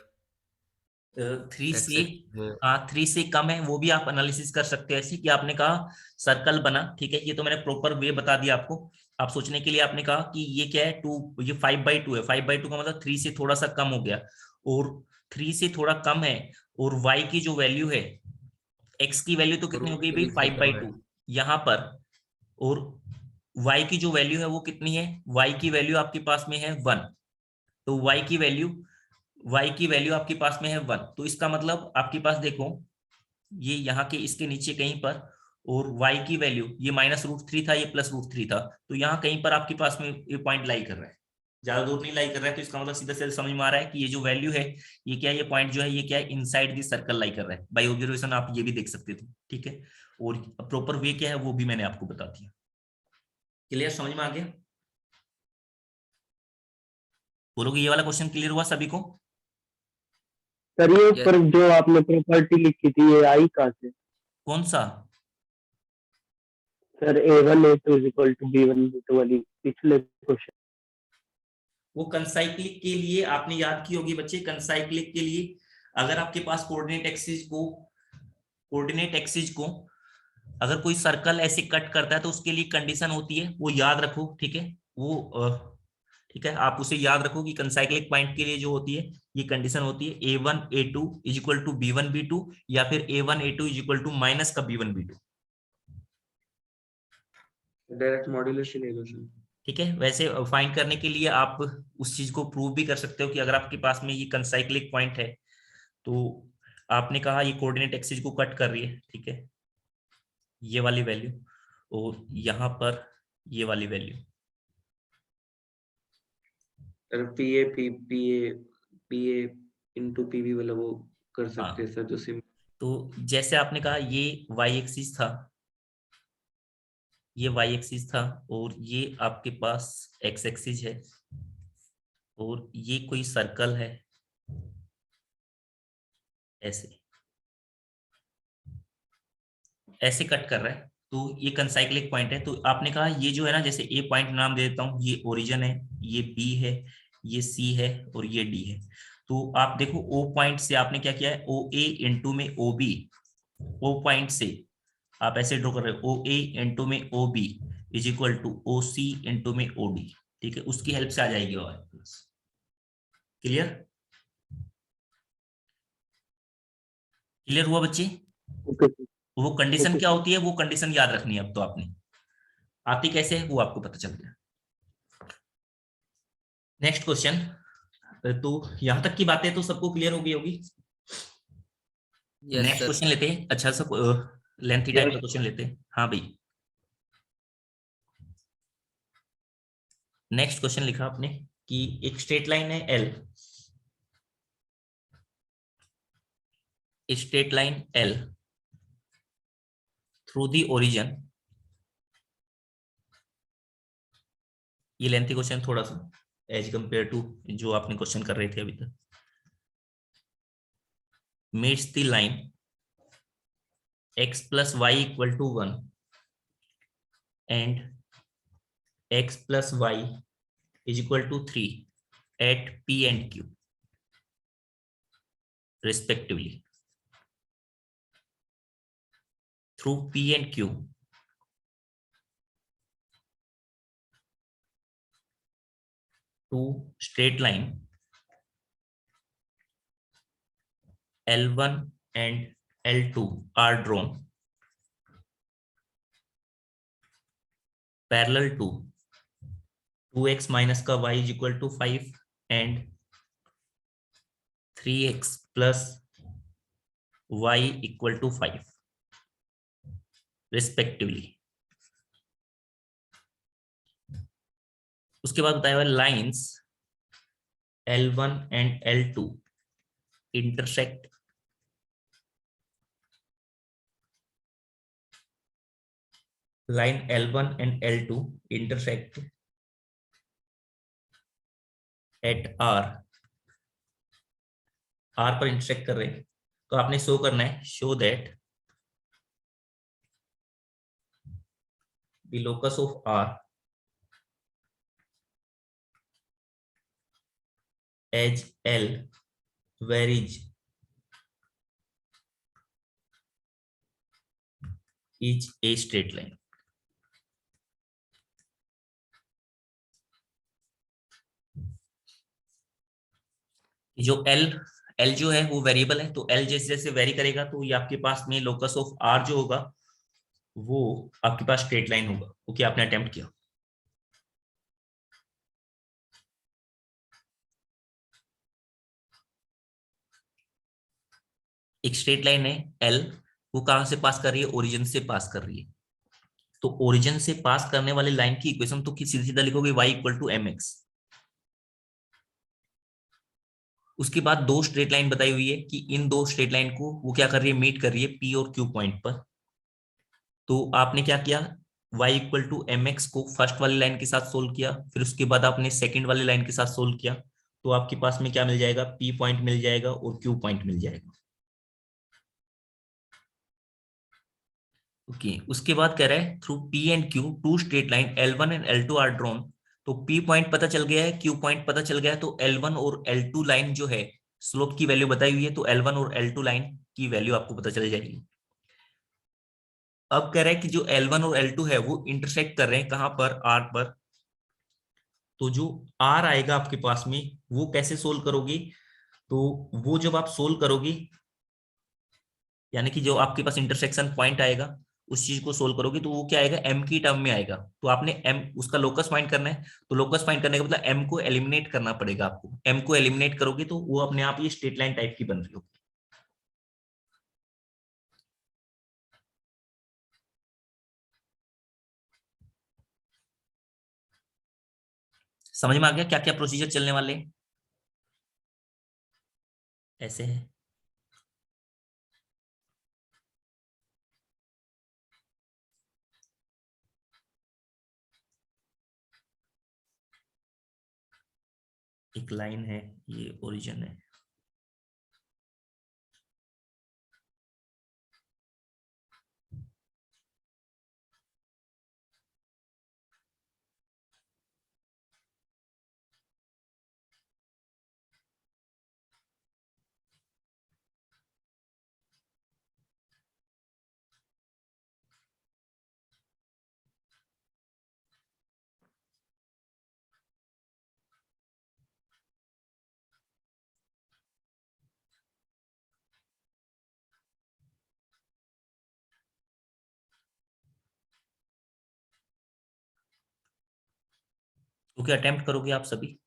3 से, में हाँ 3 से कम है, वो भी आप एनालिसिस कर सकते हैं ऐसे कि आपने कहा सर्कल बना, ठीक है, ये तो मैंने प्रॉपर वे बता दिया आपको। आप सोचने के लिए आपने कहा कि ये क्या है 2, ये 5/2 है, 5/2 का मतलब 3 से थोड़ा सा कम हो गया, और 3 से थोड़ा कम है, और y की जो वैल्यू है, x की वैल्यू तो कितनी हो गई भाई 5/2 यहाँ पर, और y की जो वैल्यू है वो कितनी है, y की वैल्यू आपके पास में है 1, तो y की वैल्यू आपके पास में है 1, तो इसका मतलब आपके पास देखो ये यहाँ के इसके नीचे कहीं पर, और y की वैल्यू ये -√3 था, ये +√3 था, तो यहाँ कहीं पर आपके पास में ये पॉइंट लाई कर रहा है, ज्यादा दूर नहीं लाई कर रहा है, तो इसका मतलब सीधा सीधा समझ में आ रहा है कि ये जो वैल्यू है ये क्या है, ये पॉइंट जो है ये क्या है इनसाइड दी सर्कल लाई कर रहा है। बाय ऑब्जर्वेशन आप ये भी देख सकते थे, ठीक है, और प्रॉपर वे क्या है वो भी मैंने आपको बता दिया। क्लियर, समझ में आ गया? बोलोगे ये वाला क्वेश्चन क्लियर हुआ सभी को? सर ये ऊपर जो आपने प्रॉपर्टी लिखी थी ये आई कहाँ से? कौन सा? Sir A1 A2 = B1 B2 वाली पिछले क्वेश्चन। वो कंसाइक्लिक के लिए आपने याद की होगी बच्चे, कंसाइक्लिक के लिए अगर आपके पास कोऑर्डिनेट एक्सिस को अगर कोई सर्कल ऐसे कट करता है तो उसके लिए कंडीशन होती है, वो याद रखो, ठीक है, वो ठीक है, आप उसे याद रखो कि कंसाइक्लिक पॉइंट के लिए जो होती है ये कंडीशन होती है A1 A2 = B1 B2, या फिर A1 A2 = माइनस का B1 B2। डायरेक्ट मॉड्यूलेशन ले लो सर। ठीक है, वैसे फाइंड करने के लिए आप उस चीज को प्रूव भी कर सकते हो कि अगर आपके पास में ये कंसाइक्लिक पॉइंट है तो आपने कहा ये कोऑर्डिनेट एक्सिस को कट कर रही है, ठीक है, ये वाली वैल्यू, और यहाँ पर ये वाली वैल्यू, PA into PB वाला वो कर सकते हैं सर जो सिम। तो जैसे आपने कहा ये y एक्सिस था, ये y एक्सिस था, और ये आपके पास x एक्सिस है, और ये कोई सर्कल है ऐसे कट कर रहा है, तो ये कंसाइक्लिक पॉइंट है। तो आपने कहा ये जो है ना, जैसे ए पॉइंट नाम दे देता हूं, ये ओरिजिन है, ये बी है, ये सी है, और ये डी है। तो आप देखो ओ पॉइंट से आपने क्या किया है, ओ ए इंटू में ओ बी, ओ पॉइंट से आप ऐसे ड्रॉ कर रहे हो, ओ ए इंटू में ओ बी = ओ सी इंटू में ओ डी, ठीक है, उसकी हेल्प से आ जाएगी। और क्लियर, क्लियर हुआ बच्चे? Okay sir. वो कंडीशन क्या होती है, वो कंडीशन याद रखनी है अब तो आपने, आती कैसे है वो आपको पता चल गया। नेक्स्ट क्वेश्चन, तो यहां तक की बातें तो सबको क्लियर हो गई होगी। नेक्स्ट क्वेश्चन लेते हैं, अच्छा सा लेंथी टाइप का क्वेश्चन लेते हैं। हाँ भाई, नेक्स्ट क्वेश्चन लिखा आपने कि एक स्ट्रेट लाइन है L, straight line L through the origin ये लेंथी क्वेश्चन थोड़ा सा एज कंपेयर टू जो आपने क्वेश्चन कर रहे थे अभी तक। Meets the line x plus y equal to 1 and x plus y is equal to 3 at p and q respectively. Through p and q, two straight line L1 and L2 are drawn parallel to 2x minus का y is equal to 5 and 3x plus y equal to 5 respectively. उसके बाद बताया हुआ lines L1 and L2 intersect line L1 and L2 intersect at R पर intersect कर रहे हैं, तो आपने शो करना है show that the locus of R as L varies is a straight line. जो L जो है वो वेरिएबल है, तो L जैसे जैसे वेरी करेगा तो ये आपके पास में लोकस ऑफ R जो होगा वो आपके पास स्ट्रेट लाइन होगा। ओके, आपने अटेम्प्ट किया। एक स्ट्रेट लाइन है L, वो कहां से पास कर रही है? ओरिजिन से पास कर रही है। तो ओरिजिन से पास करने वाली लाइन की इक्वेशन तो सीधा सीधा लिखोगे y इक्वल टू mx। उसके बाद दो स्ट्रेट लाइन बताई हुई है कि इन दो स्ट्रेट लाइन को वो क्या कर रही है? मीट कर रही है P और Q पॉइंट पर। तो आपने क्या किया? y इक्वल टू mx को फर्स्ट वाली लाइन के साथ सोल्व किया, फिर उसके बाद आपने सेकंड वाली लाइन के साथ सोल्व किया, तो आपके पास में क्या मिल जाएगा? P पॉइंट मिल जाएगा और Q पॉइंट मिल जाएगा। ओके, उसके बाद कह रहा है through P and Q two straight line L1 and L2 are drawn. तो P पॉइंट पता चल गया है, Q पॉइंट पता चल गया है, तो L1 और L2 लाइन जो है स्लोप की वैल्यू बताई हुई है, तो L1 और L2 लाइन की वैल्यू आपको पता चल जाएगी। अब कह रहा है कि जो L1 और L2 है वो इंटरसेक्ट कर रहे हैं कहां पर? R पर। तो जो R आएगा आपके पास में वो कैसे सोल्व करोगे? तो वो जब आप सोल्व करोगे, यानी कि जो आपके पास इंटरसेक्शन पॉइंट आएगा उस चीज को सोल्व करोगे, तो वो क्या आएगा? M की टर्म में आएगा। तो आपने M उसका लोकस फाइंड करना है, तो लोकस फाइंड करने का मतलब M को एलिमिनेट करना पड़ेगा आपको। M को एलिमिनेट करोगे तो वो अपने आप ये स्ट्रेट लाइन टाइप की बन रही होगी। समझ में आ गया क्या क्या प्रोसीजर चलने वाले हैं? ऐसे है। एक लाइन है, ये ओरिजिन है। तो क्या अटेम्प्ट करोगे आप सभी?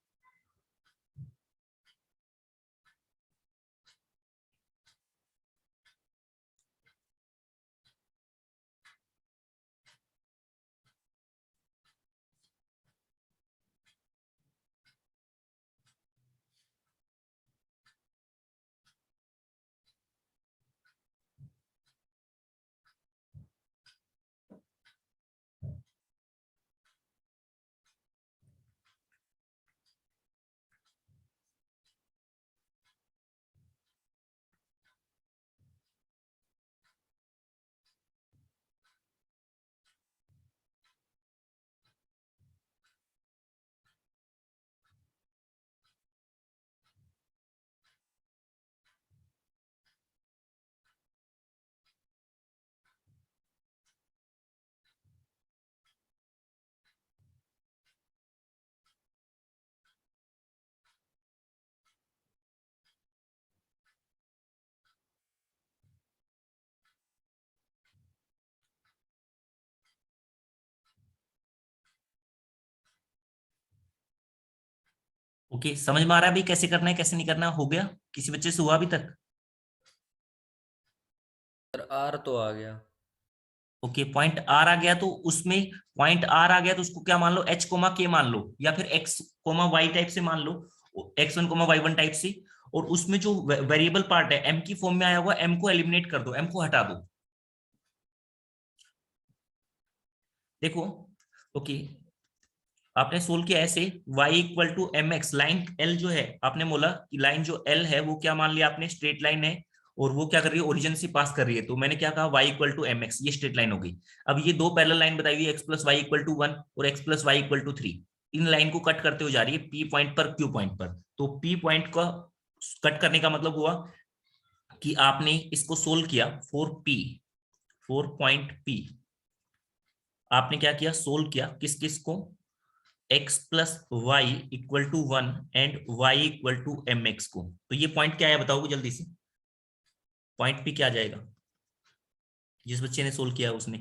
ओके, समझ में आ रहा है अभी कैसे करना है कैसे नहीं करना? हो गया? किसी बच्चे से हुआ अभी तक? सर आर तो आ गया। ओके, पॉइंट आर आ गया, तो उसमें पॉइंट आर आ गया तो उसको क्या मान लो, एच कोमा के मान लो, या फिर एक्स कोमा वाई टाइप से मान लो, x1 कोमा y1 टाइप से। और उसमें जो वेरिएबल पार्ट है m की फॉर्म में आया हुआ, m को एलिमिनेट कर दो, m को हटा दो। देखो, ओके, आपने सोल्व किया ऐसे, y equal to m x, line l जो है, आपने बोला कि लाइन जो l है वो क्या मान लिया आपने, स्ट्रेट लाइन है, और वो क्या कर रही है, ओरिजिन से पास कर रही है, तो मैंने क्या कहा, y equal to m x, ये स्ट्रेट लाइन हो गई। अब ये दो पैरेलल लाइन बताई हुई है, x plus y equal to 1 और x plus y equal to 3, इन लाइन को कट करते हुए जा रही है p पॉइंट पर q पॉइंट पर। तो p पॉइंट का कट करने का मतलब हुआ कि आपने इसको सोल्व किया फॉर पॉइंट p। आपने क्या किया, सोल्व किया किस किस को, x plus y equal to 1 and y equal to m x को। तो ये पॉइंट क्या है बताओगे जल्दी से, पॉइंट p क्या आ जाएगा जिस बच्चे ने सोल्व किया उसने?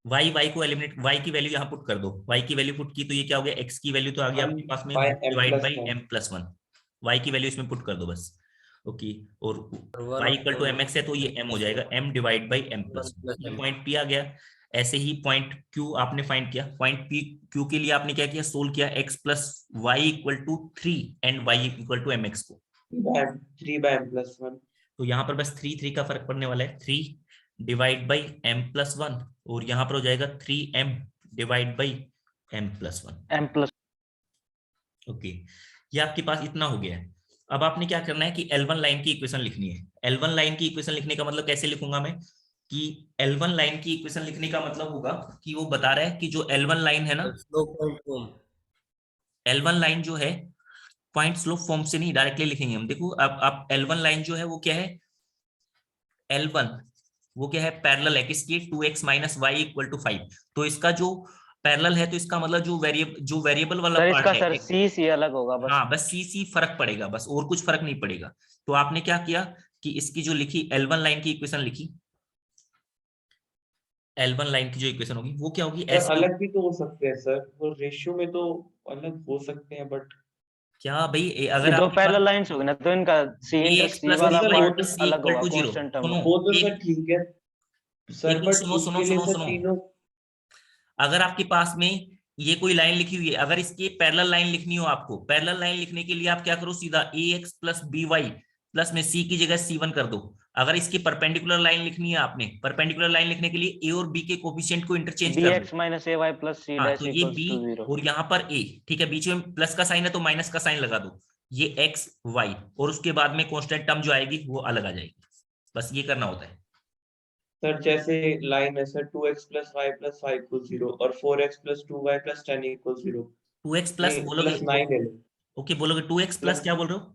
y को एलिमिनेट, y की वैल्यू यहाँ पुट कर दो, y की वैल्यू पुट की तो ये क्या हो गया, x की वैल्यू तो आ गया आपके पास में divide by m plus 1, y की वैल्यू इसमें पुट कर दो बस। ओके, और y equal to m x है तो ये m हो जाएगा, m divide by m plus 1, point p आ गया। ऐसे ही पॉइंट q आपने फाइंड किया, पॉइंट p q के लिए आपने क्या किया, सोल्व किया x plus y equal to 3 and y equal to m x को, 3 बाय m प्लस 1। तो यहाँ पर बस 3 का फर्क पड़ने वाला है, 3 डिवाइड बाई m प्लस 1, और यहाँ पर हो जाएगा 3m divide by m plus 1। m plus. Okay, ये आपके पास इतना हो गया है। अब आपने क्या करना है कि L1 लाइन की इक्वेशन लिखनी है। L1 लाइन की इक्वेशन लिखने का मतलब कैसे लिखूंगा मैं, कि L1 लाइन की इक्वेशन लिखने का मतलब होगा कि वो बता रहा है कि जो L1 लाइन है ना, slow point form. L1 line जो है पॉइंट स्लोप फॉर्म से नहीं डायरेक्टली लिखेंगे हम। देखो अब आप L1 लाइन जो है वो क्या है, L1 वो क्या है, पैरेलल है किसकी, 2x minus Y equal to 5। तो इसका जो पैरेलल है तो इसका मतलब जो वेरिएबल वाला सर पार्ट इसका है, सर सी सी अलग होगा बस। हाँ बस सी फर्क पड़ेगा बस, और कुछ फर्क नहीं पड़ेगा। तो आपने क्या किया कि इसकी जो लिखी L1 लाइन की इक्वेशन लिखी, L1 लाइन की जो इक्वेशन होगी वो क्या होगी, सर ऐसी अलग भी तो हो सकते हैं सर, वो रेशियो में तो अलग हो सकते हैं, बट क्या भाई, ये अगर दो आपके पैरेलल पास लाइन्स होगी ना, तो इनका सी A inter x C plus वाला बी वाई पार्ट प्लस सी अलग इक्वल होगा टू 0, कांस्टेंट टर्म सुनो में। वो तो सर एक ठीक है सर, एक बट सुनो सुनो इसके लिए सुनो सर सुनो, तीनों। अगर आपके पास में ये कोई लाइन लिखी हुई है, अगर इसकी पैरेलल लाइन लिखनी हो आपको, पैरेलल लाइन लिखने के लिए आप क्या करो, सीधा A X plus B Y plus में सी की जगह C1 कर दो। अगर इसकी परपेंडिकुलर लाइन लिखनी है आपने, परपेंडिकुलर लाइन लिखने के लिए ए और बी के कोफिशिएंट को इंटरचेंज कर bx दो। माइनस ए वाई प्लस सी हाँ, डैश तो ये इक्वल्स बी टू 0। और यहाँ पर ए, ठीक है, बीच में प्लस का साइन है तो माइनस का साइन लगा दो, ये एक्स वाई, और उसके बाद में कांस्टेंट टर्म जो आएगी वो अलग आ जाएगी। बस ये करना होता है। सर जैसे लाइन है sir 2x plus y plus 5 equal 0 और 4x plus 2y plus 10 equal 0। 2x plus नहीं, बोलोगे, प्लस 9 ले लो। ओके बोलोगे 2x प्लस प्लस क्या बोल रहे हो?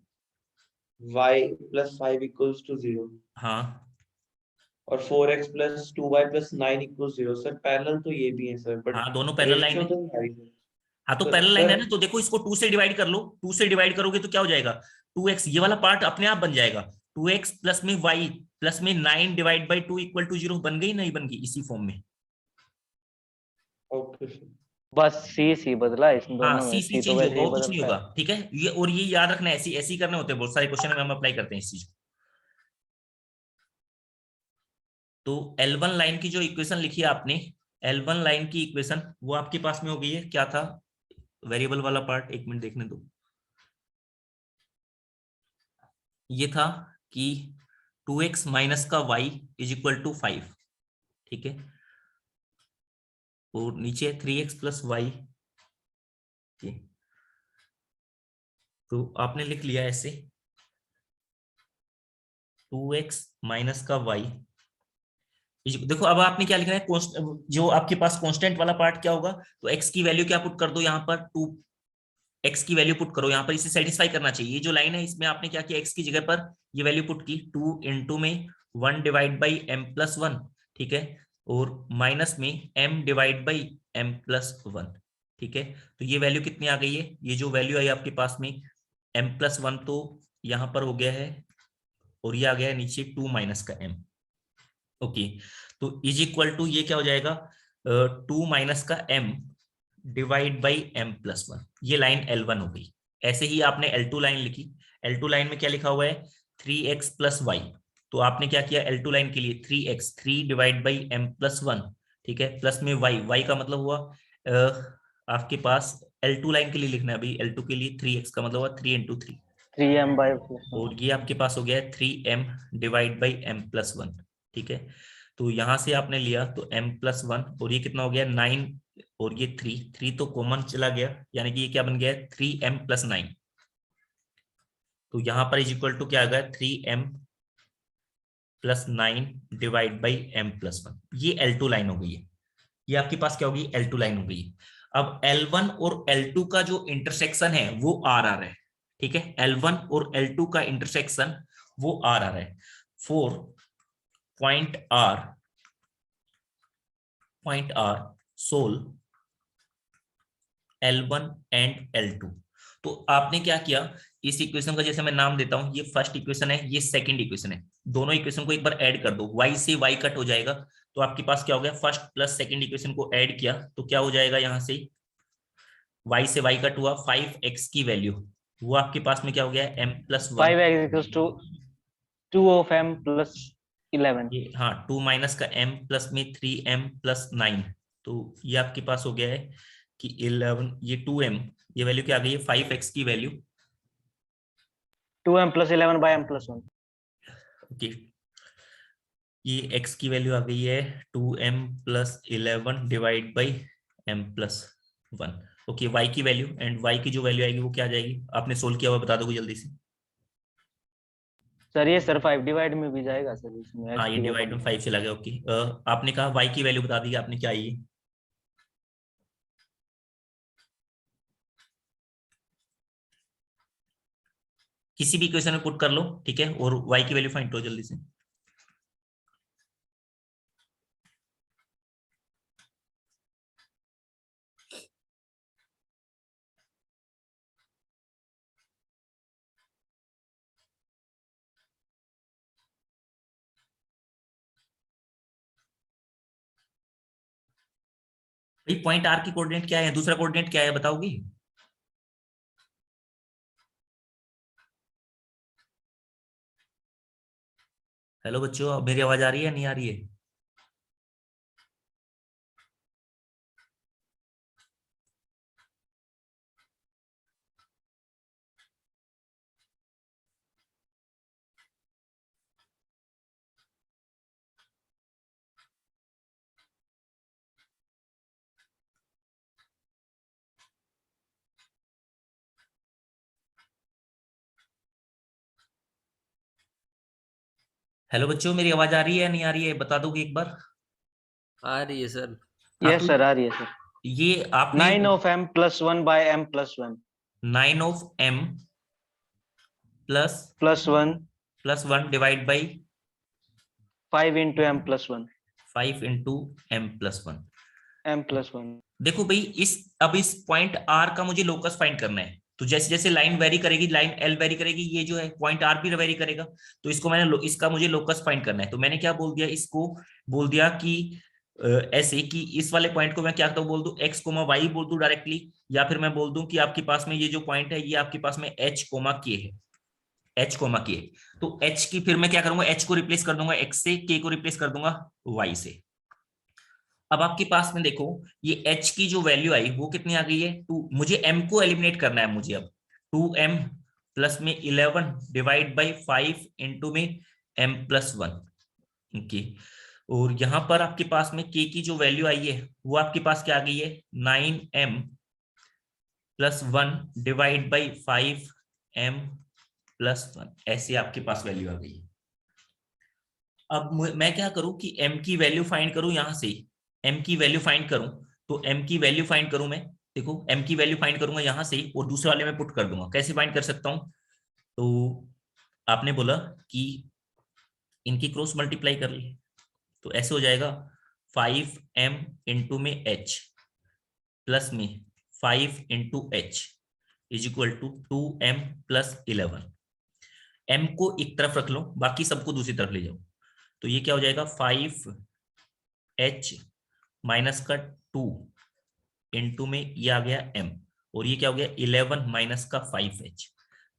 y प्लस 5 इक्वल्स टू 0 हाँ और 4x plus 2y plus 9 equal 0। Sir parallel तो ये भी है सर, बट हाँ, दोनों पैरेलल लाइन रेशियो है। तो नहीं आ रही हाँ तो सर। पैरेलल लाइन है सर ना, तो देखो इसको 2 से डिवाइड कर लो, 2 से डिवाइड करोगे तो क्या हो जाएगा, 2x, ये वाला पार्ट अपने आप बन जाएगा, 2x प्लस में y प्लस में 9 डिवाइड बाई 2 इक्वल टू 0, बन गई नहीं बन गई इसी फॉर्म में। Okay sir. बस सी सी बदला है इन हाँ दोनों में, सी सी तो चेंज वैसे होगा ही और कुछ नहीं बदलता होगा, है। ठीक है। ये और ये याद रखना, ऐसी ऐसी करने होते हैं, बहुत सारे क्वेश्चन में हम अप्लाई करते हैं इस चीज को। तो L1 लाइन की जो इक्वेशन लिखी है आपने, L1 लाइन की इक्वेशन वो आपके पास में हो गई है, क्या था वेरिएबल वाला पार्ट, एक मिनट देखने दो। ये था कि 2x माइनस का y इज इक्वल टू 5, ठीक है, और नीचे 3x प्लस वाई, तो आपने लिख लिया ऐसे 2x माइनस का y। देखो अब आपने क्या लिखना है, जो आपके पास कांस्टेंट वाला पार्ट क्या होगा, तो x की वैल्यू क्या पुट कर दो यहाँ पर, 2x की वैल्यू पुट करो यहाँ पर, इसे सेटिस्फाई करना चाहिए। ये जो लाइन है इसमें आपने क्या किया, x की जगह पर ये वैल्यू पुट की, 2 इंटू में 1 डिवाइड बाई m प्लस 1, ठीक है, और माइनस में m divide by m plus 1, ठीक है। तो ये वैल्यू कितनी आ गई है, ये जो वैल्यू आई आपके पास में m प्लस 1 तो यहाँ पर हो गया है, और ये आ गया है नीचे 2 माइनस का m। ओके, तो इज इक्वल टू ये क्या हो जाएगा, 2 माइनस का m divide by m plus 1, ये लाइन L1 हो गई। ऐसे ही आपने L2 लाइन लिखी, L2 लाइन में क्या लिखा हुआ है 3x प्लस वाई, तो आपने क्या किया L2 लाइन के लिए 3x 3 divide by m plus 1, ठीक है, प्लस में y का मतलब हुआ आपके पास L2 लाइन के लिए लिखना है अभी, L2 के लिए 3x का मतलब हुआ 3 into 3, 3m by और ये आपके पास हो गया है 3m divide by m plus 1, ठीक है। तो यहां से आपने लिया तो m प्लस 1, और ये कितना हो गया 9, और ये 3 तो कॉमन चला गया, यानी कि ये क्या बन गया 3m प्लस 9। तो यहां पर इज इक्वल टू क्या आ गया 3m plus 9 divide by m plus 1, ये L2 लाइन हो गई है। ये आपके पास क्या होगी L2 लाइन हो गई है। अब L1 और L2 का जो इंटरसेक्शन है वो RR है, ठीक है, L1 और L2 का इंटरसेक्शन वो RR है। For point R solve L1 and L2। तो आपने क्या किया, इस इक्वेशन का जैसे मैं नाम देता हूं, ये फर्स्ट इक्वेशन है, ये सेकंड इक्वेशन है, दोनों इक्वेशन को एक बार ऐड कर दो, y से y कट हो जाएगा, तो आपके पास क्या हो गया फर्स्ट प्लस सेकंड इक्वेशन को ऐड किया तो क्या हो जाएगा, यहां से y से y कट हुआ, 5x की वैल्यू वो आपके पास में क्या हो गया m plus 1, 5x equals to 2 of m plus 11। ये हाँ 2 माइनस का m प्लस में 3m प्लस 9, तो ये आपके पास हो गया है कि 11, ये 2m, ये वैल्यू क्या आ गई है 5x की value, 2m plus 11 by m plus 1। Okay, ये x की वैल्यू आ गई है 2m plus 11 divide by m plus 1। Okay, y की वैल्यू, एंड y की जो वैल्यू आएगी वो क्या आ जाएगी, आपने सोल्व किया हुआ बता दोगे जल्दी से। सर ये सर 5 डिवाइड में भी जाएगा सर, इसमें हाँ x ये की डिवाइड जगह में 5 चला गया। ओके, आपने कहा y की वैल्यू बता दी, आपने क्या आई है, किसी भी इक्वेशन में पुट कर लो, ठीक है, और y की वैल्यू फाइंड करो जल्दी से। भाई पॉइंट आर की कोऑर्डिनेट क्या है, दूसरा कोऑर्डिनेट क्या है बताओगी। हेलो बच्चों, अब मेरी आवाज आ रही है नहीं आ रही है। हेलो बच्चों, मेरी आवाज आ रही है नहीं आ रही है, बता दोगे एक बार। आ रही है सर। हाँ, यस तो सर आ रही है सर। ये आपने 9 of m plus 1 by m plus 1 9 of m plus plus 1 1 divide by 5 into m plus 1 5 into m plus 1। m plus 1। देखो भाई, अब इस पॉइंट R का मुझे लोकस फाइंड करना है, तो जैसे जैसे लाइन वेरी करेगी, लाइन L वेरी करेगी, ये जो है पॉइंट R भी वेरी करेगा, तो इसको मैंने इसका मुझे लोकस फाइंड करना है, तो मैंने क्या बोल दिया, इसको बोल दिया कि ऐसे कि इस वाले पॉइंट को मैं क्या तो बोल दूं x कोमा y बोल दूं डायरेक्टली, या फिर मैं बोल दूं कि आपके पास में ये जो पॉइंट है ये आपके पास में h कोमा k है, h कोमा k, तो h की फिर मैं क्या करूंगा, h को रिप्लेस कर दूंगा x से, k को रिप्लेस कर दूंगा y से। अब आपके पास में देखो ये h की जो वैल्यू आई वो कितनी आ गई है 2, मुझे m को एलिमिनेट करना है मुझे, अब 2m प्लस में 11 डिवाइड बाई 5 इंटू में m प्लस 1। ओके, और यहां पर आपके पास में k की जो वैल्यू आई है वो आपके पास क्या आ गई है 9m plus 1 divide by 5m plus 1, ऐसे आपके पास वैल्यू आ गई है। अब मैं क्या करूं कि m की वैल्यू फाइंड करूं, यहां से m की वैल्यू फाइंड करूं, तो m की वैल्यू फाइंड करूं मैं, देखो m की वैल्यू फाइंड करूंगा यहां से और दूसरे वाले में पुट कर दूंगा। कैसे फाइंड कर सकता हूं, तो आपने बोला कि इनकी क्रॉस मल्टीप्लाई कर ली, तो ऐसे हो जाएगा 5m इंटू में h प्लस में 5 into h is equal to 2m plus 11। m को एक तरफ रख लो, बाकी सबको दूसरी तरफ ले जाओ, तो ये क्या हो जाएगा 5h माइनस का 2 इनटू में ये आ गया m, और ये क्या हो गया 11 माइनस का 5h।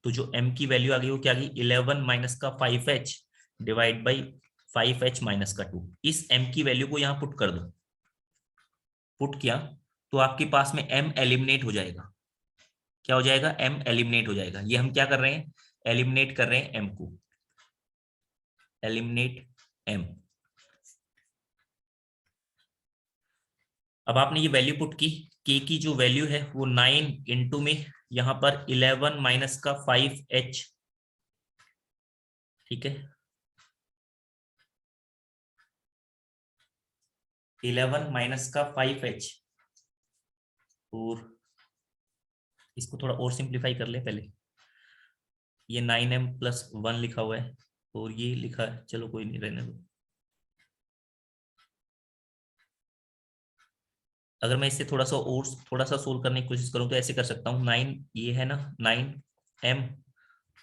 तो जो m की वैल्यू आ गई वो क्या आ गई 11 माइनस का 5h divide by 5h minus का 2। इस m की वैल्यू को यहाँ पुट कर दो, पुट किया तो आपके पास में m एलिमिनेट हो जाएगा। क्या हो जाएगा m एलिमिनेट हो जाएगा। ये हम क्या कर रहे हैं, एलिमिनेट कर रहे हैं m को, एलिमिनेट m। अब आपने ये वैल्यू पुट की, k की जो वैल्यू है वो 9 इंटू में यहां पर 11 माइनस का 5h, ठीक है 11 माइनस का 5h, और इसको थोड़ा और सिंप्लीफाई कर ले पहले। ये 9m प्लस 1 लिखा हुआ है और ये लिखा है, चलो कोई नहीं रहने दो। अगर मैं इससे थोड़ा सा सोल्व करने की कोशिश करूं तो ऐसे कर सकता हूँ, 9 ये है ना 9m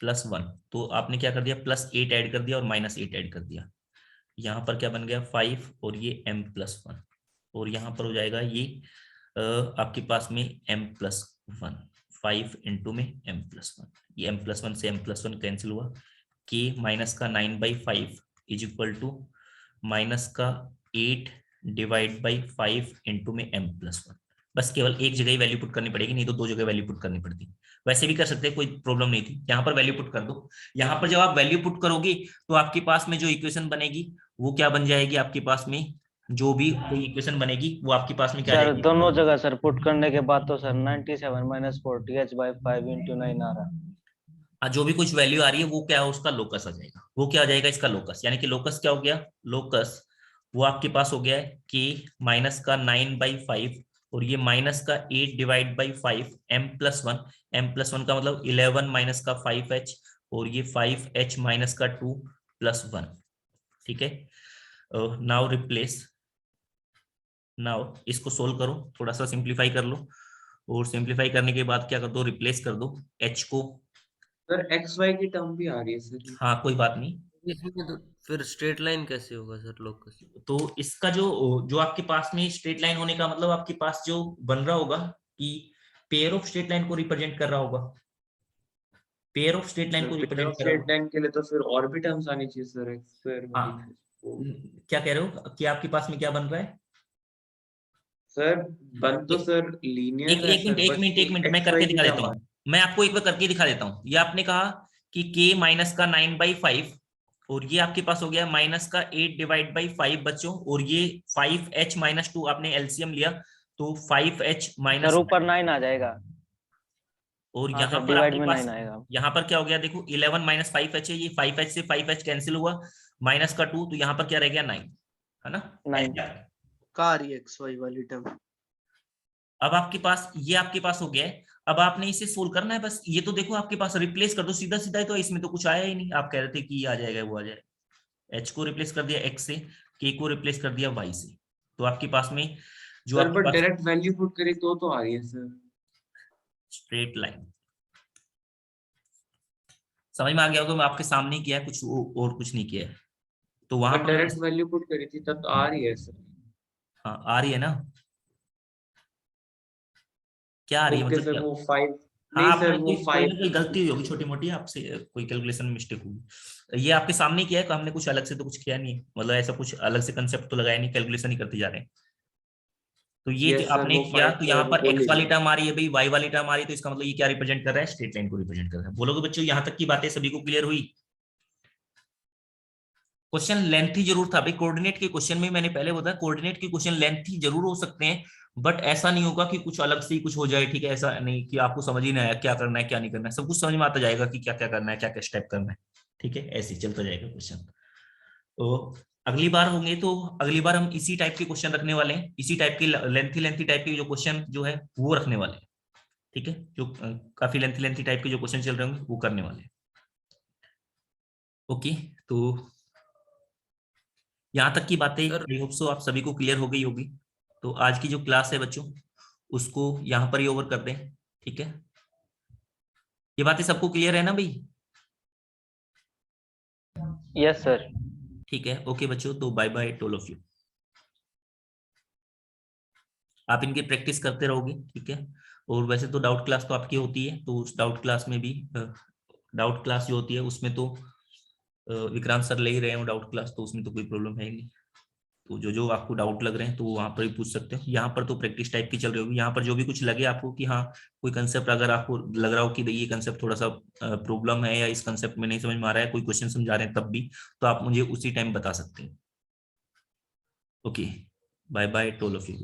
प्लस 1, तो आपने क्या कर दिया +8 ऐड कर दिया और -8 ऐड कर दिया। यहाँ पर क्या बन गया 5 और ये m प्लस 1, और यहाँ पर हो जाएगा ये आपके पास में m प्लस 1, 5 इंटू में m प्लस 1, ये m प्लस 1 से m प्लस 1 कैंसिल हुआ। k माइनस का 9/5 इज इक्वल टू माइनस का 8 डिवाइड बाई 5 इंटू में m प्लस 1। बस केवल एक जगह ही वैल्यू पुट करनी पड़ेगी, नहीं तो दो जगह वैल्यू पुट करनी पड़ती। वैसे भी कर सकते हैं, कोई प्रॉब्लम नहीं थी। यहाँ पर वैल्यू पुट कर दो। यहाँ पर जब आप वैल्यू पुट करोगे तो आपके पास में जो इक्वेशन बनेगी वो क्या बन जाएगी, आपके पास में जो भी कोई इक्वेशन बनेगी वो आपके पास में क्या सर जाएगी, दोनों जगह सर पुट करने के बाद तो सर 97 माइनस 40h/5 इंटू 9 आ रहा। जो भी कुछ वैल्यू आ रही है वो क्या है, उसका लोकस आ जाएगा। वो क्या आ जाएगा, इसका लोकस। यानी कि लोकस क्या हो गया, लोकस वो आपके पास हो गया है कि माइनस का 9/5 और ये माइनस का 8 divide by 5 m plus 1। m plus 1 का मतलब 11 माइनस का 5h और ये 5h माइनस का 2 प्लस 1, ठीक है। नाउ रिप्लेस, नाउ इसको सोल्व करो, थोड़ा सा सिंप्लीफाई कर लो, और सिंप्लीफाई करने के बाद क्या कर दो, रिप्लेस कर दो h को। सर XY की टर्म भी आ रही है सर। हाँ कोई बात नहीं। इसमें तो फिर स्ट्रेट लाइन कैसे होगा सर लोकस? तो इसका जो जो आपके पास में स्ट्रेट लाइन होने का मतलब आपके पास जो बन रहा होगा कि पेयर ऑफ स्ट्रेट लाइन को रिप्रेजेंट कर रहा होगा, पेयर ऑफ स्ट्रेट लाइन को रिप्रेजेंट कर रहा स्ट्रेट होगा। लाइन के लिए तो फिर और भी टर्म्स आनी चाहिए सर, x स्क्वायर वाली। हाँ क्या कह रहे हो कि आपके पास में क्या बन रहा है सर बन तो सर लीनियर है सर, एक मिनट मैं XY करके की दिखा देता टर्म हूँ। मैं आपको एक बार करके दिखा देता हूँ। ये आपने कहा कि k माइनस का 9/5 और ये आपके पास हो गया माइनस का 8 डिवाइड बाई 5 बच्चों, और ये 5h माइनस 2 आपने एलसीएम लिया तो 5h सर माइनस, ऊपर 9 आ जाएगा। और हाँ यहाँ सर पर डिवाइड आपके में पास 9 आएगा। यहाँ पर क्या हो गया देखो 11 माइनस 5h है, ये 5h से 5h कैंसिल हुआ, माइनस का 2, तो यहाँ पर क्या रह गया 9, है ना 9 कहाँ आ रही है XY वाली टर्म? अब आपके पास ये आपके पास हो गया है। अब आपने इसे सोल्व करना है बस। ये तो देखो आपके पास रिप्लेस कर दो सीधा सीधा ही, तो इसमें तो कुछ आया ही नहीं। आप कह रहे थे कि ये आ जाएगा वो आ जाएगा। h को रिप्लेस कर दिया x से, k को रिप्लेस कर दिया y से, तो आपके पास में जो सर आपके but pass direct value put करी तो आ रही है सर। स्ट्रेट लाइन समझ में आ गया होगा। मैं आपके सामने ही किया है, कुछ और कुछ नहीं किया है। तो वहां बट पर डायरेक्ट वैल्यू पुट करी थी तब तो आ रही है सर। हाँ आ रही है ना, क्या आ रही है ओके मतलब सर क्या? वो 5, हाँ नहीं आपने सर वो कोई ना 5। कोई गलती हुई होगी छोटी मोटी, आपसे कोई कैलकुलेशन में मिस्टेक होगी। ये आपके सामने किया है, तो हमने कुछ अलग से तो कुछ किया नहीं है, मतलब ऐसा कुछ अलग से कंसेप्ट तो लगाया नहीं, कैलकुलेशन ही करते जा रहे हैं। तो ये जो यस सर आपने वो किया 5 तो यहाँ सर पर वो एक्स ले वाली लिया। टर्म आ रही है भाई, वाई वाली टर्म आ रही है, तो इसका मतलब ये क्या रिप्रेजेंट कर रहा है, स्ट्रेट लाइन को रिप्रेजेंट कर रहा है। बोलोगे बच्चों यहाँ तक की बातें सभी को क्लियर हुई? क्वेश्चन लेंथी जरूर था भाई, कोऑर्डिनेट के क्वेश्चन में मैंने पहले बताया कोऑर्डिनेट के क्वेश्चन लेंथी जरूर हो सकते हैं, बट ऐसा नहीं होगा कि कुछ अलग से ही कुछ हो जाए, ठीक है। ऐसा नहीं कि आपको समझ ही नहीं आया क्या करना है क्या नहीं करना है, सब कुछ समझ में आता जाएगा कि क्या क्या करना है, क्या क्या स्टेप करना है, ठीक है। ऐसे ही चलता जाएगा क्वेश्चन। तो अगली बार होंगे तो अगली बार हम इसी टाइप के क्वेश्चन रखने वाले हैं, इसी टाइप के लेंथी टाइप के जो क्वेश्चन जो है वो रखने वाले हैं, ठीक है। जो काफी लेंथी टाइप के जो क्वेश्चन चल रहे होंगे वो करने वाले हैं। ओके, तो यहाँ तक की बातें सर आई होप सो आप सभी को क्लियर हो गई होगी। तो आज की जो क्लास है बच्चों उसको यहाँ पर ही ओवर कर दें, ठीक है। ये बातें सबको क्लियर है ना भाई? Yes sir. ठीक है, ओके बच्चों, तो bye bye to all of you. आप इनकी प्रैक्टिस करते रहोगे, ठीक है। और वैसे तो डाउट क्लास तो आपकी होती है, तो उस डाउट क्लास में भी डाउट क्लास जो होती है उसमें तो विक्रांत सर ले ही रहे हो डाउट क्लास, तो उसमें तो कोई प्रॉब्लम है नहीं। तो जो जो आपको डाउट लग रहे हैं तो वहां पर ही पूछ सकते हो। यहाँ पर तो प्रैक्टिस टाइप की चल रही होगी, यहाँ पर जो भी कुछ लगे आपको कि हाँ कोई कंसेप्ट अगर आपको लग रहा हो कि ये कंसेप्ट थोड़ा सा प्रॉब्लम है या इस कंसेप्ट में नहीं समझ में आ रहा है, कोई क्वेश्चन समझा रहे हैं तब भी, तो आप मुझे उसी टाइम बता सकते हैं। Okay, bye bye to all of you.